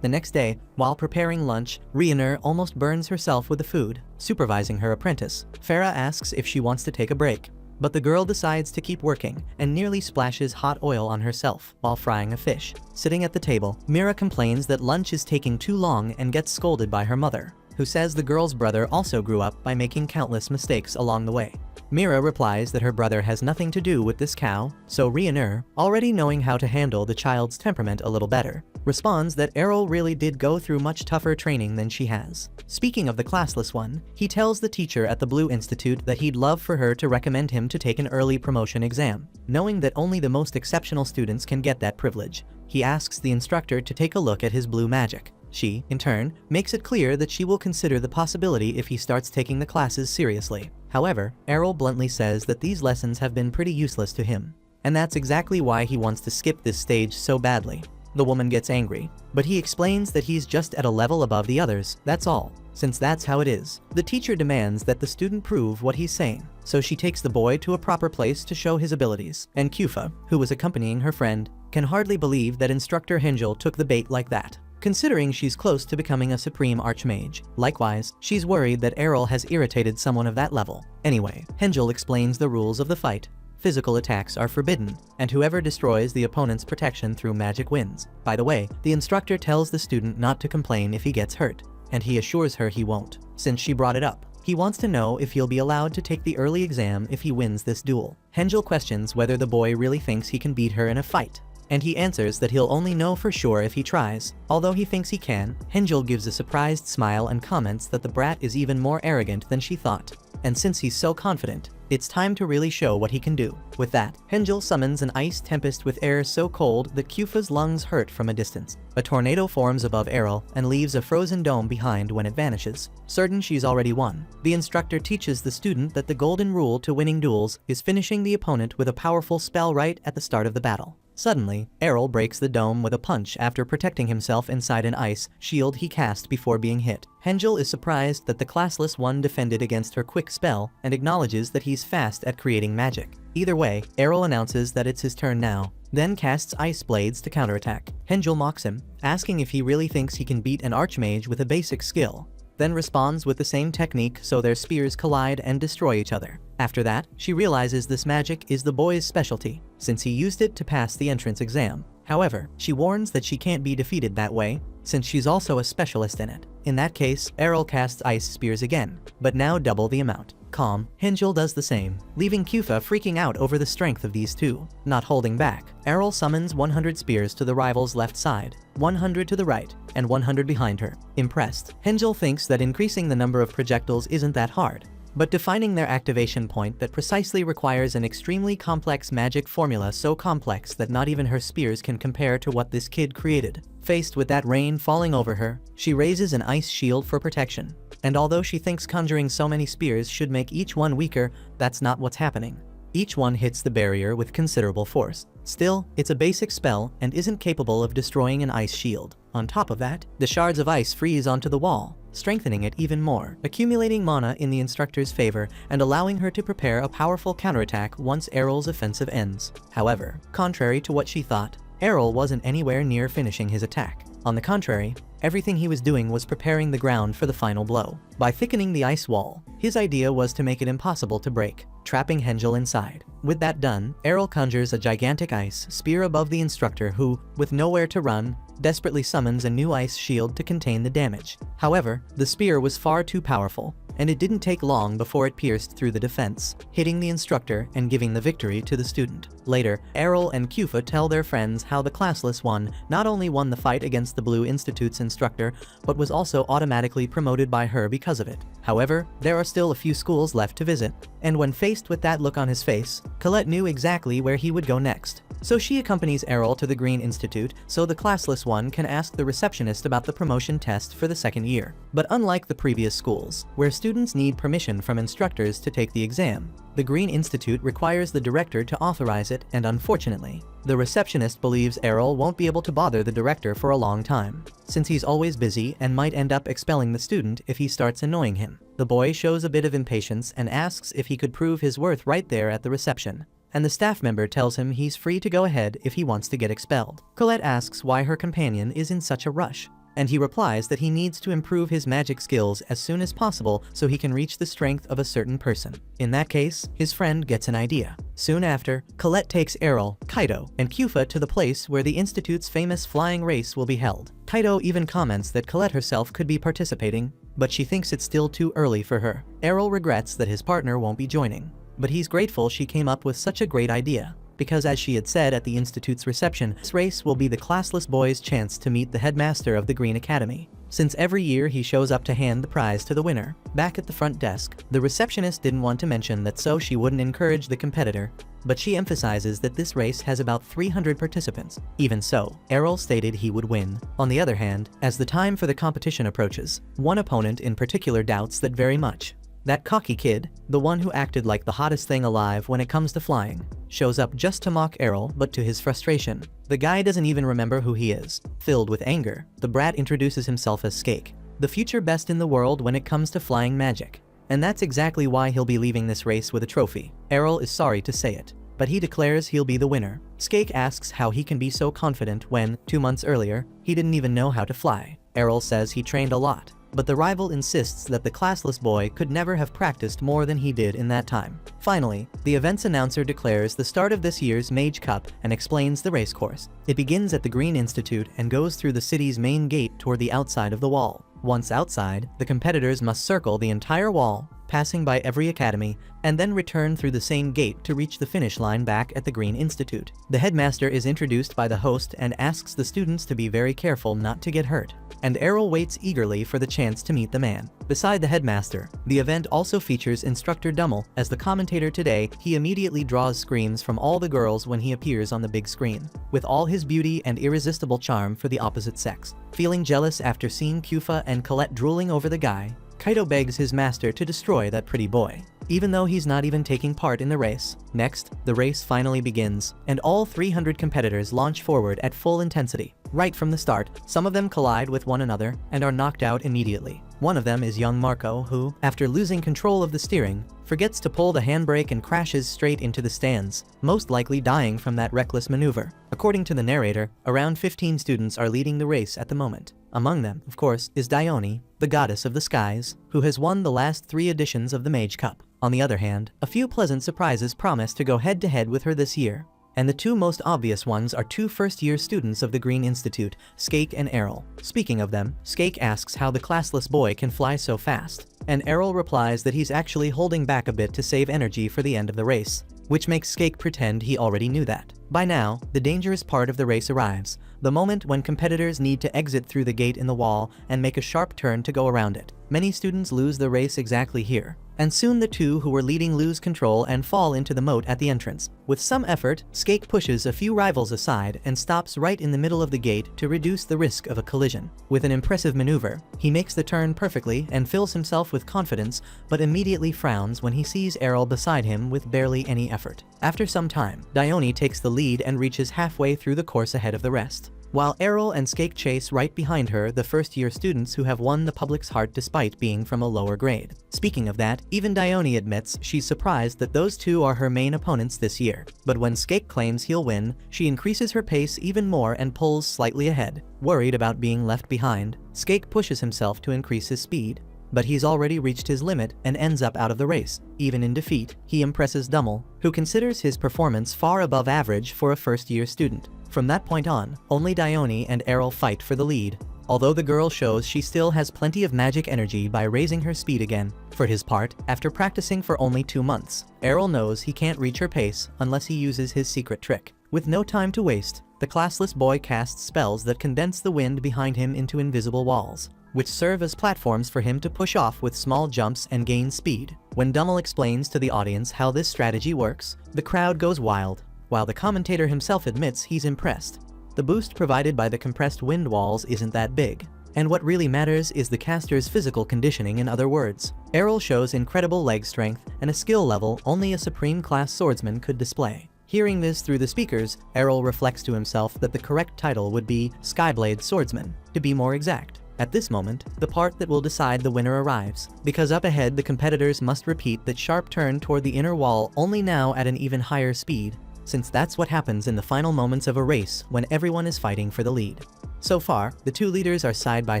The next day, while preparing lunch, Rionur almost burns herself with the food. Supervising her apprentice, Farah asks if she wants to take a break, but the girl decides to keep working and nearly splashes hot oil on herself while frying a fish. Sitting at the table, Mira complains that lunch is taking too long and gets scolded by her mother, who says the girl's brother also grew up by making countless mistakes along the way. Mira replies that her brother has nothing to do with this cow, so Rionur, already knowing how to handle the child's temperament a little better, responds that Errol really did go through much tougher training than she has. Speaking of the classless one, he tells the teacher at the Blue Institute that he'd love for her to recommend him to take an early promotion exam. Knowing that only the most exceptional students can get that privilege, he asks the instructor to take a look at his blue magic. She, in turn, makes it clear that she will consider the possibility if he starts taking the classes seriously. However, Errol bluntly says that these lessons have been pretty useless to him, and that's exactly why he wants to skip this stage so badly. The woman gets angry, but he explains that he's just at a level above the others, that's all, since that's how it is. The teacher demands that the student prove what he's saying, so she takes the boy to a proper place to show his abilities, and Kufa, who was accompanying her friend, can hardly believe that instructor Hengel took the bait like that. considering she's close to becoming a supreme archmage. Likewise, she's worried that Errol has irritated someone of that level. Anyway, Hengel explains the rules of the fight. Physical attacks are forbidden, and whoever destroys the opponent's protection through magic wins. By the way, the instructor tells the student not to complain if he gets hurt, and he assures her he won't, since she brought it up. He wants to know if he'll be allowed to take the early exam if he wins this duel. Hengel questions whether the boy really thinks he can beat her in a fight, and he answers that he'll only know for sure if he tries. Although he thinks he can, Hengel gives a surprised smile and comments that the brat is even more arrogant than she thought. And since he's so confident, it's time to really show what he can do. With that, Hengel summons an ice tempest with air so cold that Kufa's lungs hurt from a distance. A tornado forms above Errol and leaves a frozen dome behind when it vanishes. Certain she's already won, the instructor teaches the student that the golden rule to winning duels is finishing the opponent with a powerful spell right at the start of the battle. Suddenly, Errol breaks the dome with a punch after protecting himself inside an ice shield he cast before being hit. Hengel is surprised that the classless one defended against her quick spell and acknowledges that he's fast at creating magic. Either way, Errol announces that it's his turn now, then casts ice blades to counterattack. Hengel mocks him, asking if he really thinks he can beat an archmage with a basic skill, then responds with the same technique so their spears collide and destroy each other. After that, she realizes this magic is the boy's specialty, since he used it to pass the entrance exam. However, she warns that she can't be defeated that way, since she's also a specialist in it. In that case, Errol casts ice spears again, but now double the amount. Calm, Hengel does the same, leaving Kufa freaking out over the strength of these two. Not holding back, Errol summons 100 spears to the rival's left side, 100 to the right, and 100 behind her. Impressed, Hengel thinks that increasing the number of projectiles isn't that hard, but defining their activation point that precisely requires an extremely complex magic formula so complex that not even her spears can compare to what this kid created. Faced with that rain falling over her, she raises an ice shield for protection. And although she thinks conjuring so many spears should make each one weaker, that's not what's happening. Each one hits the barrier with considerable force. Still, it's a basic spell and isn't capable of destroying an ice shield. On top of that, the shards of ice freeze onto the wall, strengthening it even more, accumulating mana in the instructor's favor and allowing her to prepare a powerful counterattack once Errol's offensive ends. However, contrary to what she thought, Errol wasn't anywhere near finishing his attack. On the contrary, everything he was doing was preparing the ground for the final blow. By thickening the ice wall, his idea was to make it impossible to break, trapping Hengel inside. With that done, Errol conjures a gigantic ice spear above the instructor who, with nowhere to run, desperately summons a new ice shield to contain the damage. However, the spear was far too powerful, and it didn't take long before it pierced through the defense, hitting the instructor and giving the victory to the student. Later, Errol and Kufa tell their friends how the classless one not only won the fight against the Blue Institute's instructor, but was also automatically promoted by her because of it. However, there are still a few schools left to visit, and when faced with that look on his face, Colette knew exactly where he would go next. So she accompanies Errol to the Green Institute so the classless one can ask the receptionist about the promotion test for the second year. But unlike the previous schools, where students need permission from instructors to take the exam, the Green Institute requires the director to authorize it, and unfortunately, the receptionist believes Errol won't be able to bother the director for a long time, since he's always busy and might end up expelling the student if he starts annoying him. The boy shows a bit of impatience and asks if he could prove his worth right there at the reception, and the staff member tells him he's free to go ahead if he wants to get expelled. Colette asks why her companion is in such a rush, and he replies that he needs to improve his magic skills as soon as possible so he can reach the strength of a certain person. In that case, his friend gets an idea. Soon after, Colette takes Errol, Kaido, and Kufa to the place where the Institute's famous flying race will be held. Kaido even comments that Colette herself could be participating, but she thinks it's still too early for her. Errol regrets that his partner won't be joining, but he's grateful she came up with such a great idea, because as she had said at the Institute's reception, this race will be the classless boy's chance to meet the headmaster of the Green Academy, since every year he shows up to hand the prize to the winner. Back at the front desk, the receptionist didn't want to mention that so she wouldn't encourage the competitor, but she emphasizes that this race has about 300 participants. Even so, Errol stated he would win. On the other hand, as the time for the competition approaches, one opponent in particular doubts that very much. That cocky kid, the one who acted like the hottest thing alive when it comes to flying, shows up just to mock Errol, but to his frustration, the guy doesn't even remember who he is. Filled with anger, the brat introduces himself as Skake, the future best in the world when it comes to flying magic. And that's exactly why he'll be leaving this race with a trophy. Errol is sorry to say it, but he declares he'll be the winner. Skake asks how he can be so confident when, 2 months earlier, he didn't even know how to fly. Errol says he trained a lot, but the rival insists that the classless boy could never have practiced more than he did in that time. Finally, the event's announcer declares the start of this year's Mage Cup and explains the race course. It begins at the Green Institute and goes through the city's main gate toward the outside of the wall. Once outside, the competitors must circle the entire wall, passing by every academy, and then return through the same gate to reach the finish line back at the Green Institute. The headmaster is introduced by the host and asks the students to be very careful not to get hurt, and Errol waits eagerly for the chance to meet the man. Beside the headmaster, the event also features Instructor Dummel as the commentator. Today, he immediately draws screams from all the girls when he appears on the big screen, with all his beauty and irresistible charm for the opposite sex. Feeling jealous after seeing Kufa and Colette drooling over the guy, Kaito begs his master to destroy that pretty boy, even though he's not even taking part in the race. Next, the race finally begins, and all 300 competitors launch forward at full intensity. Right from the start, some of them collide with one another and are knocked out immediately. One of them is young Marco, who, after losing control of the steering, forgets to pull the handbrake and crashes straight into the stands, most likely dying from that reckless maneuver. According to the narrator, around 15 students are leading the race at the moment. Among them, of course, is Dione, the goddess of the skies, who has won the last 3 editions of the Mage Cup. On the other hand, a few pleasant surprises promise to go head-to-head with her this year, and the 2 most obvious ones are 2 first-year students of the Green Institute, Skake and Errol. Speaking of them, Skake asks how the classless boy can fly so fast, and Errol replies that he's actually holding back a bit to save energy for the end of the race, which makes Skake pretend he already knew that. By now, the dangerous part of the race arrives, the moment when competitors need to exit through the gate in the wall and make a sharp turn to go around it. Many students lose the race exactly here, and soon the 2 who were leading lose control and fall into the moat at the entrance. With some effort, Skake pushes a few rivals aside and stops right in the middle of the gate to reduce the risk of a collision. With an impressive maneuver, he makes the turn perfectly and fills himself with confidence, but immediately frowns when he sees Errol beside him with barely any effort. After some time, Dione takes the lead and reaches halfway through the course ahead of the rest, while Errol and Skake chase right behind her the first-year students who have won the public's heart despite being from a lower grade. Speaking of that, even Dione admits she's surprised that those 2 are her main opponents this year. But when Skake claims he'll win, she increases her pace even more and pulls slightly ahead. Worried about being left behind, Skake pushes himself to increase his speed, but he's already reached his limit and ends up out of the race. Even in defeat, he impresses Dummel, who considers his performance far above average for a first-year student. From that point on, only Dione and Errol fight for the lead, although the girl shows she still has plenty of magic energy by raising her speed again. For his part, after practicing for only 2 months, Errol knows he can't reach her pace unless he uses his secret trick. With no time to waste, the classless boy casts spells that condense the wind behind him into invisible walls, which serve as platforms for him to push off with small jumps and gain speed. When Dummel explains to the audience how this strategy works, the crowd goes wild, while the commentator himself admits he's impressed. The boost provided by the compressed wind walls isn't that big, and what really matters is the caster's physical conditioning. In other words, Errol shows incredible leg strength and a skill level only a supreme-class swordsman could display. Hearing this through the speakers, Errol reflects to himself that the correct title would be Skyblade Swordsman, to be more exact. At this moment, the part that will decide the winner arrives, because up ahead the competitors must repeat that sharp turn toward the inner wall, only now at an even higher speed, since that's what happens in the final moments of a race when everyone is fighting for the lead. So far, the 2 leaders are side by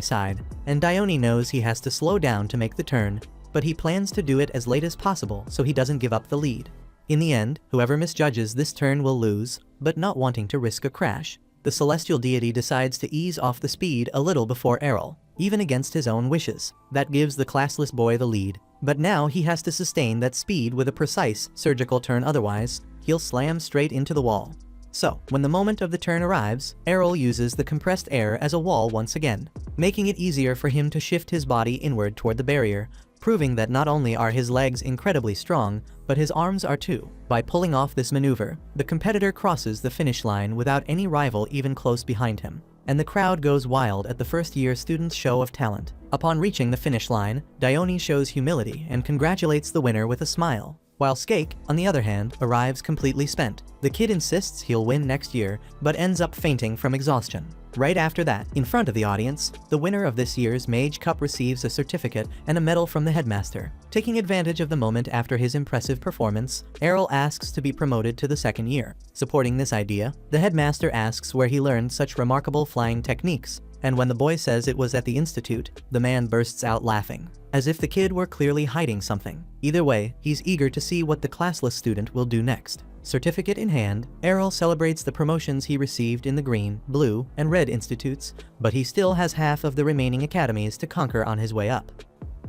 side, and Dione knows he has to slow down to make the turn, but he plans to do it as late as possible so he doesn't give up the lead. In the end, whoever misjudges this turn will lose, but not wanting to risk a crash, the celestial deity decides to ease off the speed a little before Errol, even against his own wishes. That gives the classless boy the lead, but now he has to sustain that speed with a precise, surgical turn, otherwise he'll slam straight into the wall. So, when the moment of the turn arrives, Errol uses the compressed air as a wall once again, making it easier for him to shift his body inward toward the barrier, proving that not only are his legs incredibly strong, but his arms are too. By pulling off this maneuver, the competitor crosses the finish line without any rival even close behind him, and the crowd goes wild at the first-year student's show of talent. Upon reaching the finish line, Dione shows humility and congratulates the winner with a smile. while Skake, on the other hand, arrives completely spent. The kid insists he'll win next year, but ends up fainting from exhaustion. Right after that, in front of the audience, the winner of this year's Mage Cup receives a certificate and a medal from the headmaster. Taking advantage of the moment after his impressive performance, Errol asks to be promoted to the second year. Supporting this idea, the headmaster asks where he learned such remarkable flying techniques, and when the boy says it was at the institute, the man bursts out laughing, as if the kid were clearly hiding something. Either way, he's eager to see what the classless student will do next. Certificate in hand, Errol celebrates the promotions he received in the Green, Blue, and Red institutes, but he still has half of the remaining academies to conquer on his way up.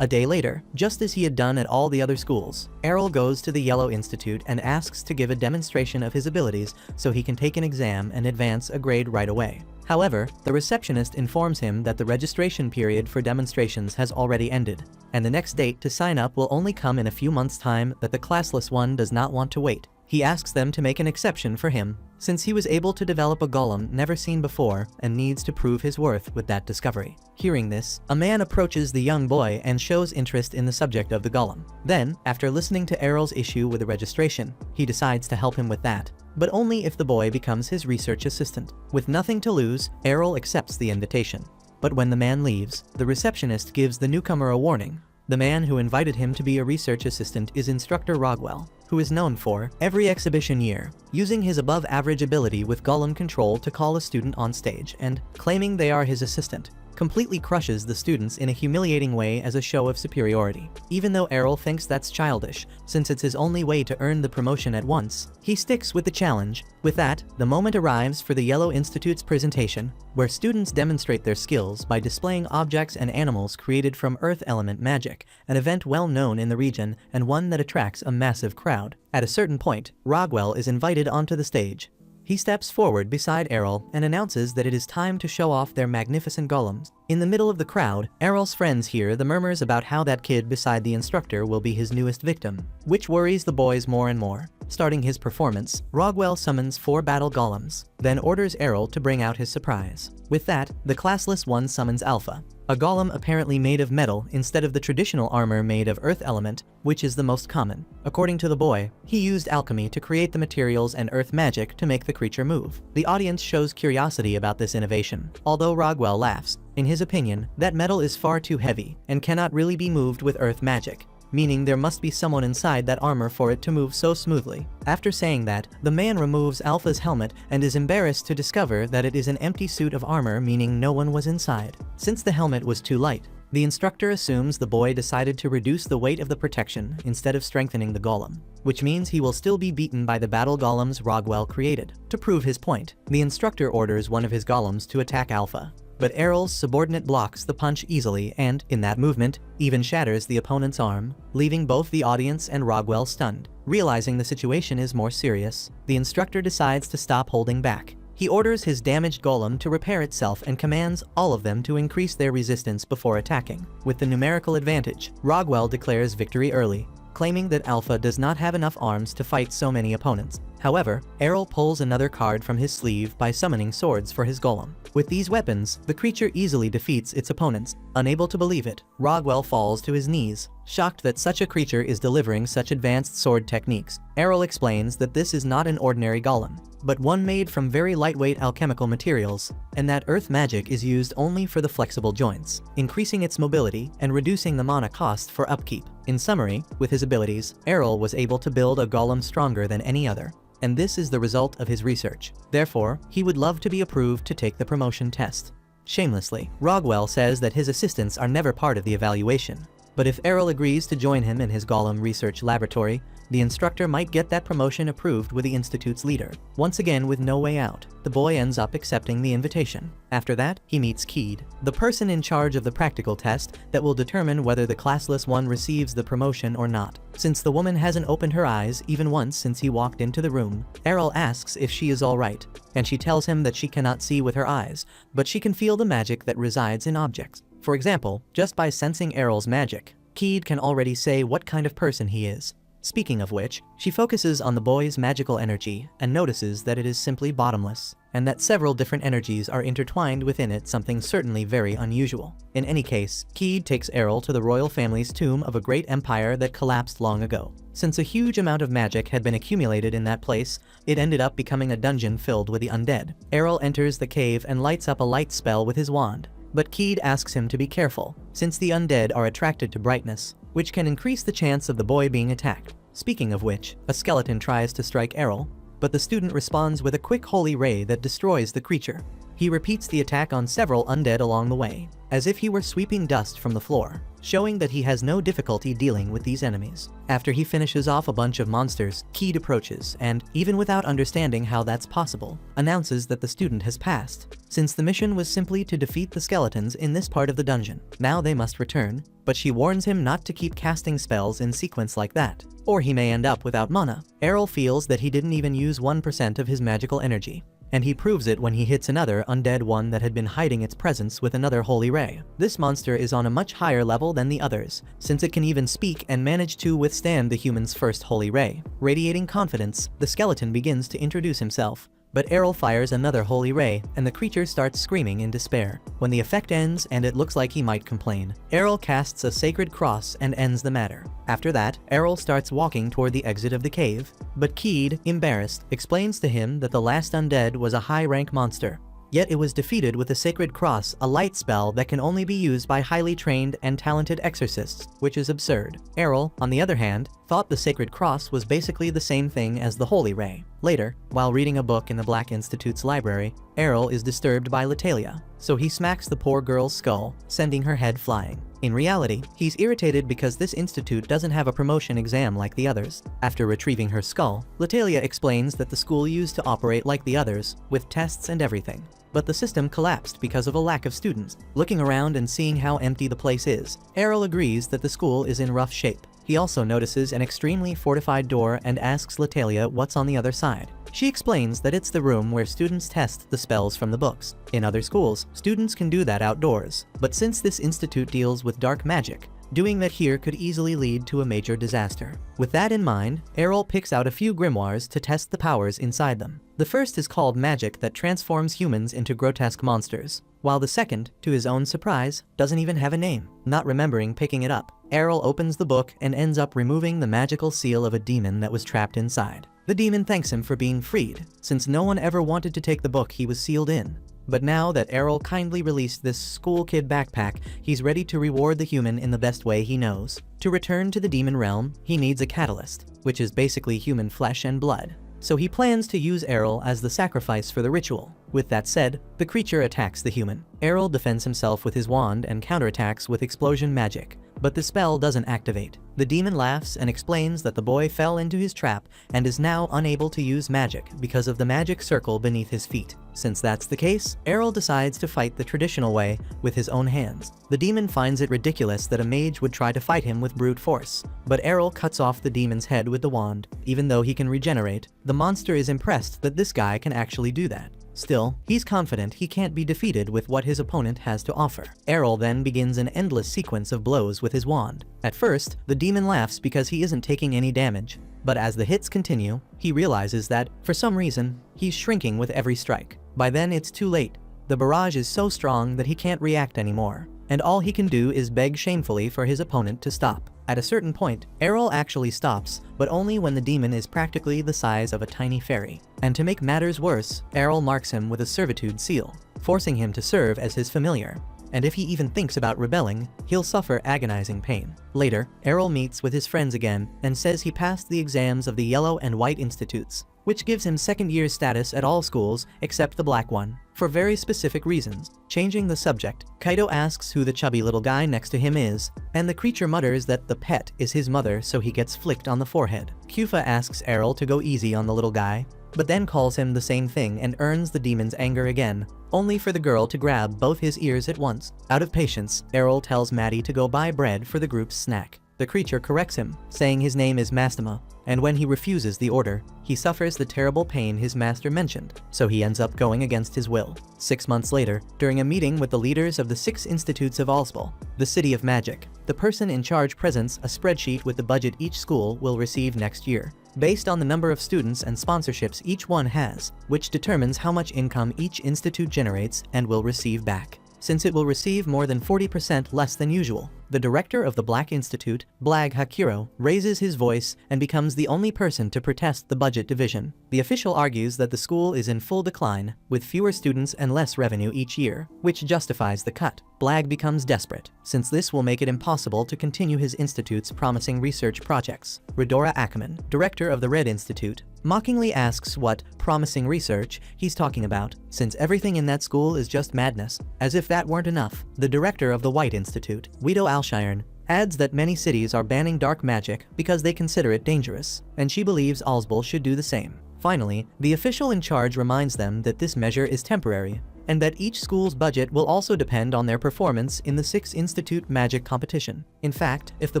A day later, just as he had done at all the other schools, Errol goes to the Yellow Institute and asks to give a demonstration of his abilities so he can take an exam and advance a grade right away. However, the receptionist informs him that the registration period for demonstrations has already ended, and the next date to sign up will only come in a few months' time. That the classless one does not want to wait. He asks them to make an exception for him, since he was able to develop a golem never seen before and needs to prove his worth with that discovery. Hearing this, a man approaches the young boy and shows interest in the subject of the golem. Then, after listening to Errol's issue with the registration, he decides to help him with that, but only if the boy becomes his research assistant. With nothing to lose, Errol accepts the invitation. But when the man leaves, the receptionist gives the newcomer a warning. The man who invited him to be a research assistant is Instructor Rogwell, who is known for, every exhibition year, using his above-average ability with golem control to call a student on stage and, claiming they are his assistant, completely crushes the students in a humiliating way as a show of superiority. Even though Errol thinks that's childish, since it's his only way to earn the promotion at once, he sticks with the challenge. With that, the moment arrives for the Yellow Institute's presentation, where students demonstrate their skills by displaying objects and animals created from Earth Element magic, an event well known in the region and one that attracts a massive crowd. At a certain point, Rogwell is invited onto the stage. He steps forward beside Errol and announces that it is time to show off their magnificent golems. In the middle of the crowd, Errol's friends hear the murmurs about how that kid beside the instructor will be his newest victim, which worries the boys more and more. Starting his performance, Rogwell summons 4 battle golems, then orders Errol to bring out his surprise. With that, the classless one summons Alpha, a golem apparently made of metal instead of the traditional armor made of Earth Element, which is the most common. According to the boy, he used alchemy to create the materials and earth magic to make the creature move. The audience shows curiosity about this innovation, although Rogwell laughs. In his opinion, that metal is far too heavy and cannot really be moved with earth magic, meaning there must be someone inside that armor for it to move so smoothly. After saying that, the man removes Alpha's helmet and is embarrassed to discover that it is an empty suit of armor, meaning no one was inside. Since the helmet was too light, the instructor assumes the boy decided to reduce the weight of the protection instead of strengthening the golem, which means he will still be beaten by the battle golems Rogwell created. To prove his point, the instructor orders one of his golems to attack Alpha, but Errol's subordinate blocks the punch easily and, in that movement, even shatters the opponent's arm, leaving both the audience and Rogwell stunned. Realizing the situation is more serious, the instructor decides to stop holding back. He orders his damaged golem to repair itself and commands all of them to increase their resistance before attacking. With the numerical advantage, Rogwell declares victory early, claiming that Alpha does not have enough arms to fight so many opponents. However, Errol pulls another card from his sleeve by summoning swords for his golem. With these weapons, the creature easily defeats its opponents. Unable to believe it, Rogwell falls to his knees, shocked that such a creature is delivering such advanced sword techniques. Errol explains that this is not an ordinary golem, but one made from very lightweight alchemical materials, and that earth magic is used only for the flexible joints, increasing its mobility and reducing the mana cost for upkeep. In summary, with his abilities, Errol was able to build a golem stronger than any other, and this is the result of his research. Therefore, he would love to be approved to take the promotion test. Shamelessly, Rogwell says that his assistants are never part of the evaluation, but if Errol agrees to join him in his golem research laboratory, the instructor might get that promotion approved with the institute's leader. Once again, with no way out, the boy ends up accepting the invitation. After that, he meets Keed, the person in charge of the practical test that will determine whether the classless one receives the promotion or not. Since the woman hasn't opened her eyes even once since he walked into the room, Errol asks if she is alright, and she tells him that she cannot see with her eyes, but she can feel the magic that resides in objects. For example, just by sensing Errol's magic, Keed can already say what kind of person he is. Speaking of which, she focuses on the boy's magical energy and notices that it is simply bottomless, and that several different energies are intertwined within it, something certainly very unusual. In any case, Keed takes Errol to the royal family's tomb of a great empire that collapsed long ago. Since a huge amount of magic had been accumulated in that place, it ended up becoming a dungeon filled with the undead. Errol enters the cave and lights up a light spell with his wand, but Keed asks him to be careful, since the undead are attracted to brightness, which can increase the chance of the boy being attacked. Speaking of which, a skeleton tries to strike Errol, but the student responds with a quick holy ray that destroys the creature. He repeats the attack on several undead along the way, as if he were sweeping dust from the floor, showing that he has no difficulty dealing with these enemies. After he finishes off a bunch of monsters, Keed approaches and, even without understanding how that's possible, announces that the student has passed, since the mission was simply to defeat the skeletons in this part of the dungeon. Now they must return, but she warns him not to keep casting spells in sequence like that, or he may end up without mana. Errol feels that he didn't even use 1% of his magical energy, and he proves it when he hits another undead one that had been hiding its presence with another holy ray. This monster is on a much higher level than the others, since it can even speak and manage to withstand the human's first holy ray. Radiating confidence, the skeleton begins to introduce himself, but Errol fires another holy ray, and the creature starts screaming in despair. When the effect ends and it looks like he might complain, Errol casts a sacred cross and ends the matter. After that, Errol starts walking toward the exit of the cave, but Keed, embarrassed, explains to him that the last undead was a high-rank monster. Yet it was defeated with a sacred cross, a light spell that can only be used by highly trained and talented exorcists, which is absurd. Errol, on the other hand, thought the sacred cross was basically the same thing as the holy ray. Later, while reading a book in the Black Institute's library, Errol is disturbed by Letalia, so he smacks the poor girl's skull, sending her head flying. In reality, he's irritated because this institute doesn't have a promotion exam like the others. After retrieving her skull, Letalia explains that the school used to operate like the others, with tests and everything. But the system collapsed because of a lack of students. Looking around and seeing how empty the place is, Errol agrees that the school is in rough shape. He also notices an extremely fortified door and asks Letalia what's on the other side. She explains that it's the room where students test the spells from the books. In other schools, students can do that outdoors, but since this institute deals with dark magic, doing that here could easily lead to a major disaster. With that in mind, Errol picks out a few grimoires to test the powers inside them. The first is called Magic that transforms humans into grotesque monsters, while the second, to his own surprise, doesn't even have a name. Not remembering picking it up, Errol opens the book and ends up removing the magical seal of a demon that was trapped inside. The demon thanks him for being freed, since no one ever wanted to take the book he was sealed in. But now that Errol kindly released this school kid backpack, he's ready to reward the human in the best way he knows. To return to the demon realm, he needs a catalyst, which is basically human flesh and blood. So he plans to use Errol as the sacrifice for the ritual. With that said, the creature attacks the human. Errol defends himself with his wand and counterattacks with explosion magic, but the spell doesn't activate. The demon laughs and explains that the boy fell into his trap and is now unable to use magic because of the magic circle beneath his feet. Since that's the case, Errol decides to fight the traditional way with his own hands. The demon finds it ridiculous that a mage would try to fight him with brute force, but Errol cuts off the demon's head with the wand. Even though he can regenerate, the monster is impressed that this guy can actually do that. Still, he's confident he can't be defeated with what his opponent has to offer. Errol then begins an endless sequence of blows with his wand. At first, the demon laughs because he isn't taking any damage, but as the hits continue, he realizes that, for some reason, he's shrinking with every strike. By then it's too late. The barrage is so strong that he can't react anymore, and all he can do is beg shamefully for his opponent to stop. At a certain point, Errol actually stops, but only when the demon is practically the size of a tiny fairy. And to make matters worse, Errol marks him with a servitude seal, forcing him to serve as his familiar. And if he even thinks about rebelling, he'll suffer agonizing pain. Later, Errol meets with his friends again and says he passed the exams of the Yellow and White Institutes, which gives him second-year status at all schools except the black one, for very specific reasons. Changing the subject, Kaito asks who the chubby little guy next to him is, and the creature mutters that the pet is his mother, so he gets flicked on the forehead. Kufa asks Errol to go easy on the little guy, but then calls him the same thing and earns the demon's anger again, only for the girl to grab both his ears at once. Out of patience, Errol tells Maddie to go buy bread for the group's snack. The creature corrects him, saying his name is Mastema, and when he refuses the order, he suffers the terrible pain his master mentioned, so he ends up going against his will. 6 months later, during a meeting with the leaders of the 6 institutes of Alsbol, the city of magic, the person in charge presents a spreadsheet with the budget each school will receive next year, based on the number of students and sponsorships each one has, which determines how much income each institute generates and will receive back. Since it will receive more than 40% less than usual, the director of the Black Institute, Blag Hakuro, raises his voice and becomes the only person to protest the budget division. The official argues that the school is in full decline, with fewer students and less revenue each year, which justifies the cut. Blag becomes desperate, since this will make it impossible to continue his institute's promising research projects. Redora Ackerman, director of the Red Institute, mockingly asks what promising research he's talking about, since everything in that school is just madness. As if that weren't enough, the director of the White Institute, Guido Alshirn, adds that many cities are banning dark magic because they consider it dangerous, and she believes Alsbol should do the same. Finally, the official in charge reminds them that this measure is temporary, and that each school's budget will also depend on their performance in the 6 Institute Magic competition. In fact, if the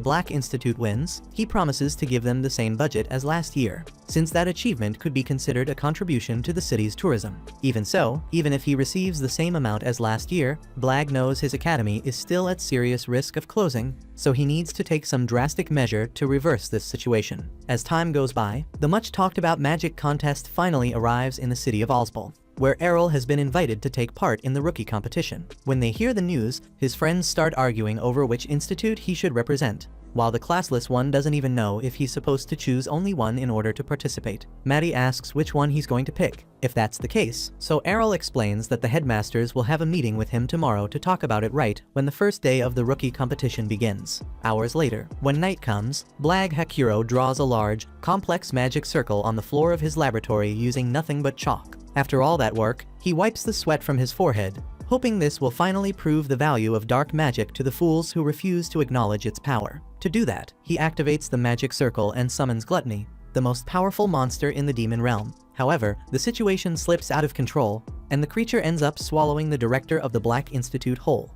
Black Institute wins, he promises to give them the same budget as last year, since that achievement could be considered a contribution to the city's tourism. Even so, even if he receives the same amount as last year, Blag knows his academy is still at serious risk of closing, so he needs to take some drastic measure to reverse this situation. As time goes by, the much talked about magic contest finally arrives in the city of Alsbol, where Errol has been invited to take part in the rookie competition. When they hear the news, his friends start arguing over which institute he should represent, while the classless one doesn't even know if he's supposed to choose only one in order to participate. Maddie asks which one he's going to pick, if that's the case, so Errol explains that the headmasters will have a meeting with him tomorrow to talk about it right when the first day of the rookie competition begins. Hours later, when night comes, Blag Hakuro draws a large, complex magic circle on the floor of his laboratory using nothing but chalk. After all that work, he wipes the sweat from his forehead, hoping this will finally prove the value of dark magic to the fools who refuse to acknowledge its power. To do that, he activates the magic circle and summons Gluttony, the most powerful monster in the demon realm. However, the situation slips out of control, and the creature ends up swallowing the director of the Black Institute whole.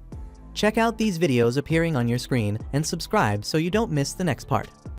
Check out these videos appearing on your screen and subscribe so you don't miss the next part.